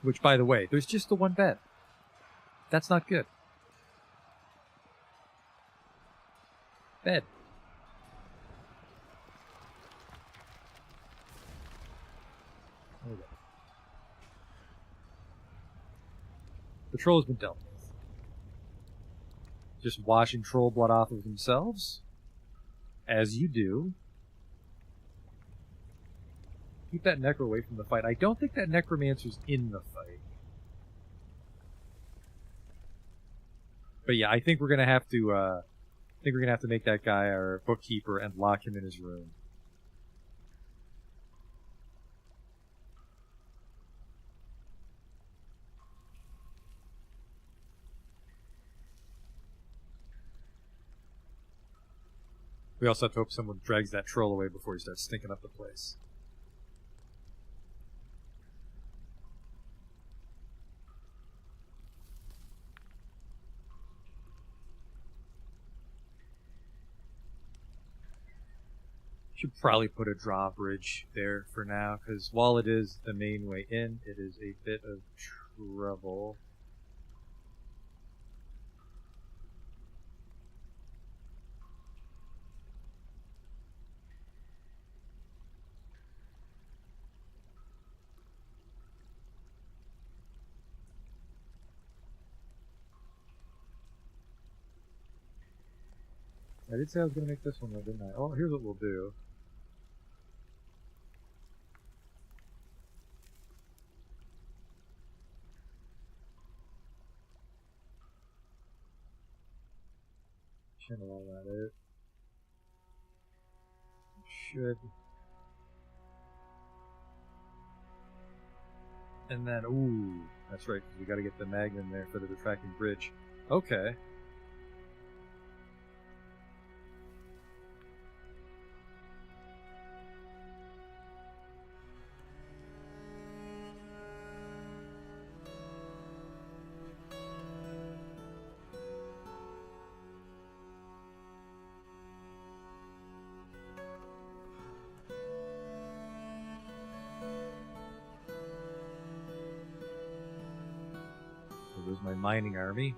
Which, by the way, there's just the one bed. That's not good. Bed. There we go. The troll has been dealt with. Just washing troll blood off of themselves. As you do. Keep that necro away from the fight. I don't think that necromancer's in the fight. But yeah, I think we're gonna have to make that guy our bookkeeper and lock him in his room. We also have to hope someone drags that troll away before he starts stinking up the place. Should probably put a drawbridge there for now, because while it is the main way in, it is a bit of trouble. I did say I was going to make this one though, didn't I? Oh, here's what we'll do. Channel all that out. Should. And then, ooh, that's right, because we got to get the magnum there for the retracting bridge. Okay. There's my mining army.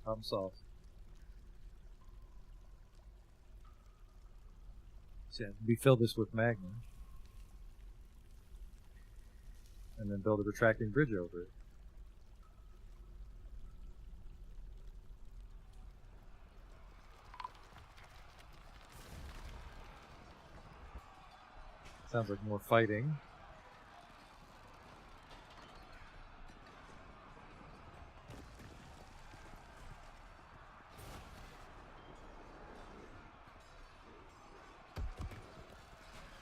Problem solved. So yeah, we fill this with magma. And then build a retracting bridge over it. Sounds like more fighting.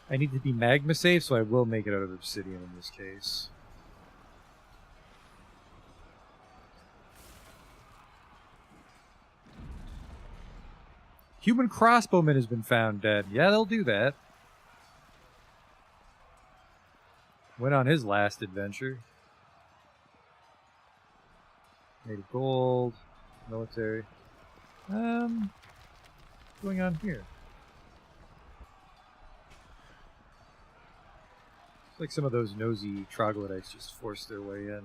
I need to be magma safe, so I will make it out of obsidian in this case. Human crossbowman has been found dead. Yeah, they'll do that. Went on his last adventure. Made of gold. Military. What's going on here? It's like some of those nosy troglodytes just forced their way in.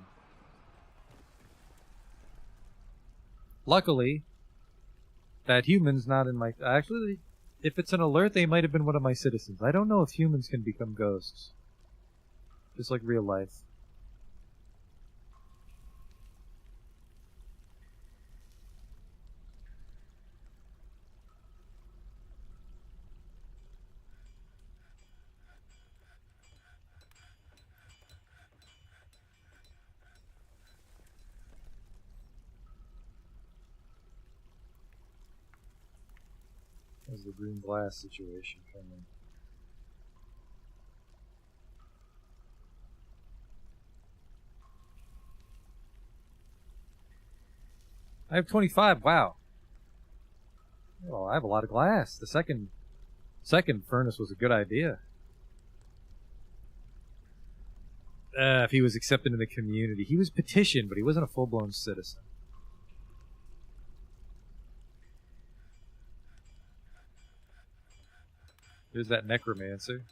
Luckily, that human's not in my... Actually, If it's an alert, they might have been one of my citizens. I don't know if humans can become ghosts. Just like real life. How's the green glass situation coming? I have 25. Wow. Well, I have a lot of glass. The second furnace was a good idea. If he was accepted in the community. He was petitioned, but he wasn't a full-blown citizen. There's that necromancer.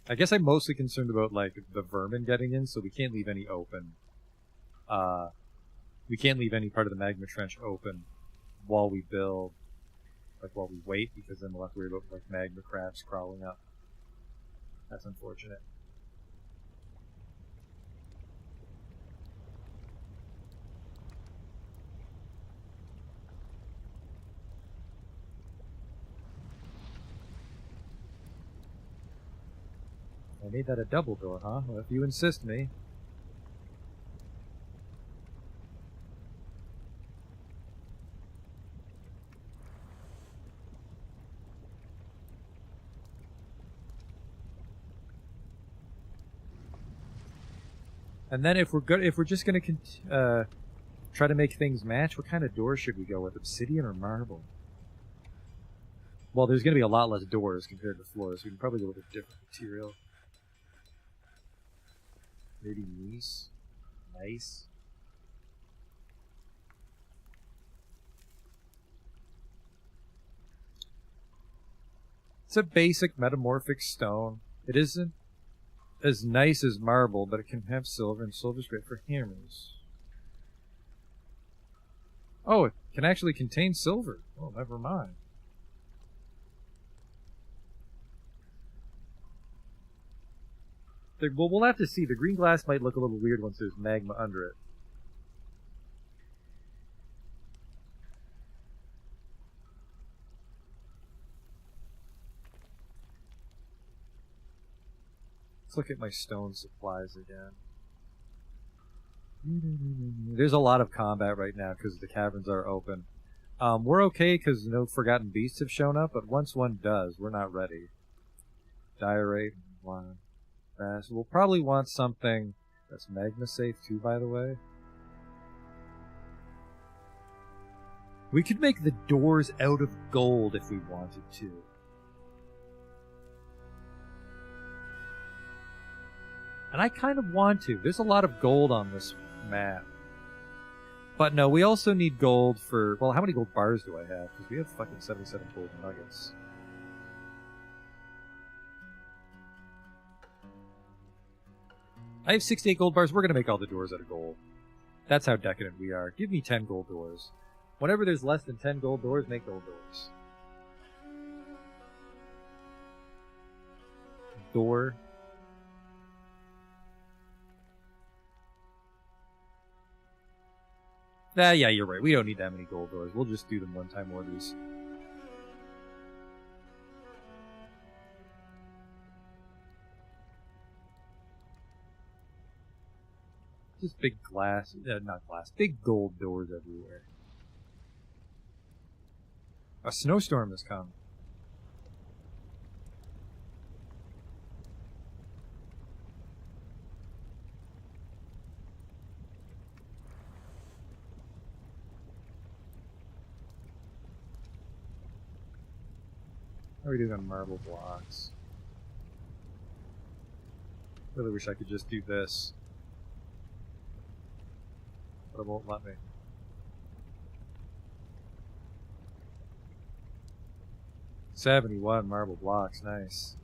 I guess I'm mostly concerned about, like, the vermin getting in, so we can't leave any open. We can't leave any part of the magma trench open while we build, like, while we wait, because then we'll have to worry about, like, magma crabs crawling up. That's unfortunate. I made that a double door, huh? Well, if you insist, me. And then if we're just gonna try to make things match, what kind of door should we go with? Obsidian or marble? Well, there's gonna be a lot less doors compared to floors, so we can probably go with a different material. Maybe nice. Nice. It's a basic metamorphic stone. It isn't as nice as marble, but it can have silver, and silver's great for hammers. Oh, it can actually contain silver. Oh, never mind. Well, we'll have to see. The green glass might look a little weird once there's magma under it. Let's look at my stone supplies again. There's a lot of combat right now because the caverns are open. We're okay because no forgotten beasts have shown up, but once one does, we're not ready. Diorite, one. We'll probably want something that's magma safe too, by the way. We could make the doors out of gold if we wanted to. And I kind of want to. There's a lot of gold on this map. But no, we also need gold for... Well, how many gold bars do I have? Because we have fucking 77 gold nuggets. I have 68 gold bars. We're going to make all the doors out of gold. That's how decadent we are. Give me 10 gold doors. Whenever there's less than 10 gold doors, make gold doors. Door. Yeah, you're right. We don't need that many gold doors. We'll just do them one-time orders. Just big glass, not glass, big gold doors everywhere. A snowstorm has come. How are we doing on marble blocks? Really wish I could just do this. But it won't let me. 71 marble blocks, nice.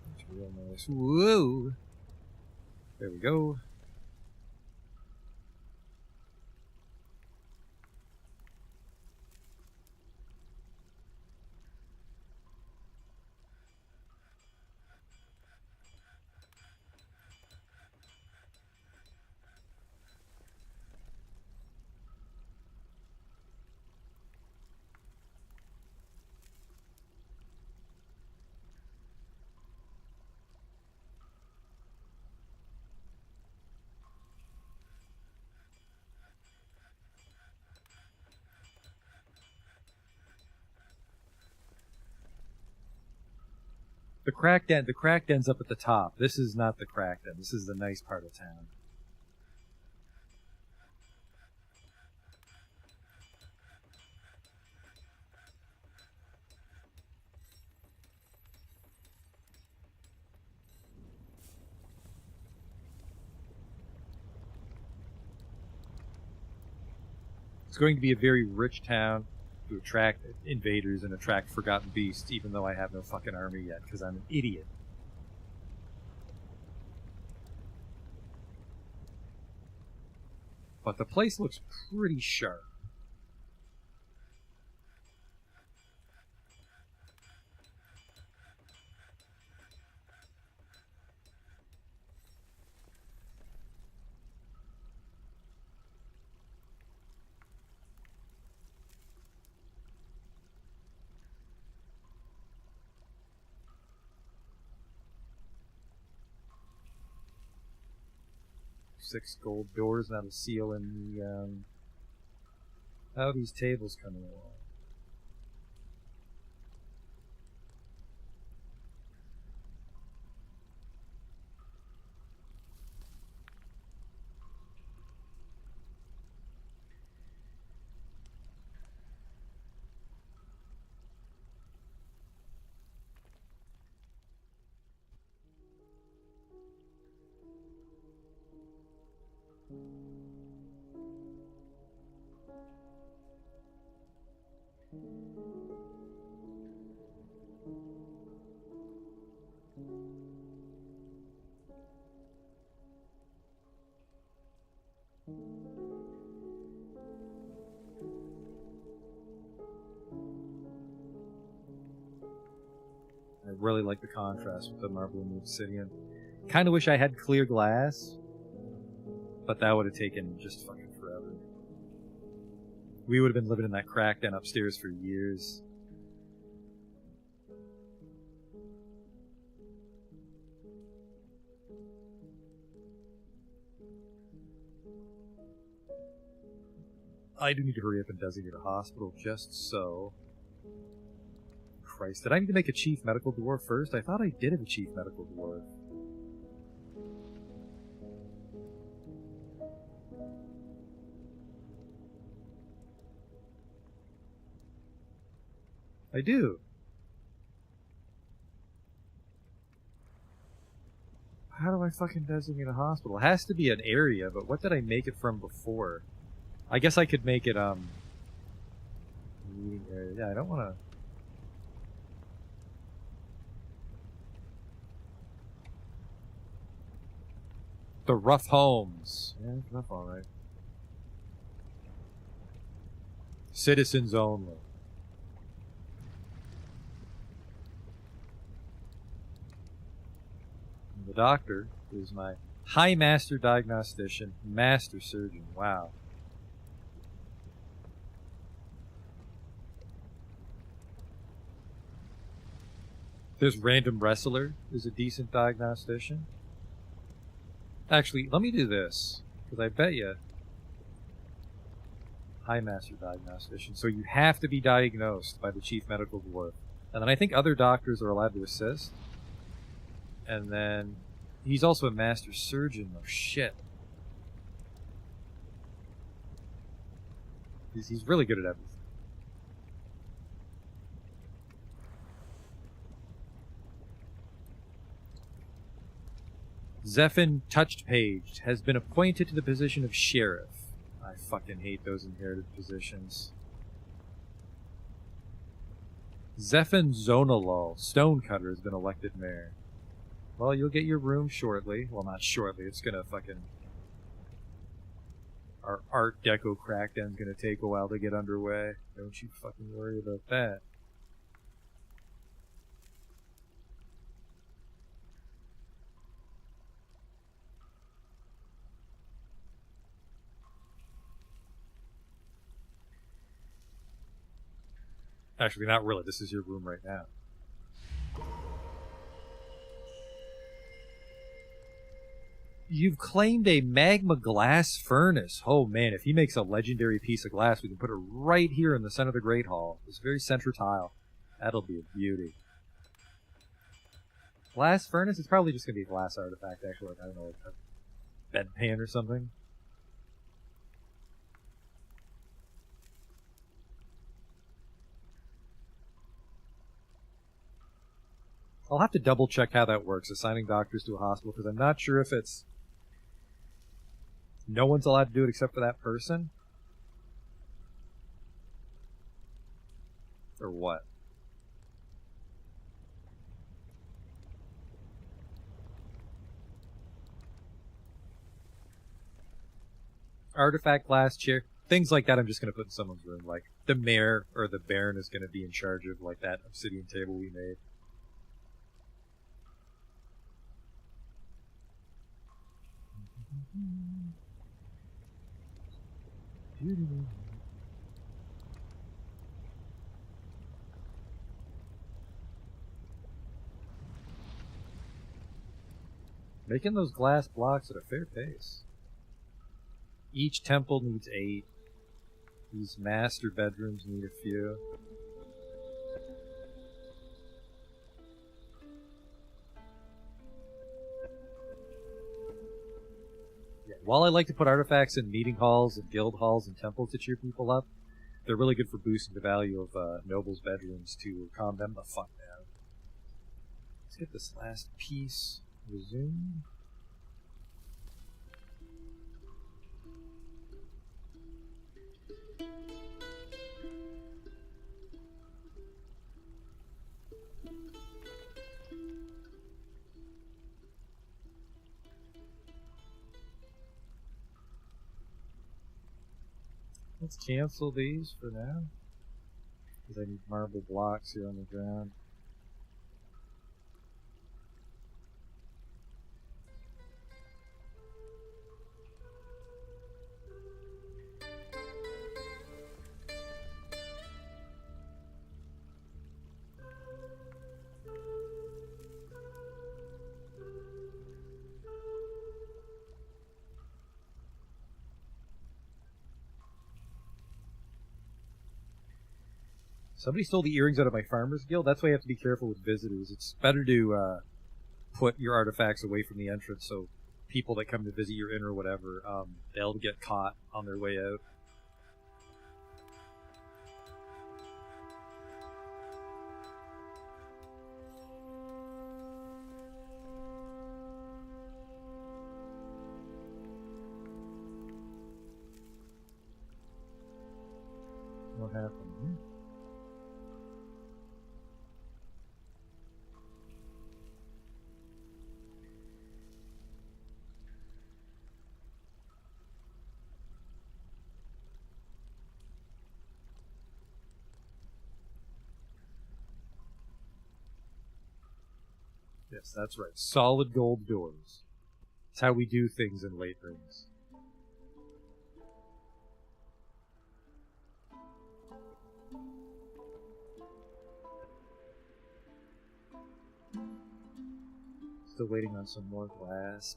That's real nice. Whoa! There we go. The cracked den's up at the top. This is not the cracked den. This is the nice part of town. It's going to be a very rich town to attract invaders and attract forgotten beasts, even though I have no fucking army yet, because I'm an idiot. But the place looks pretty sharp. Six gold doors, not a seal in the, how are these tables coming along? I really like the contrast with the marble and the obsidian. Kind of wish I had clear glass, but that would have taken just fucking forever. We would have been living in that crack den upstairs for years. I do need to hurry up and designate a hospital just so. Christ, did I need to make a chief medical dwarf first? I thought I did have a chief medical dwarf. I do. How do I fucking designate a hospital? It has to be an area, but what did I make it from before? I guess I could make it, meeting area. Yeah, I don't want to... The rough homes. Yeah, it's rough, alright. Citizens only. And the doctor is my high master diagnostician, master surgeon. Wow. There's random wrestler is a decent diagnostician. Actually, let me do this, because I bet you high master diagnostician. So you have to be diagnosed by the chief medical dwarf. And then I think other doctors are allowed to assist. And then he's also a master surgeon. Oh shit. He's really good at everything. Zephin Touched Page has been appointed to the position of sheriff. I fucking hate those inherited positions. Zephin Zonalol Stonecutter has been elected mayor. Well, you'll get your room shortly. Well, not shortly. It's gonna fucking... Our Art Deco crackdown's gonna take a while to get underway. Don't you fucking worry about that. Actually, not really. This is your room right now. You've claimed a magma glass furnace. Oh man, if he makes a legendary piece of glass, we can put it right here in the center of the Great Hall. This very center tile. That'll be a beauty. Glass furnace? It's probably just going to be a glass artifact, actually. Like, I don't know, like a bedpan or something. I'll have to double check how that works, assigning doctors to a hospital, because I'm not sure if it's... No one's allowed to do it except for that person? Or what? Artifact glass chair. Things like that I'm just going to put in someone's room. Like, the mayor or the baron is going to be in charge of, like, that obsidian table we made. Making those glass blocks at a fair pace. Each temple needs 8. These master bedrooms need a few. While I like to put artifacts in meeting halls and guild halls and temples to cheer people up, they're really good for boosting the value of nobles' bedrooms to calm them the fuck down. Let's get this last piece resumed. Let's cancel these for now, because I need marble blocks here on the ground. Somebody stole the earrings out of my farmer's guild. That's why you have to be careful with visitors. It's better to put your artifacts away from the entrance so people that come to visit your inn or whatever, they'll get caught on their way out. What happened? Yes, that's right. Solid gold doors. It's how we do things in late rings. Still waiting on some more glass.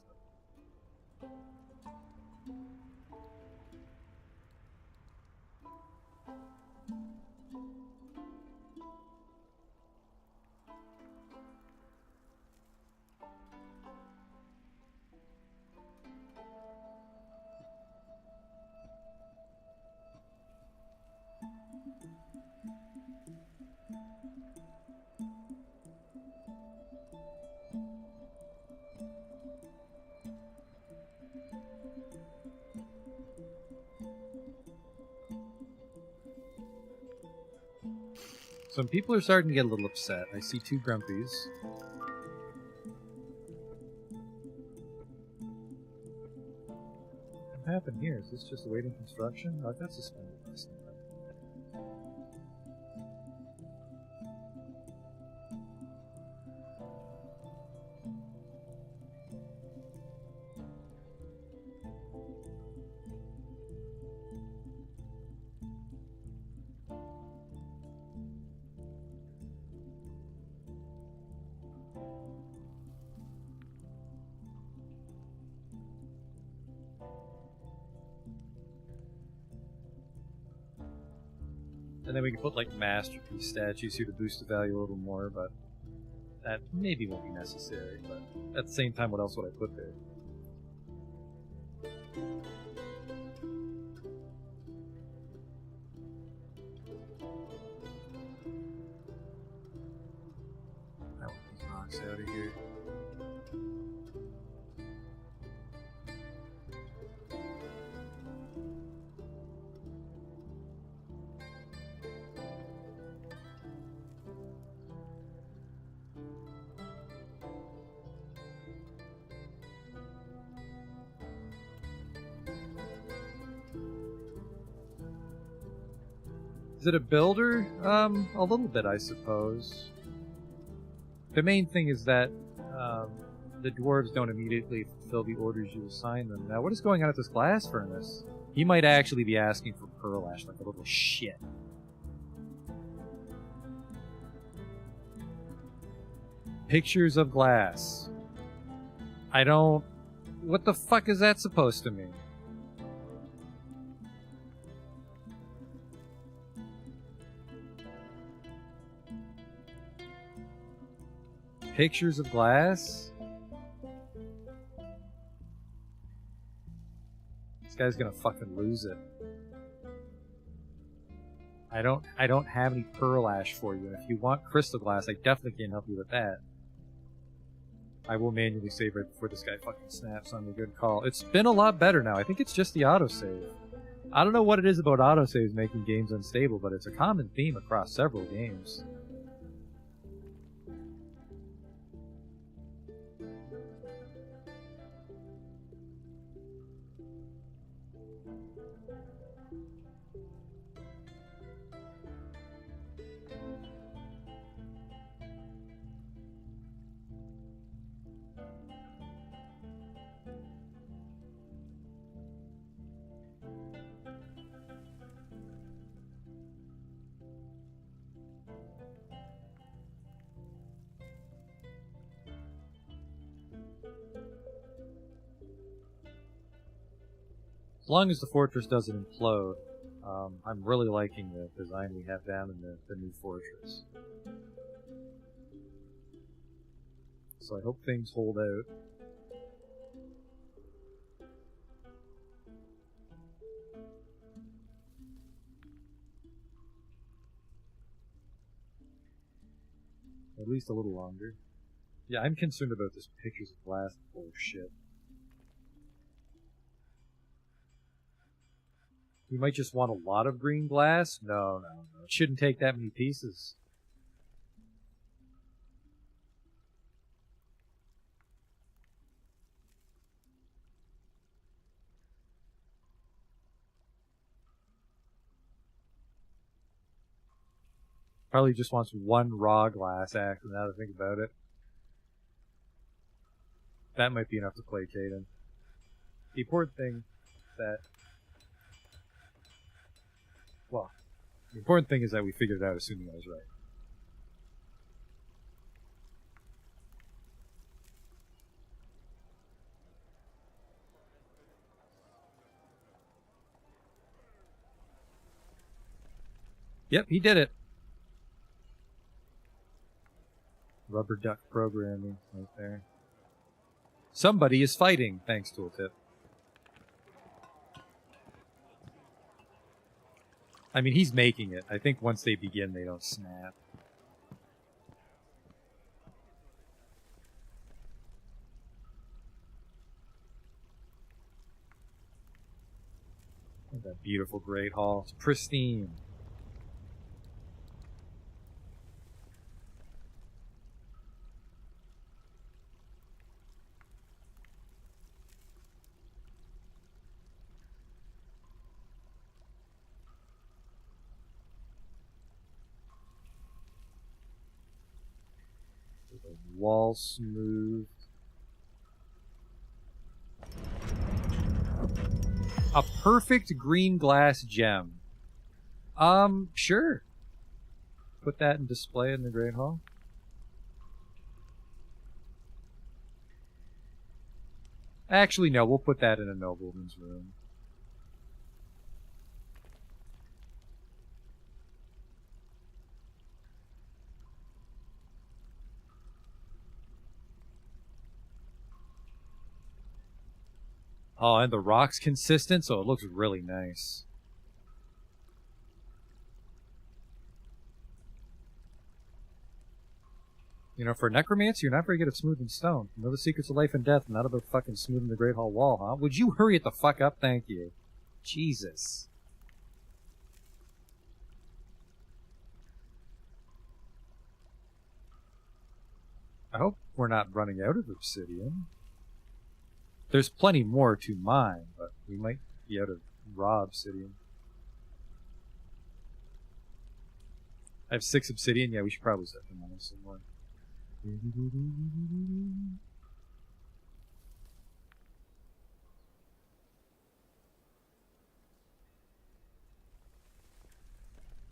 Some people are starting to get a little upset. I see 2 grumpies. What happened here? Is this just awaiting construction? Oh, that's suspended. And then we can put like masterpiece statues here to boost the value a little more, but that maybe won't be necessary. But at the same time, what else would I put there? I want these rocks out of here. Is it a builder? A little bit, I suppose. The main thing is that the dwarves don't immediately fulfill the orders you assign them. Now, what is going on at this glass furnace? He might actually be asking for pearl ash like a little shit. Pictures of glass. I don't... What the fuck is that supposed to mean? Pictures of glass? This guy's gonna fucking lose it. I don't have any pearl ash for you, and if you want crystal glass, I definitely can't help you with that. I will manually save right before this guy fucking snaps on me. Good call. It's been a lot better now. I think it's just the autosave. I don't know what it is about autosaves making games unstable, but it's a common theme across several games. As long as the fortress doesn't implode, I'm really liking the design we have down in the new fortress. So I hope things hold out. At least a little longer. Yeah, I'm concerned about this pictures of glass bullshit. You might just want a lot of green glass? No. It shouldn't take that many pieces. Probably just wants one raw glass, actually, now that I think about it. That might be enough to placate him. The important thing that... Well, the important thing is that we figured it out assuming I was right. Yep, he did it. Rubber duck programming right there. Somebody is fighting, thanks tooltip. I mean, he's making it. I think once they begin, they don't snap. Look at that beautiful Great Hall. It's pristine. wall smooth. A perfect green glass gem. Sure. Put that in display in the Great Hall. Actually, no, we'll put that in a nobleman's room. Oh, and the rock's consistent, so it looks really nice. You know, for a necromancer, you're not very good at smoothing stone. You know the secrets of life and death, not about fucking smoothing the Great Hall wall, huh? Would you hurry it the fuck up? Thank you. Jesus. I hope we're not running out of obsidian. There's plenty more to mine, but we might be out of raw obsidian. I have 6 obsidian. Yeah, we should probably set them on somewhere.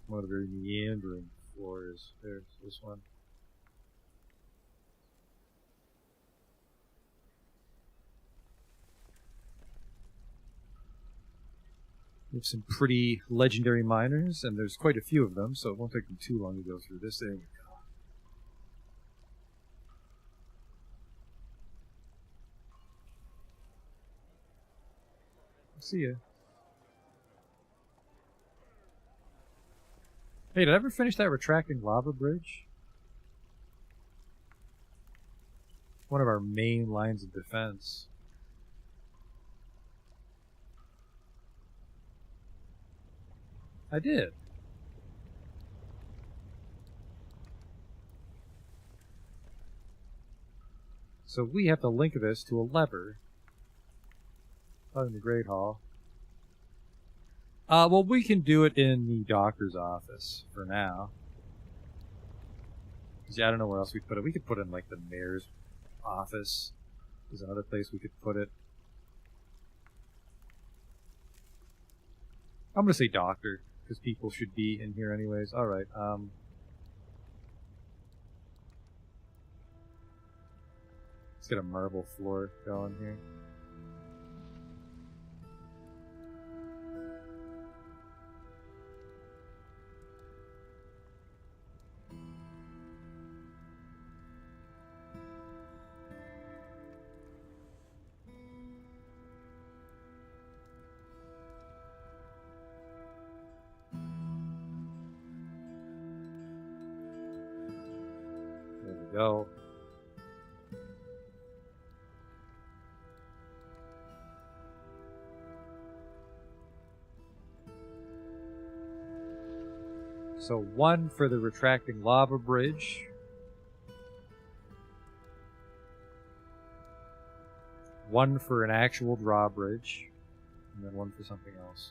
One of the very meandering floors. There's this one. We have some pretty legendary miners, and there's quite a few of them, so it won't take them too long to go through this. There we go. See ya. Hey, did I ever finish that retracting lava bridge? One of our main lines of defense. I did. So we have to link this to a lever out in the Great Hall. Well, we can do it in the doctor's office for now. Yeah, I don't know where else we put it. We could put it in, like, the mayor's office. There's another place we could put it. I'm gonna say doctor, because people should be in here anyways. Alright, let's get a marble floor going here. There we go. So 1 for the retracting lava bridge. 1 for an actual drawbridge. And then 1 for something else.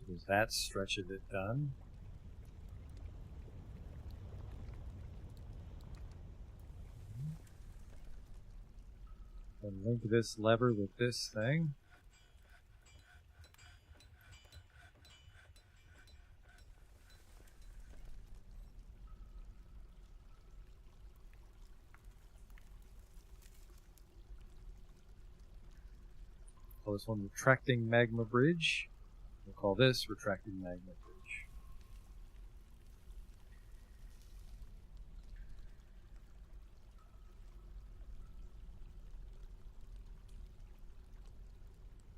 There's that stretch of it done. And link this lever with this thing. Call this one retracting magma bridge. We'll call this retracting magma bridge.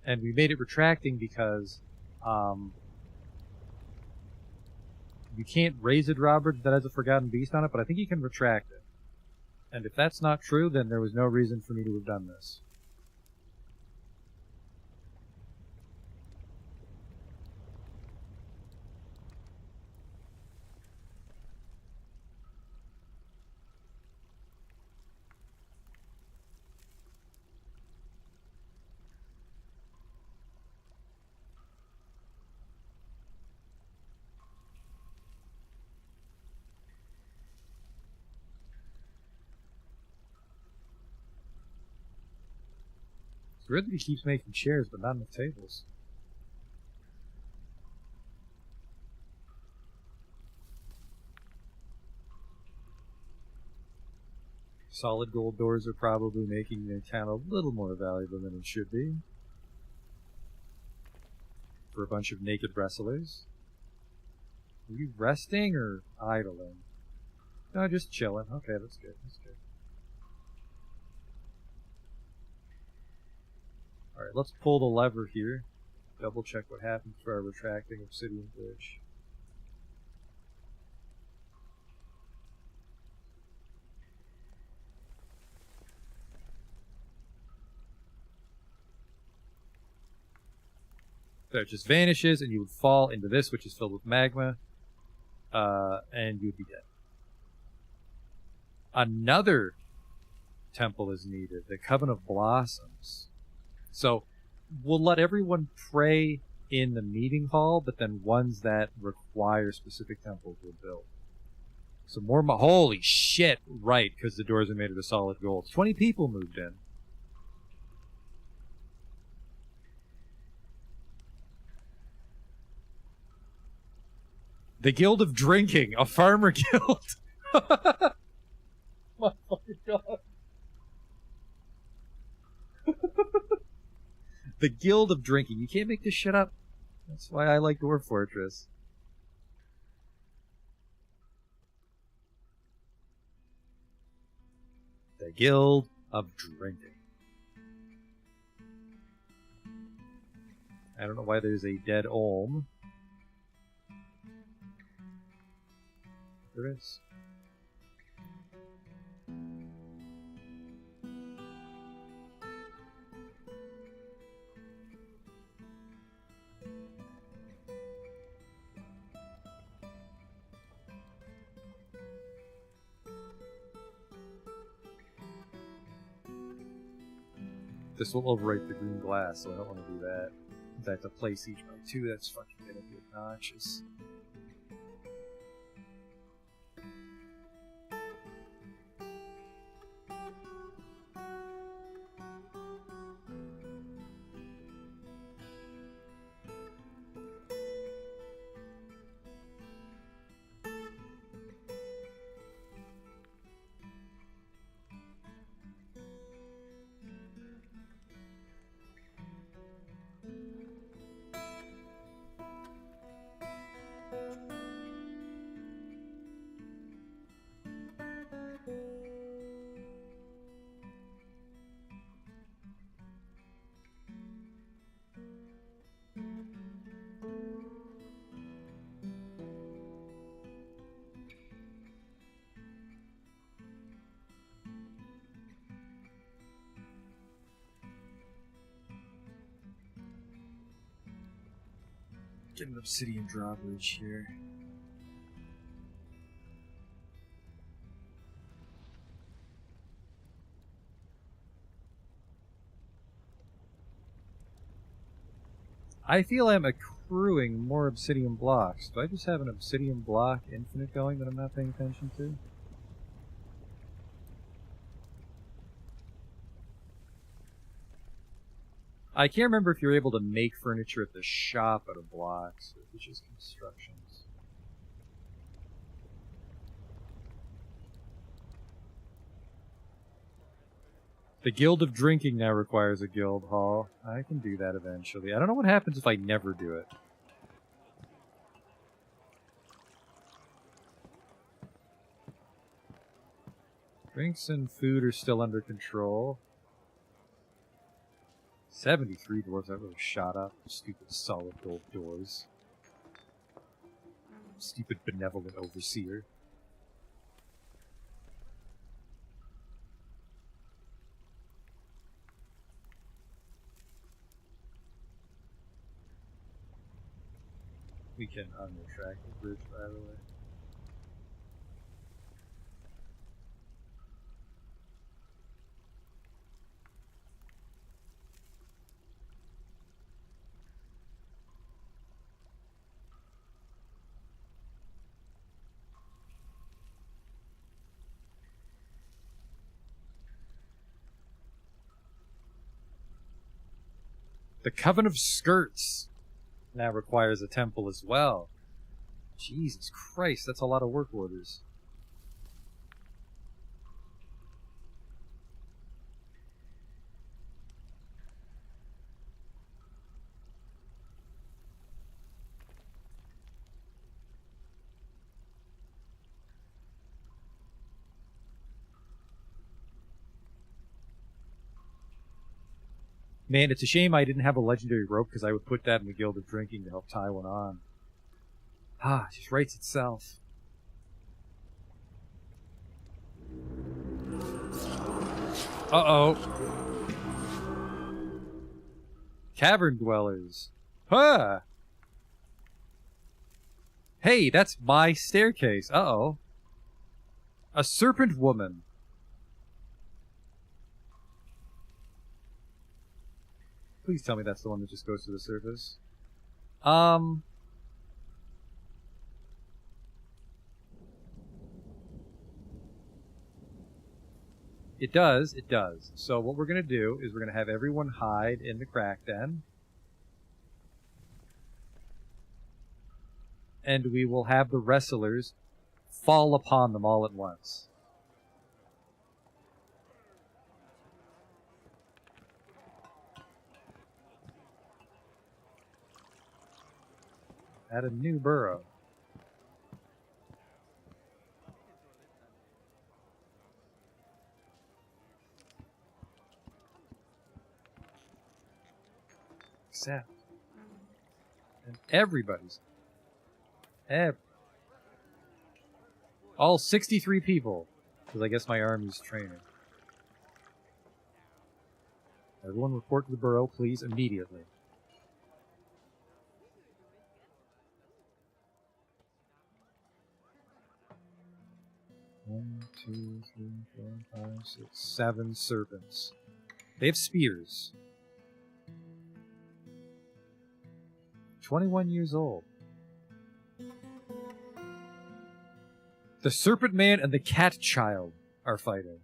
And we made it retracting because You can't raise a drawbridge that has a Forgotten Beast on it, but I think you can retract it. And if that's not true, then there was no reason for me to have done this. It's weird that he keeps making chairs, but not enough tables. Solid gold doors are probably making the town a little more valuable than it should be. For a bunch of naked wrestlers. Are you resting or idling? No, just chilling. Okay, that's good. That's good. Alright, let's pull the lever here. Double check what happens for our retracting obsidian bridge. So it just vanishes, and you would fall into this, which is filled with magma, and you would be dead. Another temple is needed, the Coven of Blossoms. So we'll let everyone pray in the meeting hall, but then ones that require specific temples will build. So more, holy shit, right, because the doors are made of solid gold. 20 people moved in. The Guild of Drinking, a farmer guild. My fucking god. The Guild of Drinking. You can't make this shit up. That's why I like Dwarf Fortress. The Guild of Drinking. I don't know why there's a dead Olm. There is. This will overwrite the green glass, so I don't want to do that. If I have to place each by 2, that's fucking gonna be obnoxious. Get an obsidian drawbridge here. I feel I'm accruing more obsidian blocks. Do I just have an obsidian block infinite going that I'm not paying attention to? I can't remember if you're able to make furniture at the shop out of blocks, or if it's just constructions. The Guild of Drinking now requires a guild hall. I can do that eventually. I don't know what happens if I never do it. Drinks and food are still under control. 73 dwarves, that really shot up. Stupid solid gold doors. Stupid benevolent overseer. We can unretract the bridge, by the way. The Coven of Skirts now requires a temple as well. Jesus Christ, that's a lot of work orders. Man, it's a shame I didn't have a legendary rope, because I would put that in the Guild of Drinking to help tie one on. Ah, it just writes itself. Uh-oh. Cavern dwellers. Huh! Hey, that's my staircase. Uh-oh. A serpent woman. Please tell me that's the one that just goes to the surface. It does, it does. So what we're going to do is we're going to have everyone hide in the crack den. And we will have the wrestlers fall upon them all at once. At a new burrow. Except. And everybody's. All 63 people. Because I guess my army's training. Everyone report to the burrow, please, immediately. One, two, three, four, five, six, 7 serpents. They have spears. 21 years old. The Serpent Man and the Cat Child are fighting.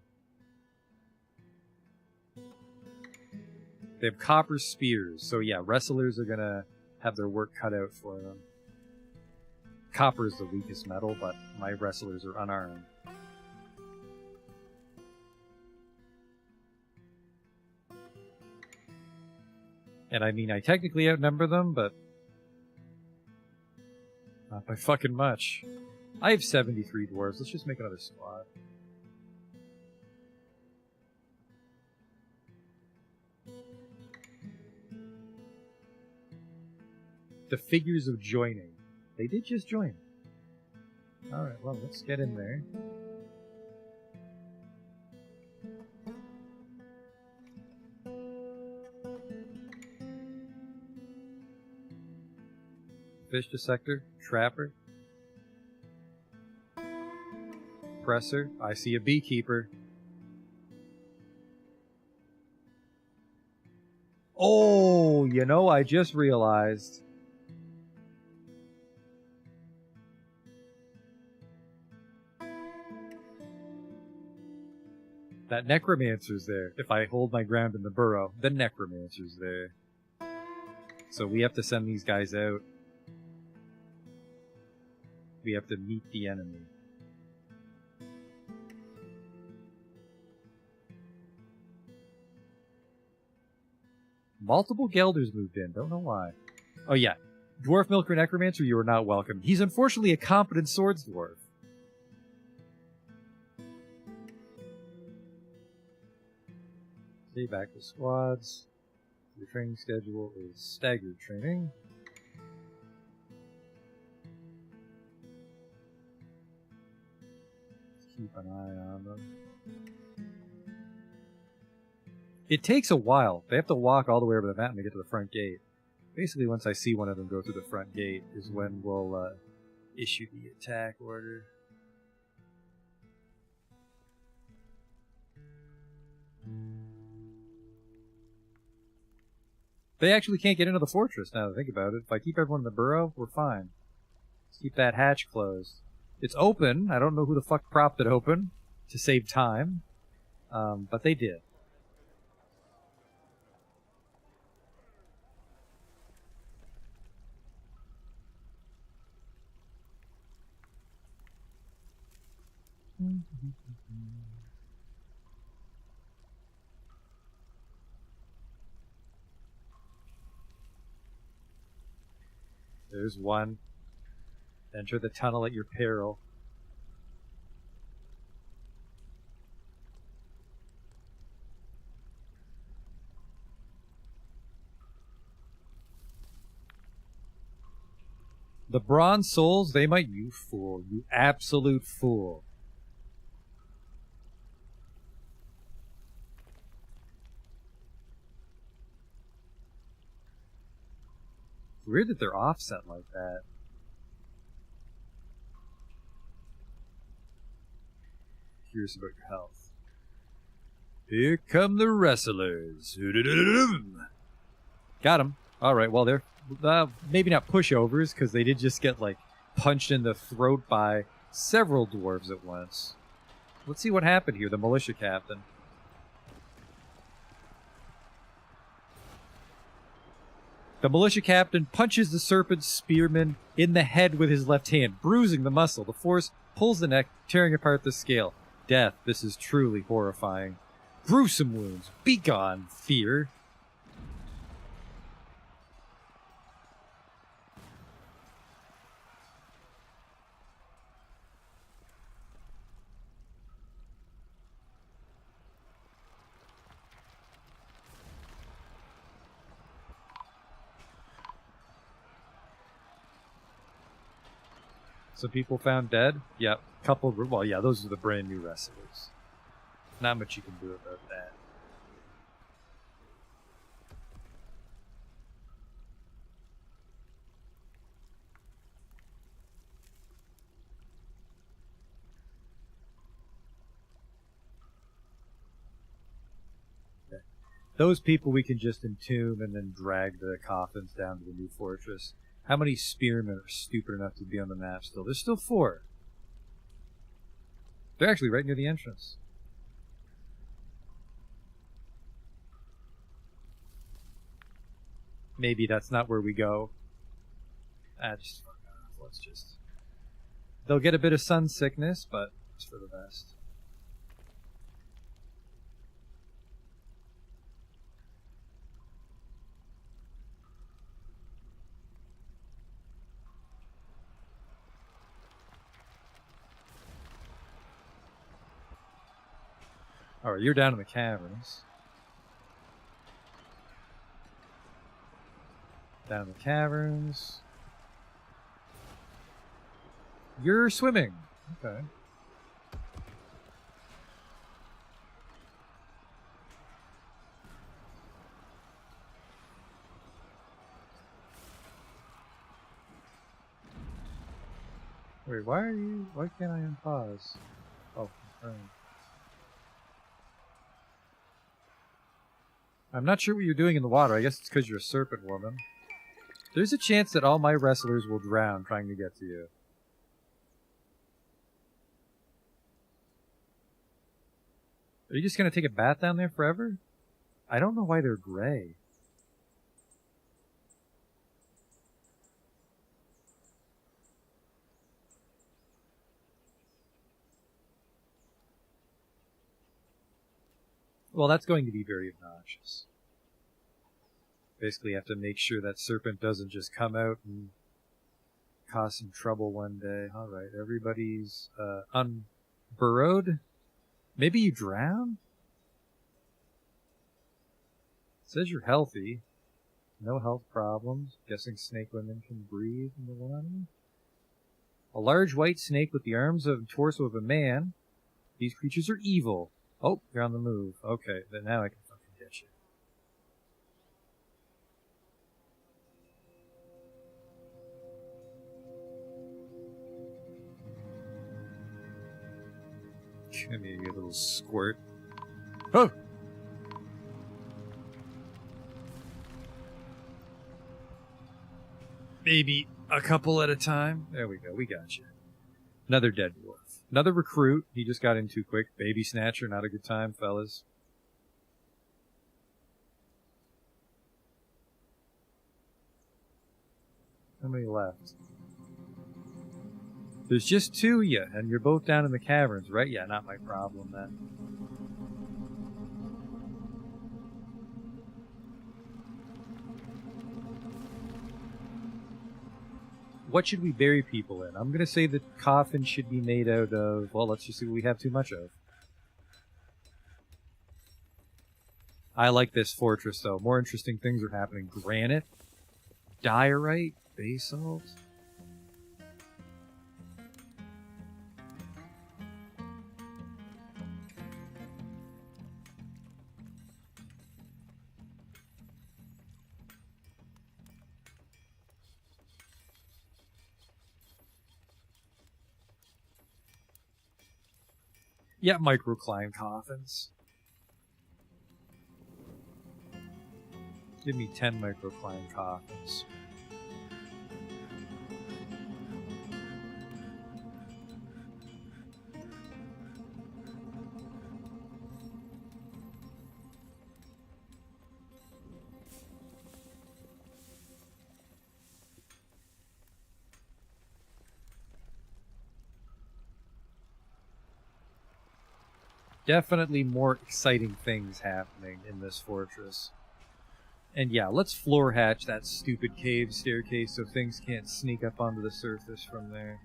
They have copper spears, so yeah, wrestlers are gonna have their work cut out for them. Copper is the weakest metal, but my wrestlers are unarmed. And I mean, I technically outnumber them, but not by fucking much. I have 73 dwarves. Let's just make another squad. The figures of joining. They did just join. Alright, well, let's get in there. Fish dissector, trapper, presser. I see a beekeeper. Oh, you know, I just realized. That necromancer's there. If I hold my ground in the burrow, the necromancer's there. So we have to send these guys out. We have to meet the enemy. Multiple Gelders moved in. Don't know why. Oh yeah. Dwarf Milker Necromancer, you are not welcome. He's unfortunately a competent swords dwarf. Stay back to squads. The training schedule is staggered training. Keep an eye on them. It takes a while. They have to walk all the way over the mountain to get to the front gate. Basically, once I see one of them go through the front gate is when we'll issue the attack order. They actually can't get into the fortress now that I think about it. If I keep everyone in the burrow, we're fine. Let's keep that hatch closed. It's open. I don't know who the fuck propped it open to save time. But they did. There's one. Enter the tunnel at your peril. The bronze souls, they might... You fool. You absolute fool. It's weird that they're offset like that. Curious about your health. Here come the wrestlers. Got him. Alright, well, they're maybe not pushovers, because they did just get, like, punched in the throat by several dwarves at once. Let's see what happened here, the militia captain. The militia captain punches the serpent spearman in the head with his left hand, bruising the muscle. The force pulls the neck, tearing apart the scale. Death, this is truly horrifying. Gruesome wounds. Begone, fear. Some people found dead. Yep. Couple. Well, yeah, those are the brand new wrestlers. Not much you can do about that. Okay. Those people we can just entomb and then drag the coffins down to the new fortress. How many spearmen are stupid enough to be on the map still? There's still 4. They're actually right near the entrance. Maybe that's not where we go. Just fuck off. Let's just... They'll get a bit of sun sickness, but it's for the best. Alright, you're down in the caverns. Down in the caverns. You're swimming. Okay. Wait, why can't I unpause? Oh, confirm. I'm not sure what you're doing in the water. I guess it's because you're a serpent woman. There's a chance that all my wrestlers will drown trying to get to you. Are you just going to take a bath down there forever? I don't know why they're gray. Well, that's going to be very obnoxious. Basically, you have to make sure that serpent doesn't just come out and cause some trouble one day. Alright, everybody's unburrowed. Maybe you drown? It says you're healthy. No health problems. Guessing snake women can breathe in the water. A large white snake with the arms and torso of a man These creatures are evil. Oh, you're on the move. Okay, then now I can fucking get you. Come here, you little squirt. Oh! Maybe a couple at a time. There we go, we got you. Another dead dwarf. Another recruit. He just got in too quick. Baby snatcher, not a good time, fellas. How many left? There's just two of you, and you're both down in the caverns, right? Yeah, not my problem, then. What should we bury people in? I'm going to say the coffin should be made out of... Well, let's just see what we have too much of. I like this fortress, though. More interesting things are happening. Granite, diorite, basalt... Yeah, microcline coffins. Give me 10 microcline coffins. Definitely more exciting things happening in this fortress. And yeah, let's floor hatch that stupid cave staircase so things can't sneak up onto the surface from there.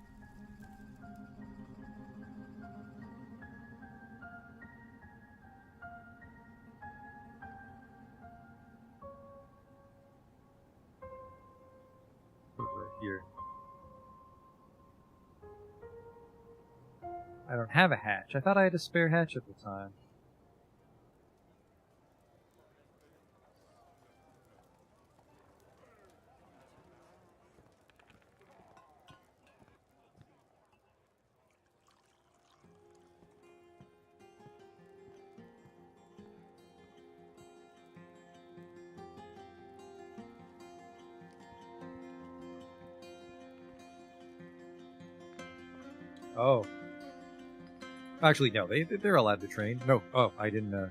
Over here. I don't have a hatch. I thought I had a spare hatch at the time. Oh. Actually, no, they're allowed to train. No, oh, I didn't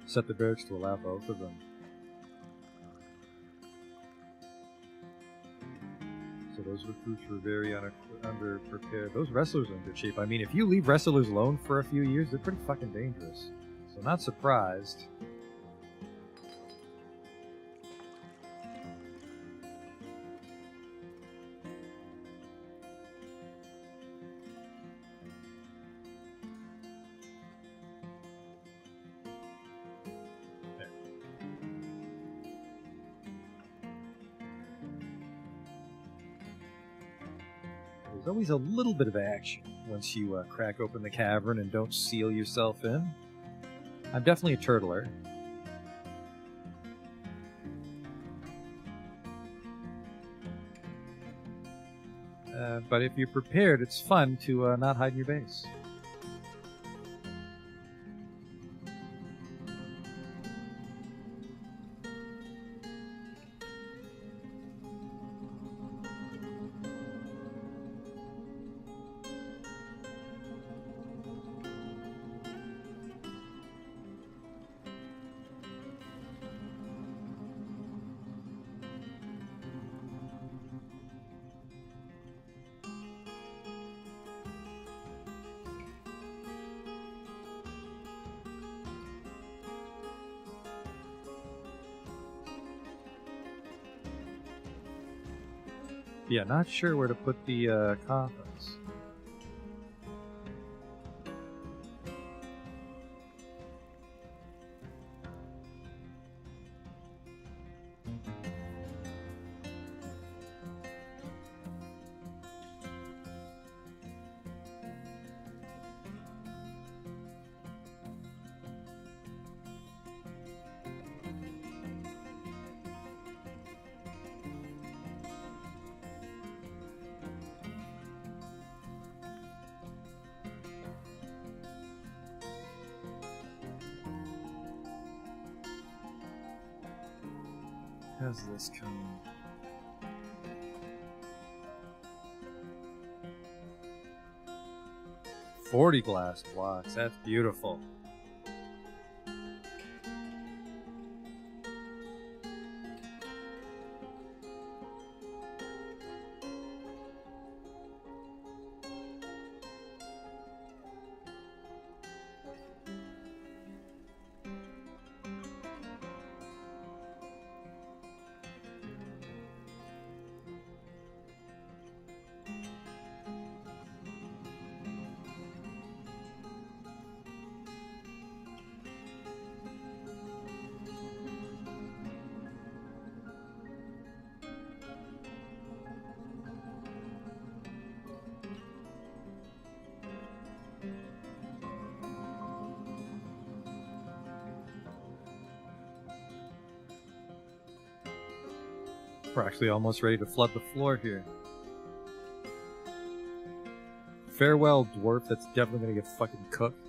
set the barracks to allow both of them. So those recruits were very underprepared. Those wrestlers are in good shape. I mean, if you leave wrestlers alone for a few years, they're pretty fucking dangerous. So not surprised. There's always a little bit of action once you crack open the cavern and don't seal yourself in. I'm definitely a turtler. But if you're prepared, it's fun to not hide in your base. Yeah, not sure where to put the coffins. How's this coming? $40 glass blocks. That's beautiful. We're actually almost ready to flood the floor here. Farewell, dwarf. That's definitely gonna get fucking cooked.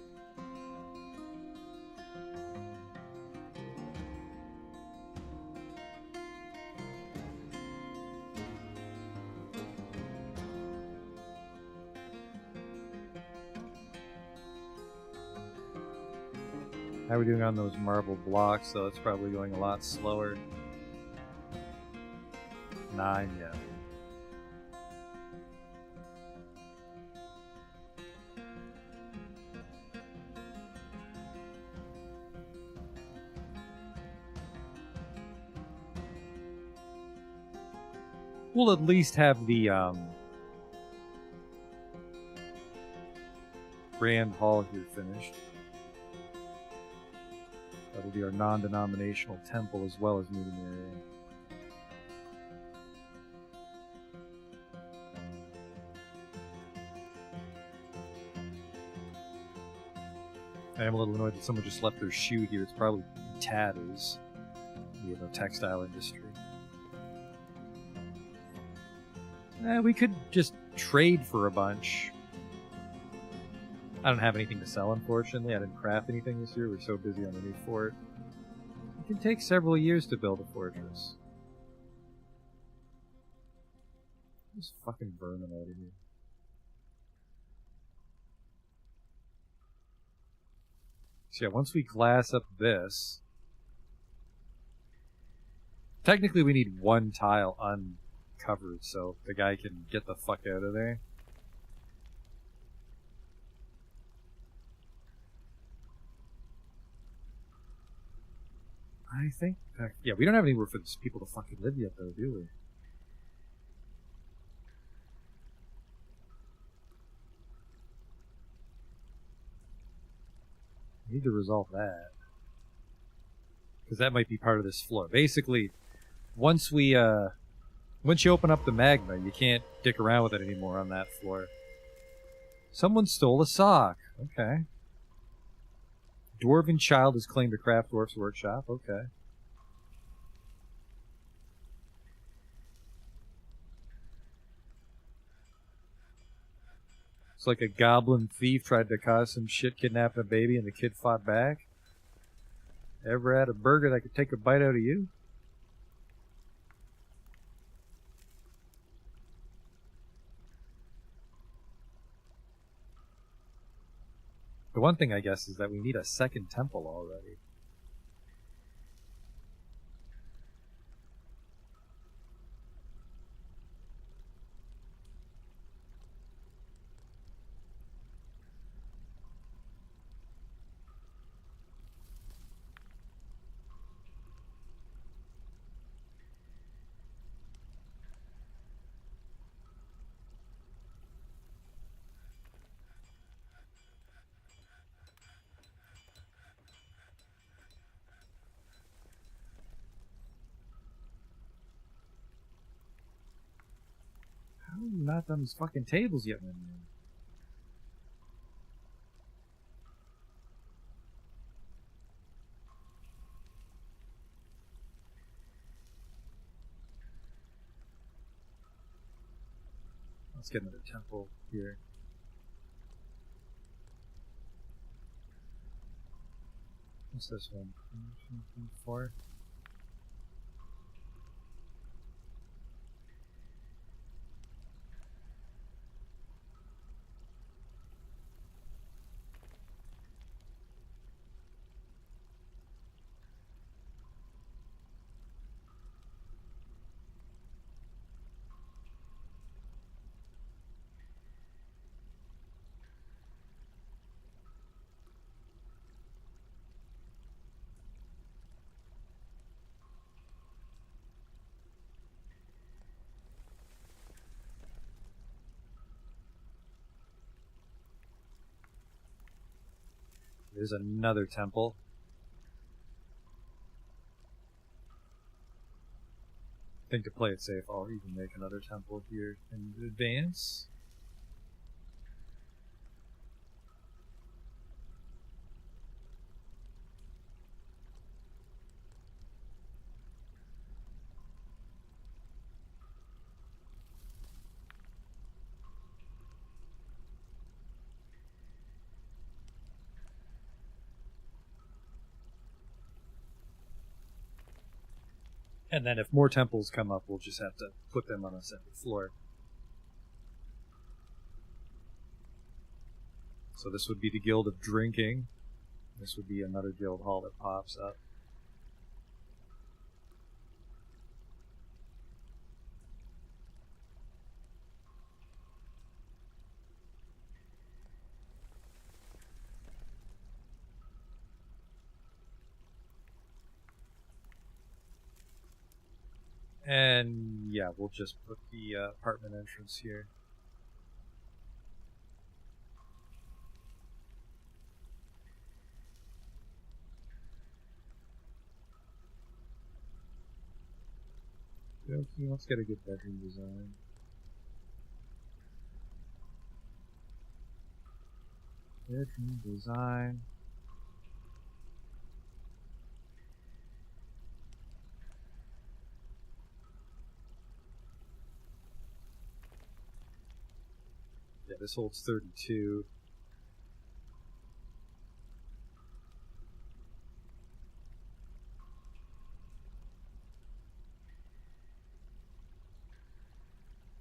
How are we doing on those marble blocks? So it's probably going a lot slower. 9, yeah. We'll at least have the Grand Hall here finished. That'll be our non-denominational temple as well as meeting area. I am a little annoyed that someone just left their shoe here. It's probably in tatters. We have a textile industry. We could just trade for a bunch. I don't have anything to sell, unfortunately. I didn't craft anything this year. We're so busy on the new fort. It can take several years to build a fortress. Just fucking vermin out of here. So yeah, once we glass up this... Technically we need one tile uncovered, so the guy can get the fuck out of there. I think... yeah, we don't have anywhere for these people to fucking live yet, though, do we? We need to resolve that. Because that might be part of this floor. Basically, once we, once you open up the magma, you can't dick around with it anymore on that floor. Someone stole a sock. Okay. Dwarven child has claimed a craft dwarf's workshop. Okay. It's like a goblin thief tried to cause some shit, kidnapping a baby, and the kid fought back. Ever had a burger that could take a bite out of you? The one thing, I guess, is that we need a second temple already. How have you not done these fucking tables yet, man? Let's get another temple here. What's this one? 4. There's another temple. I think to play it safe, I'll even make another temple here in advance. And then if more temples come up, we'll just have to put them on a separate floor. So this would be the Guild of Drinking. This would be another guild hall that pops up. And yeah, we'll just put the apartment entrance here. Okay, let's get a good bedroom design. Bedroom design. Yeah, this holds 32.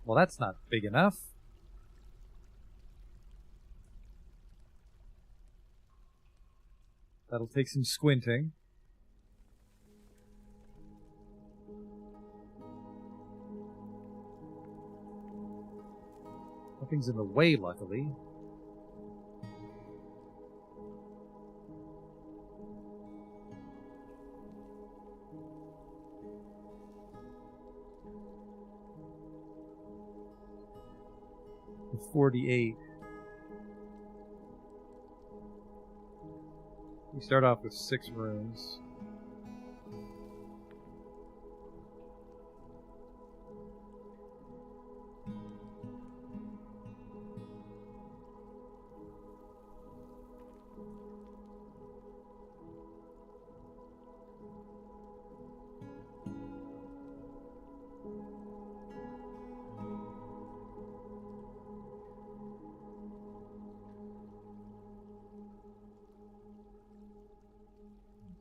Well, that's not big enough. That'll take some squinting. Nothing's in the way, luckily. The 48. We start off with 6 rooms.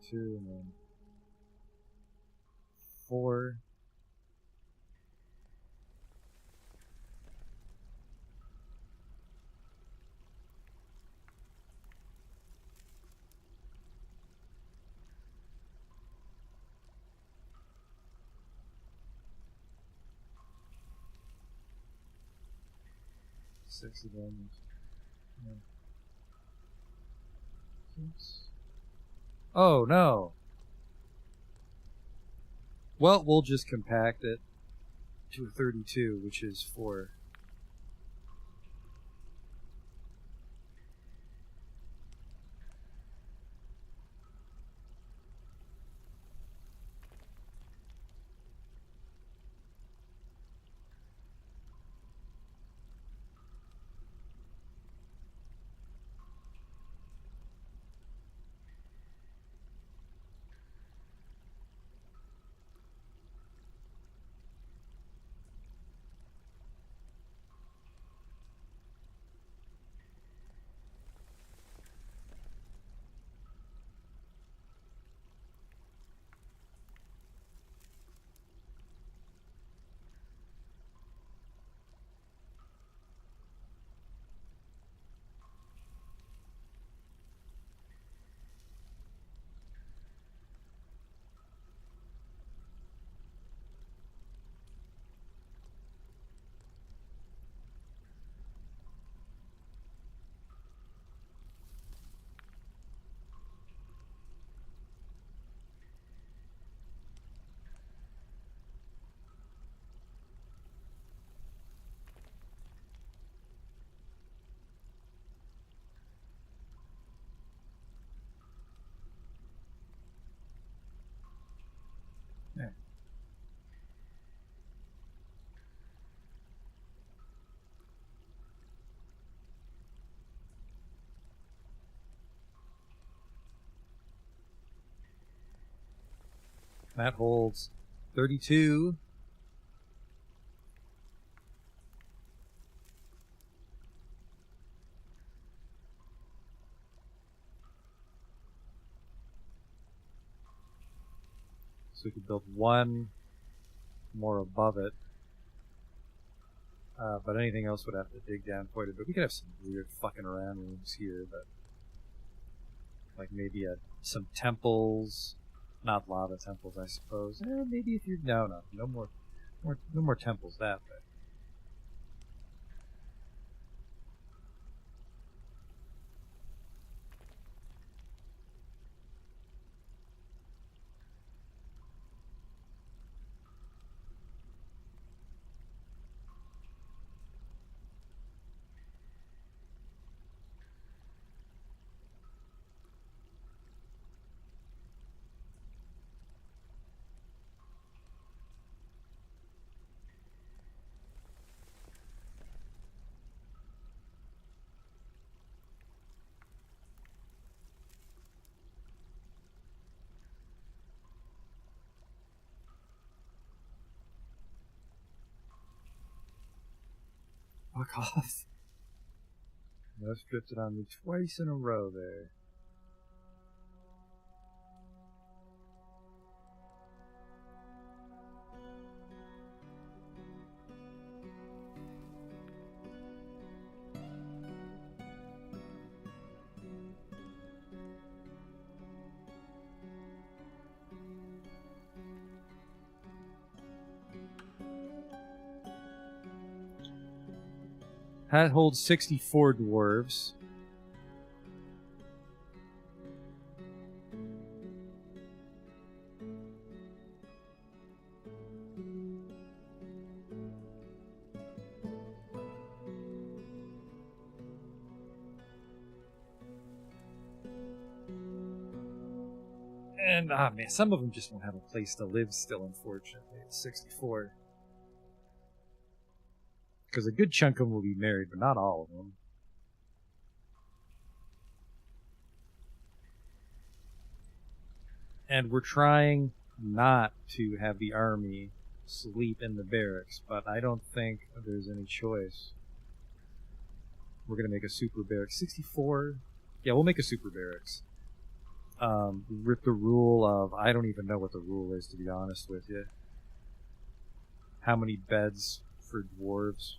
Two and then 4. Six of them. Yeah. 6. Oh, no. Well, we'll just compact it to a 32, which is 4. That holds 32. So we could build one more above it. But anything else would have to dig down quite a bit. We could have some weird fucking around rooms here, but like maybe some temples, not lava temples, I suppose. Maybe if you're no more temples that way. Fuck off. That's drifted on me twice in a row there. That holds 64 dwarves. And, man, some of them just won't have a place to live still, unfortunately. It's 64. Because a good chunk of them will be married, but not all of them. And we're trying not to have the army sleep in the barracks, but I don't think there's any choice. We're going to make a super barracks. 64? Yeah, we'll make a super barracks. With the rule of, I don't even know what the rule is, to be honest with you. How many beds for dwarves?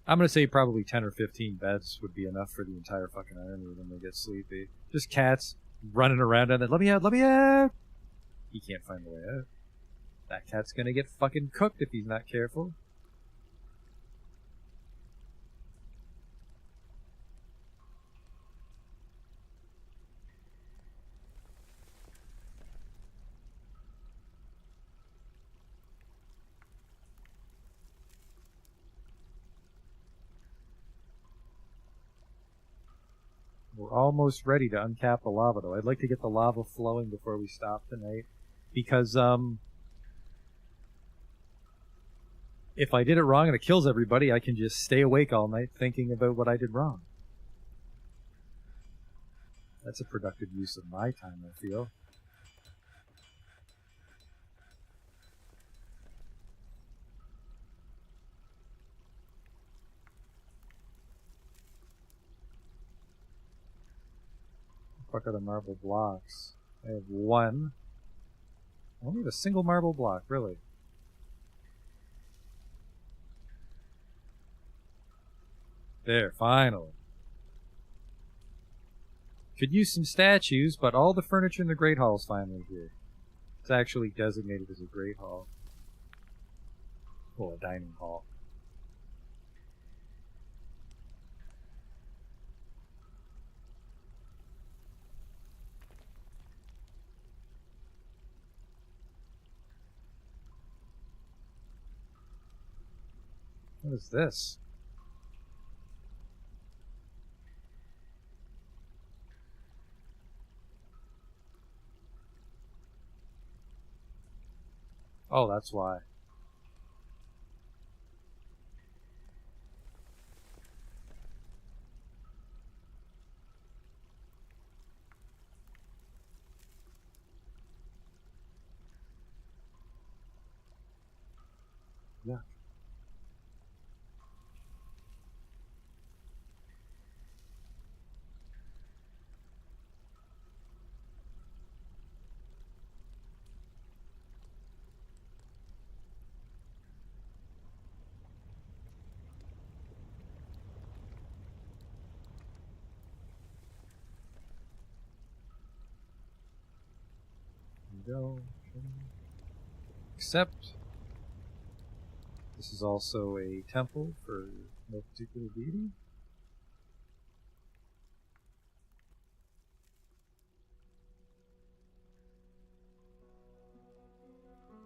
I'm going to say probably 10 or 15 beds would be enough for the entire fucking army when they get sleepy. Just cats running around and then, let me out, let me out! He can't find the way out. That cat's going to get fucking cooked if he's not careful. We're almost ready to uncap the lava, though. I'd like to get the lava flowing before we stop tonight. Because, if I did it wrong and it kills everybody, I can just stay awake all night thinking about what I did wrong. That's a productive use of my time, I feel. Fuck are the marble blocks? I have one. I only have a single marble block, really. There, finally. Could use some statues, but all the furniture in the Great Hall is finally here. It's actually designated as a Great Hall. Well, a dining hall. What is this? Oh, that's why. Yuck. Go. Except this is also a temple for no particular deity.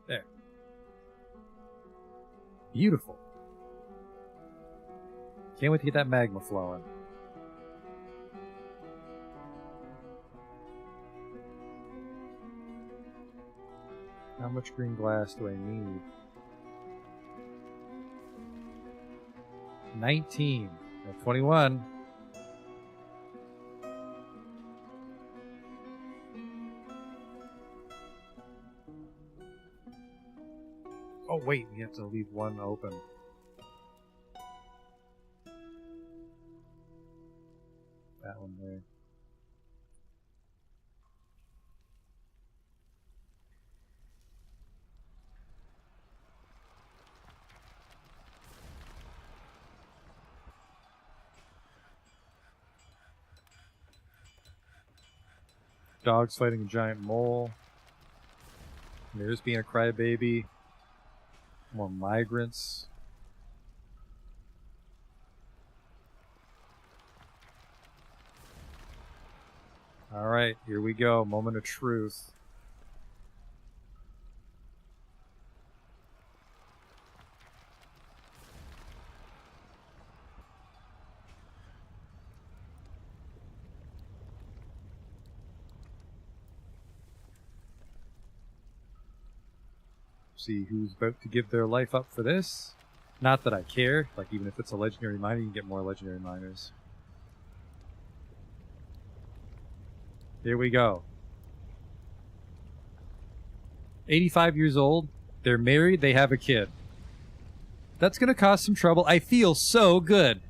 There. Beautiful. Can't wait to get that magma flowing. How much green glass do I need? 19. No, 21. Oh wait, we have to leave one open. That one there. Dogs fighting a giant mole. There's being a crybaby. More migrants. Alright, here we go. Moment of truth. See who's about to give their life up for this. Not that I care. Like, even if it's a legendary miner, you can get more legendary miners. Here we go. 85 years old. They're married. They have a kid. That's going to cause some trouble. I feel so good.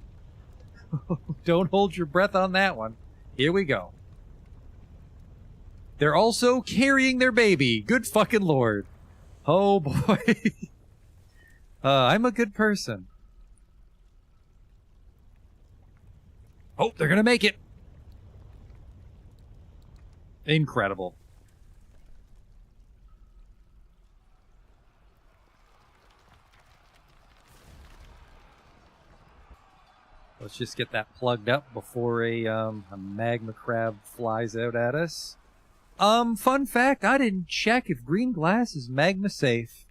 Don't hold your breath on that one. Here we go. They're also carrying their baby. Good fucking lord. Oh boy. I'm a good person. Oh, they're gonna make it. Incredible. Let's just get that plugged up before a magma crab flies out at us. Fun fact, I didn't check if green glass is magma safe.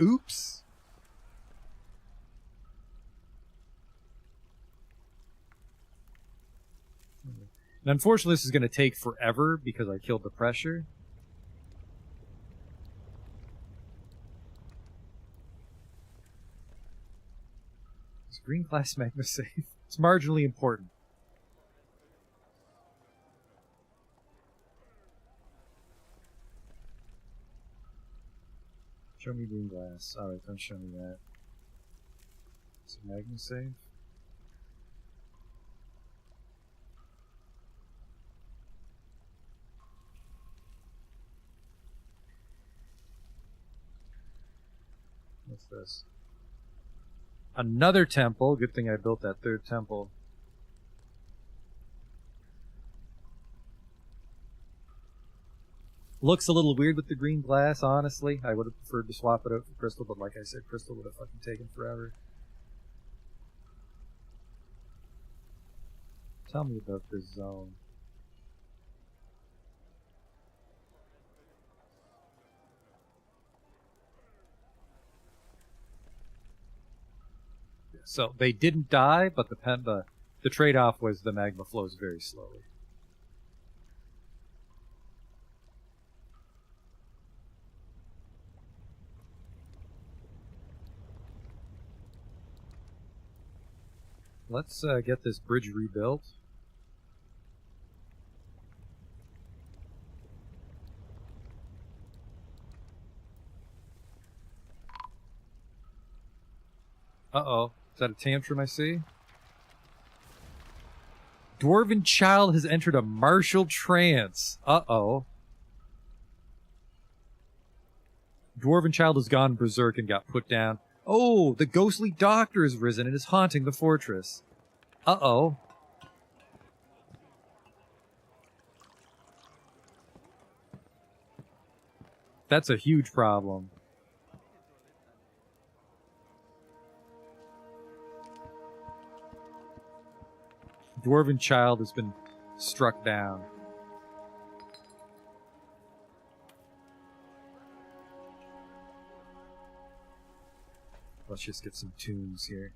Oops. And unfortunately, this is going to take forever because I killed the pressure. Is green glass magma safe? It's marginally important. Show me green glass. Alright, don't show me that. Is it magma safe? What's this? Another temple. Good thing I built that third temple. Looks a little weird with the green glass, honestly. I would have preferred to swap it out for crystal, but like I said, crystal would have fucking taken forever. Tell me about this zone. So they didn't die, but the trade-off was the magma flows very slowly. Let's get this bridge rebuilt. Uh-oh. Is that a tantrum I see? Dwarven child has entered a martial trance. Uh-oh. Dwarven child has gone berserk and got put down. Oh, the ghostly doctor has risen and is haunting the fortress. Uh-oh. That's a huge problem. Dwarven child has been struck down. Let's just get some tunes here.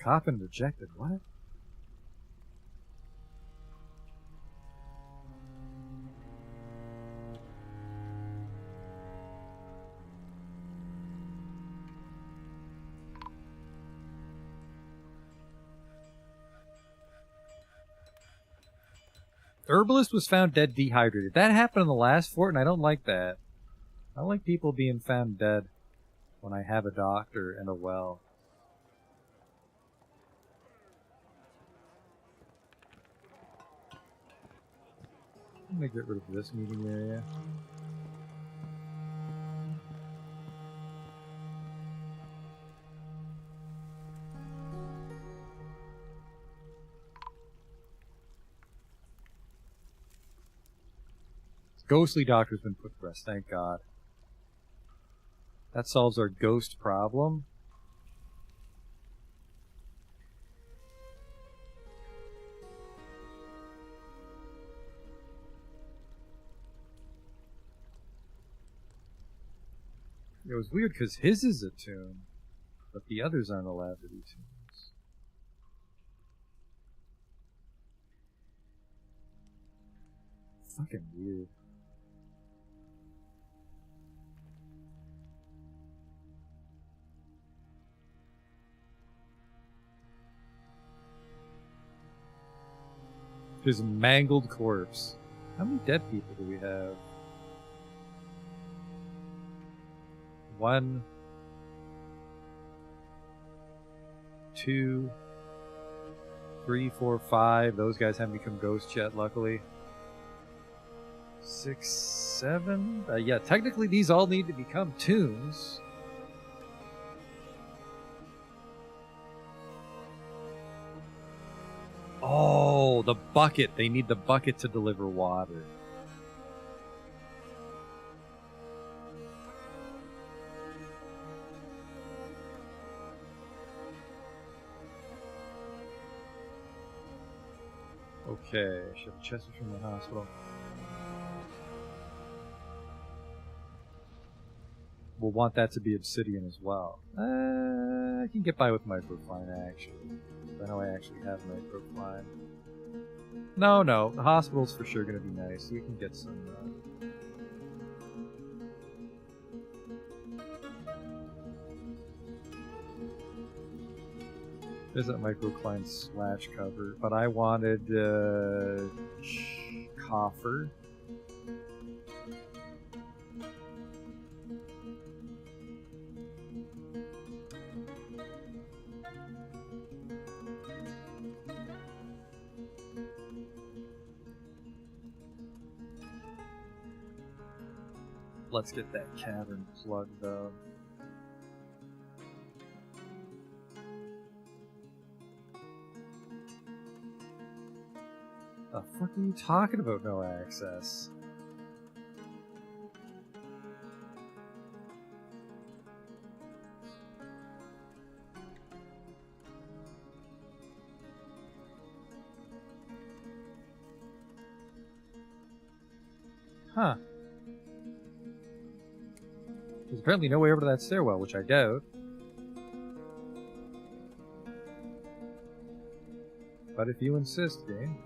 Coffin rejected. What? Herbalist was found dead dehydrated. That happened in the last fort, and I don't like that. I don't like people being found dead when I have a doctor and a well. I'm gonna get rid of this meeting area. Ghostly doctor's been put to rest, thank God. That solves our ghost problem. It was weird because his is a tomb, but the others aren't allowed to be tombs. Fucking weird. There's a mangled corpse. How many dead people do we have? 1, 2, 3, 4, 5. Those guys haven't become ghosts yet, luckily. 6, 7. Yeah, technically these all need to become tombs. Oh, the bucket. They need the bucket to deliver water. Okay, I should have Chester from the hospital. We'll want that to be obsidian as well. I can get by with microfine, actually. I know I actually have microfine. No, the hospital's for sure going to be nice. We can get some... There's that microcline slash cover, but I wanted coffer. Let's get that cavern plugged though. The fuck are you talking about, no access? Huh. There's apparently no way over to that stairwell, which I doubt. But if you insist, game.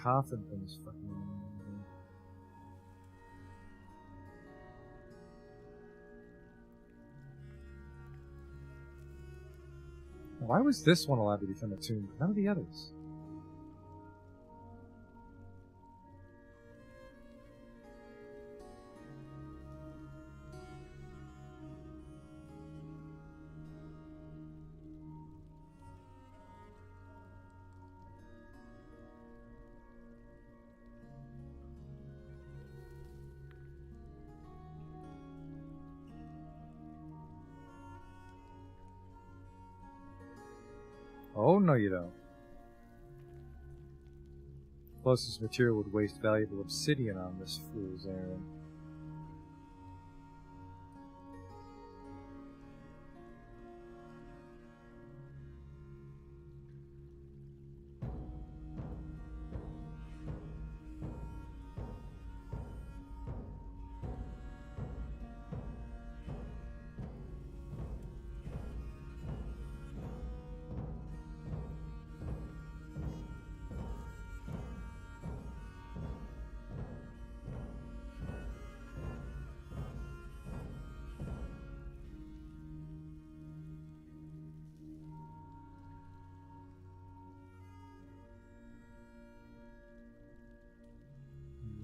Coffin thing's fucking. Why was this one allowed to become a tomb, but none of the others? Oh, no you don't. Closest material would waste valuable obsidian on this fool's errand.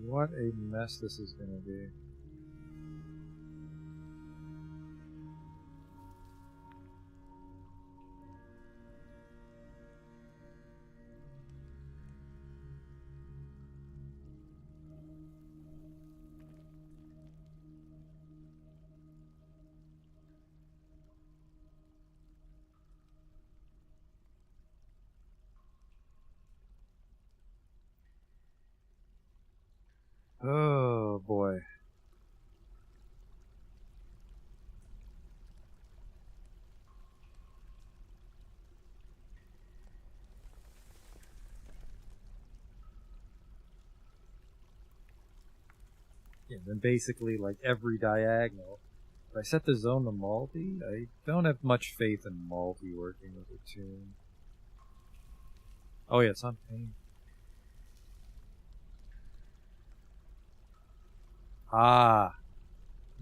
What a mess this is gonna be. Oh boy. Yeah, then basically like every diagonal. If I set the zone to multi, I don't have much faith in multi working with a tune. Oh yeah, it's on pain. Ah,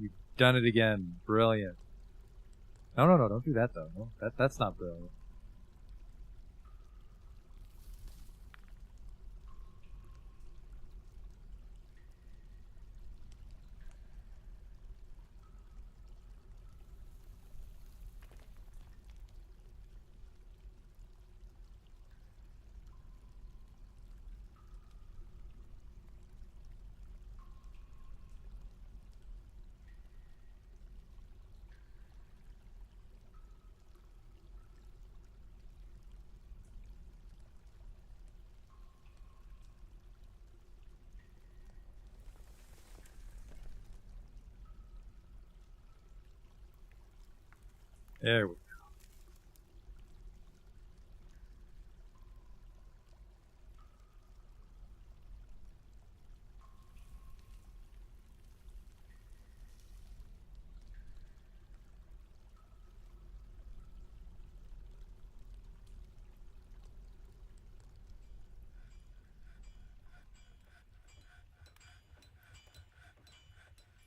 you've done it again. Brilliant. No, no, no, don't do that though. No, that's not brilliant. There we go.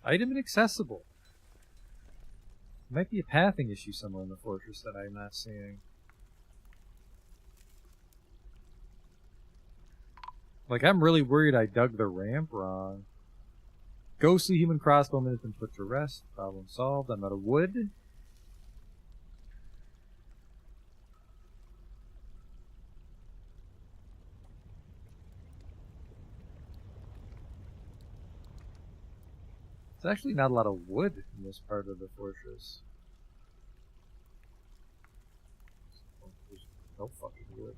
Item inaccessible. Might be a pathing issue somewhere in the fortress that I'm not seeing. Like, I'm really worried I dug the ramp wrong. Ghostly human crossbowman has been put to rest. Problem solved. I'm out of wood. There's actually not a lot of wood in this part of the fortress. There's no fucking wood.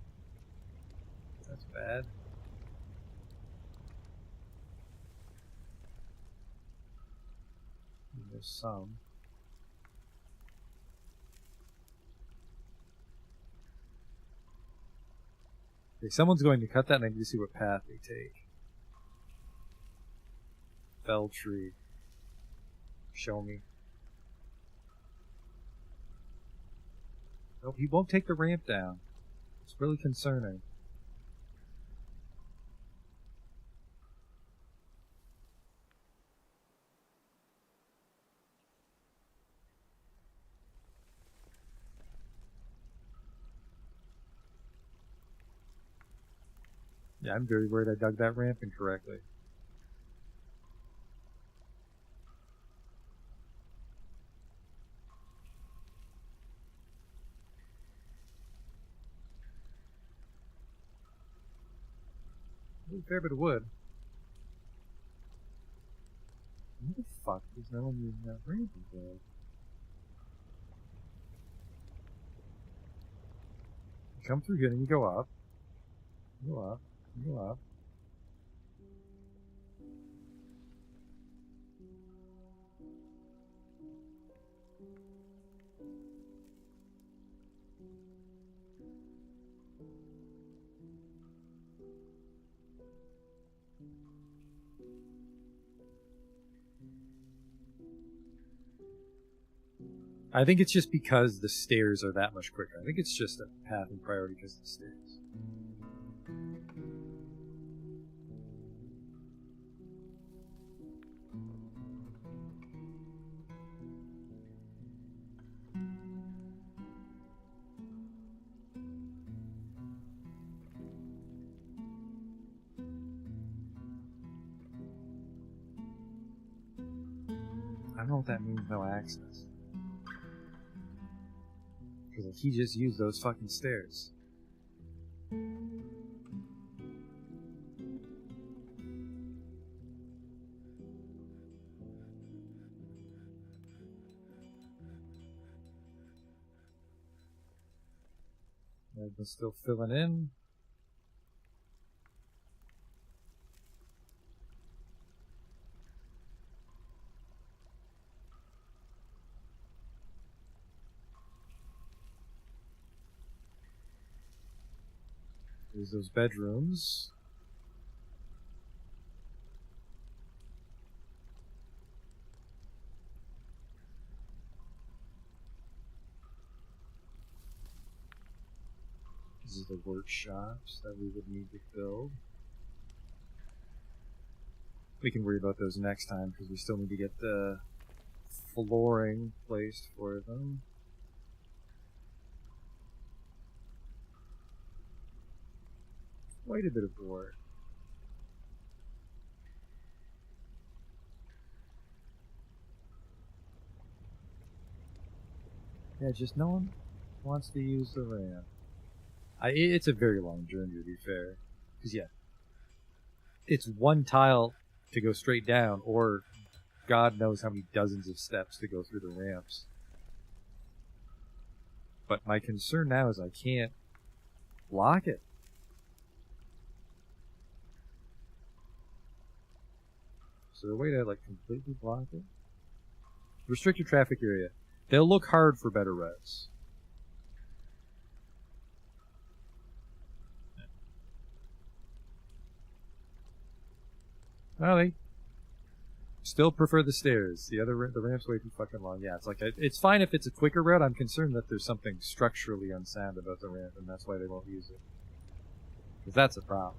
That's bad. And there's some. Okay, someone's going to cut that and I need to see what path they take. Fell tree. Show me. Nope, he won't take the ramp down. It's really concerning. Yeah, I'm very worried I dug that ramp incorrectly. A fair bit of wood. What the fuck is no one using that ramp today? You come through here and you go up. You go up. You go up. I think it's just because the stairs are that much quicker. I think it's just a path and priority because of the stairs. I don't know what that means, no access. Because he just used those fucking stairs. I've been still filling in. There's those bedrooms. These are the workshops that we would need to build. We can worry about those next time because we still need to get the flooring placed for them. Quite a bit of work. Yeah, just no one wants to use the ramp. It's a very long journey, to be fair. Because, yeah, it's one tile to go straight down, or God knows how many dozens of steps to go through the ramps. But my concern now is I can't block it. Is there a way to, like, completely block it? Restricted traffic area. They'll look hard for better res. Oh, they still prefer the stairs. The ramp's way too fucking long. Yeah, it's like it's fine if it's a quicker route. I'm concerned that there's something structurally unsound about the ramp, and that's why they won't use it. Because that's a problem.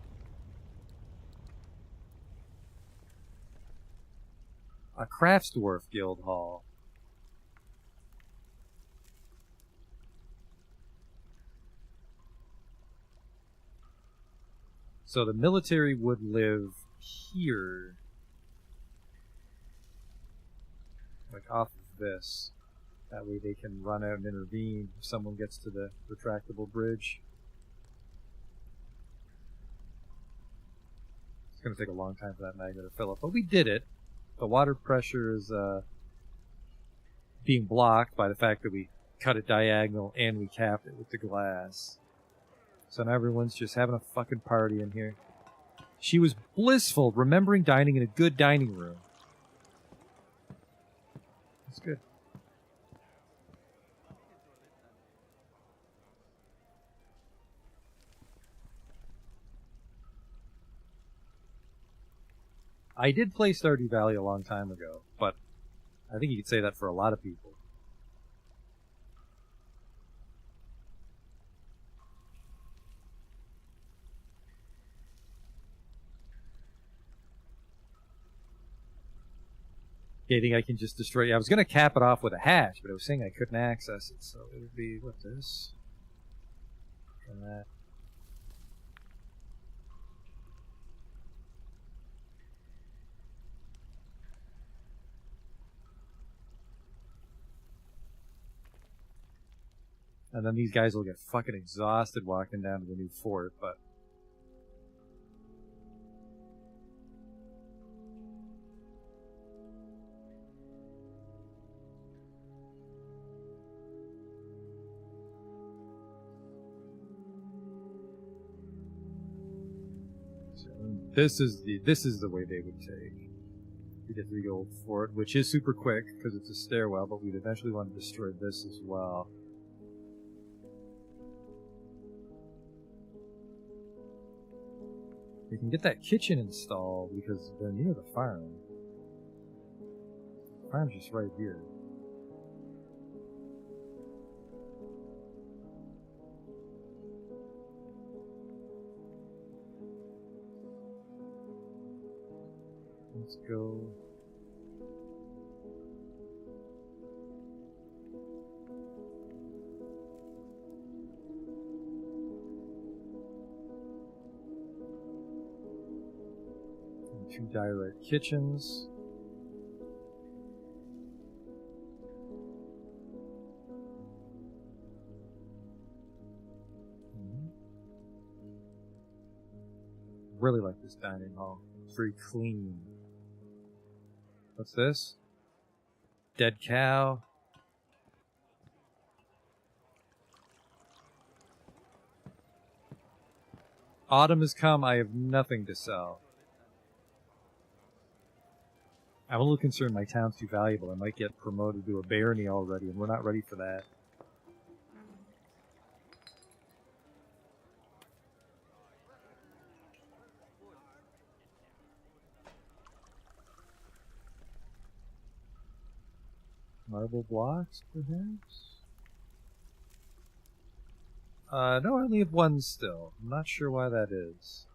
A Crafts Dwarf Guild Hall. So the military would live here. Like off of this. That way they can run out and intervene if someone gets to the retractable bridge. It's going to take a long time for that magnet to fill up, but we did it. the water pressure is being blocked by the fact that we cut it diagonal and we capped it with the glass. So now everyone's just having a fucking party in here. She was blissful, remembering dining in a good dining room. That's good. I did play Stardew Valley a long time ago, but I think you could say that for a lot of people. Yeah, I think I can just destroy. I was going to cap it off with a hatch, but I was saying I couldn't access it, so it would be, what, this? And that. And then these guys will get fucking exhausted walking down to the new fort, but... So, this is the way they would take. We get to the old fort, which is super quick, because it's a stairwell, but we'd eventually want to destroy this as well. We can get that kitchen installed because they're near the farm. The farm's just right here. Let's go. Two direct kitchens. Really like this dining hall. It's very clean. What's this? Dead cow. Autumn has come. I have nothing to sell. I'm a little concerned my town's too valuable. I might get promoted to a barony already, and we're not ready for that. Marble blocks, perhaps? No, I only have one still. I'm not sure why that is.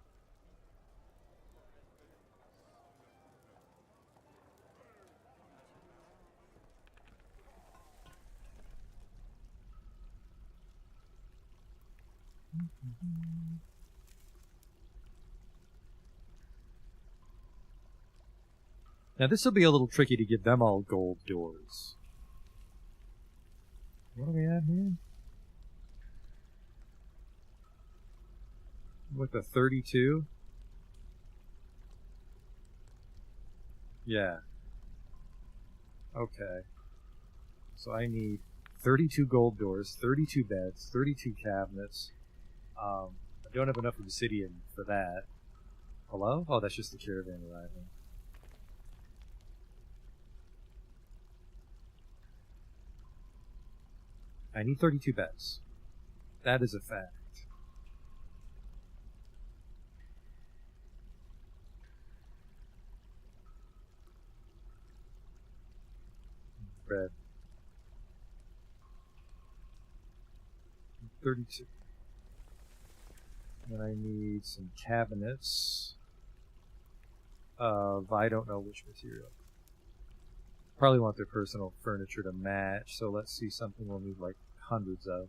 Now this will be a little tricky to give them all gold doors. What are we at here? With a 32? Yeah. Okay. So I need 32 gold doors, 32 beds, 32 cabinets. I don't have enough obsidian for that. Hello? Oh, that's just the caravan arriving. I need 32 beds. That is a fact. Bread. 32. And I need some cabinets of I don't know which material. Probably want their personal furniture to match, so let's see something we'll need like hundreds of.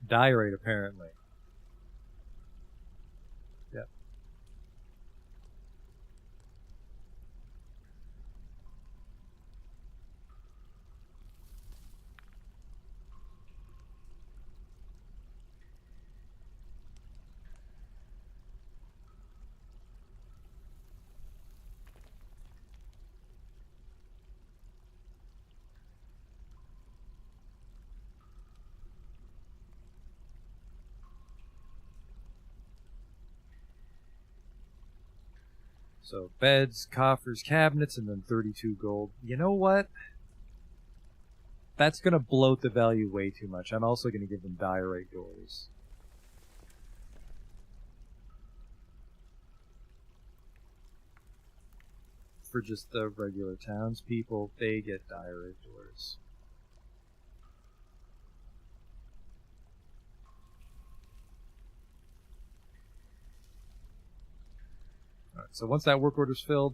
Diorite, apparently. Yep. So beds, coffers, cabinets, and then 32 gold. You know what? That's going to bloat the value way too much. I'm also going to give them diorite doors. For just the regular townspeople, they get diorite doors. Alright, so once that work order's filled,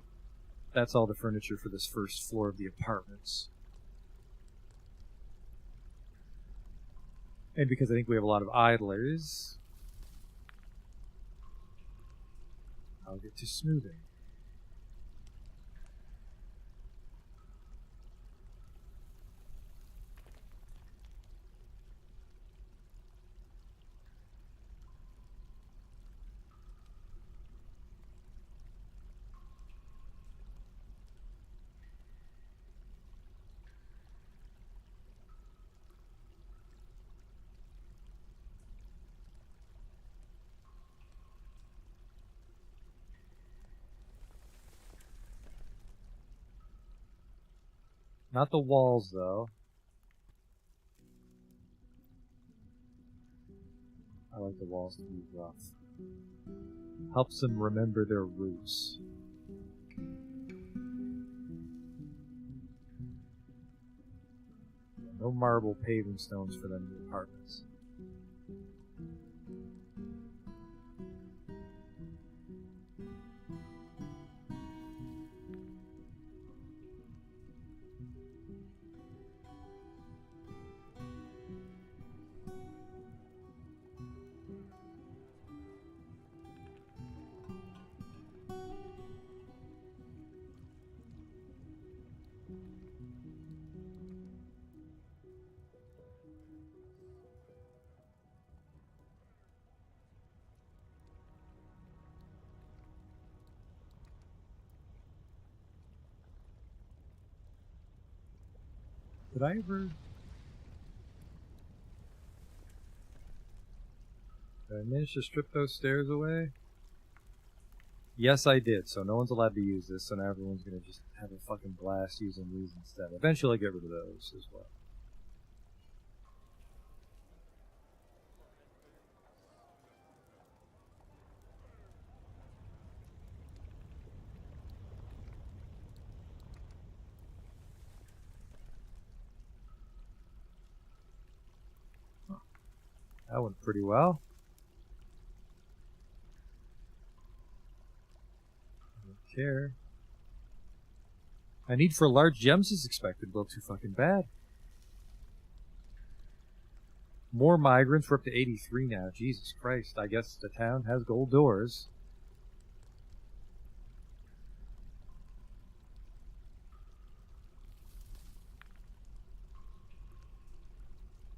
that's all the furniture for this first floor of the apartments. And because I think we have a lot of idlers, I'll get to smoothing. Not the walls, though. I like the walls to be rough. Helps them remember their roots. No marble paving stones for them new apartments. Did I ever... Did I manage to strip those stairs away? Yes, I did, so no one's allowed to use this, so now everyone's gonna just have a fucking blast using these instead. Eventually I'll get rid of those as well. That went pretty well. Don't care. I need for large gems is expected. Well, too fucking bad. More migrants. We're up to 83 now. Jesus Christ. I guess the town has gold doors.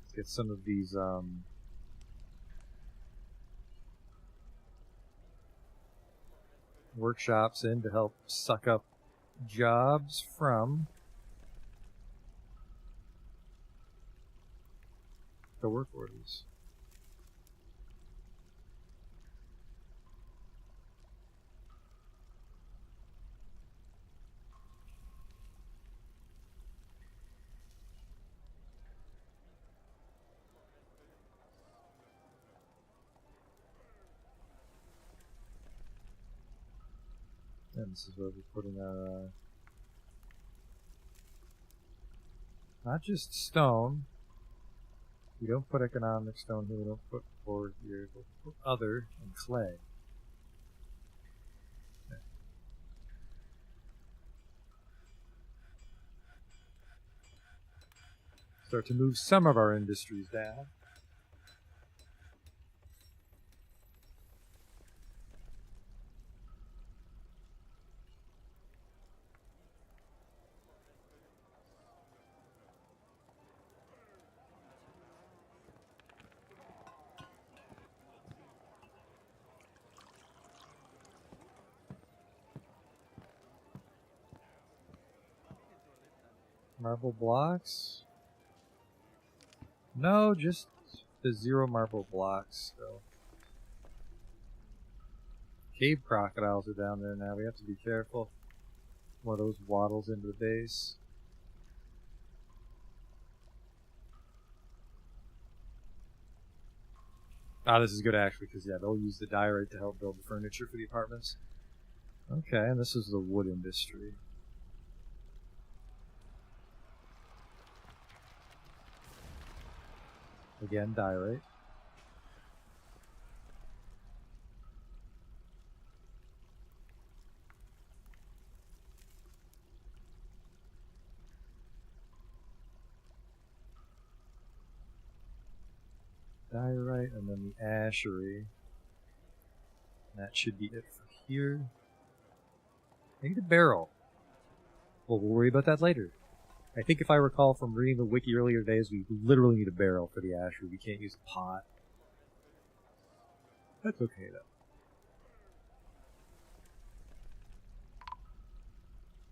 Let's get some of these, workshops in to help suck up jobs from the work orders. And this is where we're putting our, not just stone. We don't put economic stone here, we don't put board here, we'll put other and clay. Okay. Start to move some of our industries down. Marble blocks? No, just the 0 marble blocks, so. Cave crocodiles are down there now. We have to be careful. One of those waddles into the base. Ah, this is good actually, because yeah, they'll use the diorite to help build the furniture for the apartments. Okay, and this is the wood industry. Again, diorite. Diorite, and then the ashery. That should be it for here. I need a barrel. Well, we'll worry about that later. I think if I recall from reading the wiki earlier days, we literally need a barrel for the ashery. We can't use a pot. That's okay,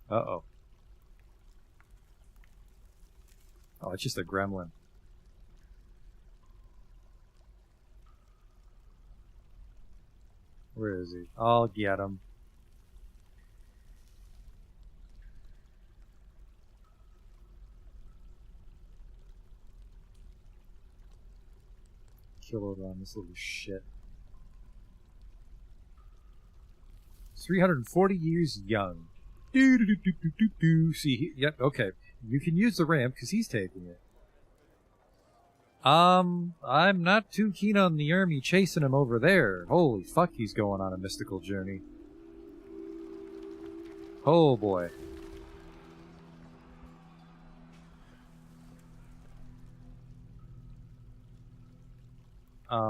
though. Uh-oh. Oh, it's just a gremlin. Where is he? I'll get him. Kill over on this little shit. 340 years young. See, yep, okay. You can use the ramp because he's taking it. I'm not too keen on the army chasing him over there. Holy fuck, he's going on a mystical journey. Oh boy.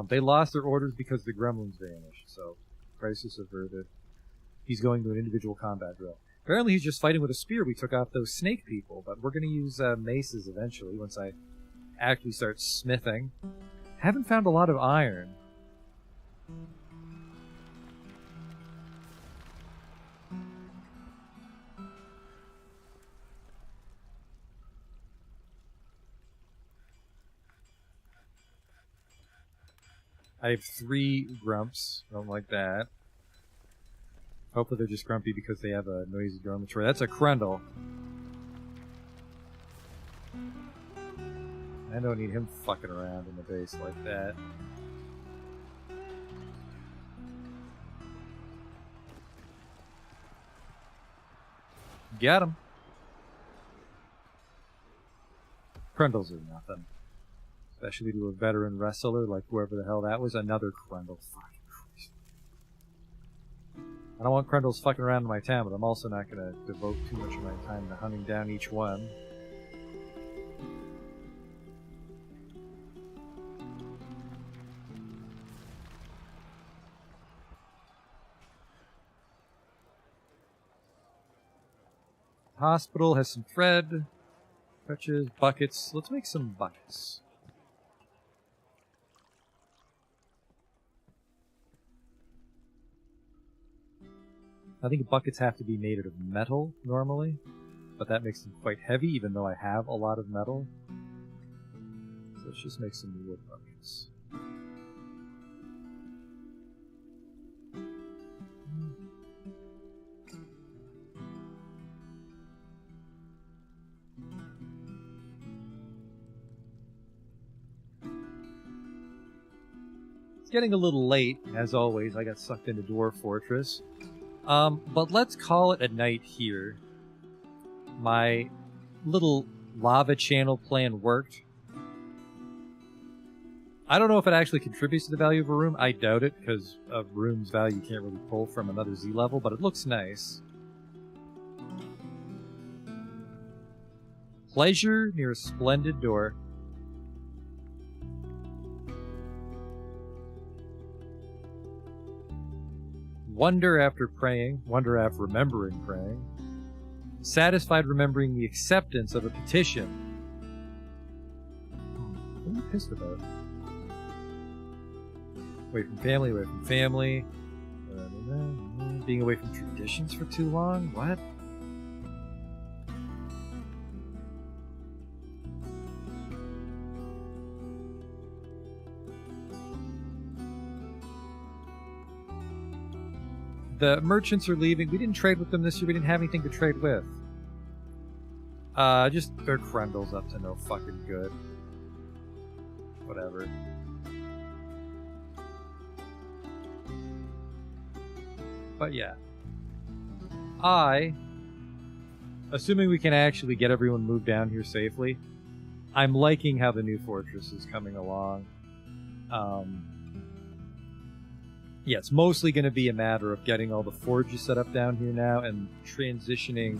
They lost their orders because the gremlins vanished, so crisis averted. He's going to an individual combat drill. Apparently he's just fighting with a spear. We took off those snake people, but we're going to use maces eventually once I actually start smithing. Haven't found a lot of iron. I have 3 grumps. Don't like that. Hopefully they're just grumpy because they have a noisy dormitory. That's a Krendel. I don't need him fucking around in the base like that. Got him. Krendels are nothing. Especially to a veteran wrestler like whoever the hell that was. Another Krendel. Fucking Christ. I don't want Krendels fucking around in my town, but I'm also not going to devote too much of my time to hunting down each one. Hospital has some thread, crutches, buckets. Let's make some buckets. I think buckets have to be made out of metal normally, but that makes them quite heavy even though I have a lot of metal. So let's just make some wood buckets. Getting a little late, as always. I got sucked into Dwarf Fortress. But let's call it a night here. My little lava channel plan worked. I don't know if it actually contributes to the value of a room. I doubt it, because a room's value you can't really pull from another Z level, but it looks nice. Pleasure near a splendid door. Wonder after praying, wonder after remembering praying, satisfied remembering the acceptance of a petition. What are you pissed about? Away from family, away from family. Being away from traditions for too long? What? The merchants are leaving. We didn't trade with them this year. We didn't have anything to trade with. Just their Crendle's up to no fucking good. Whatever. But yeah. Assuming we can actually get everyone moved down here safely, I'm liking how the new fortress is coming along. Yeah, it's mostly going to be a matter of getting all the forges set up down here now and transitioning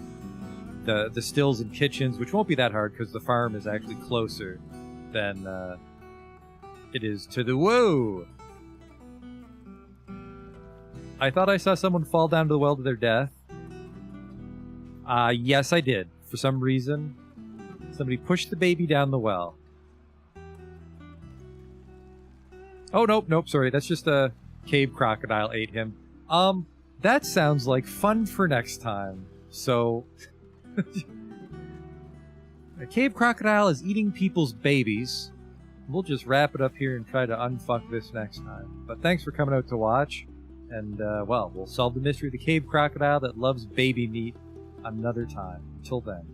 the stills and kitchens, which won't be that hard because the farm is actually closer than it is to the... Whoa! I thought I saw someone fall down to the well to their death. Yes, I did. For some reason, somebody pushed the baby down the well. Oh, nope, sorry. That's just a cave crocodile ate him. That sounds like fun for next time. So, a cave crocodile is eating people's babies. We'll just wrap it up here and try to unfuck this next time. But thanks for coming out to watch. And, well, we'll solve the mystery of the cave crocodile that loves baby meat another time. Until then.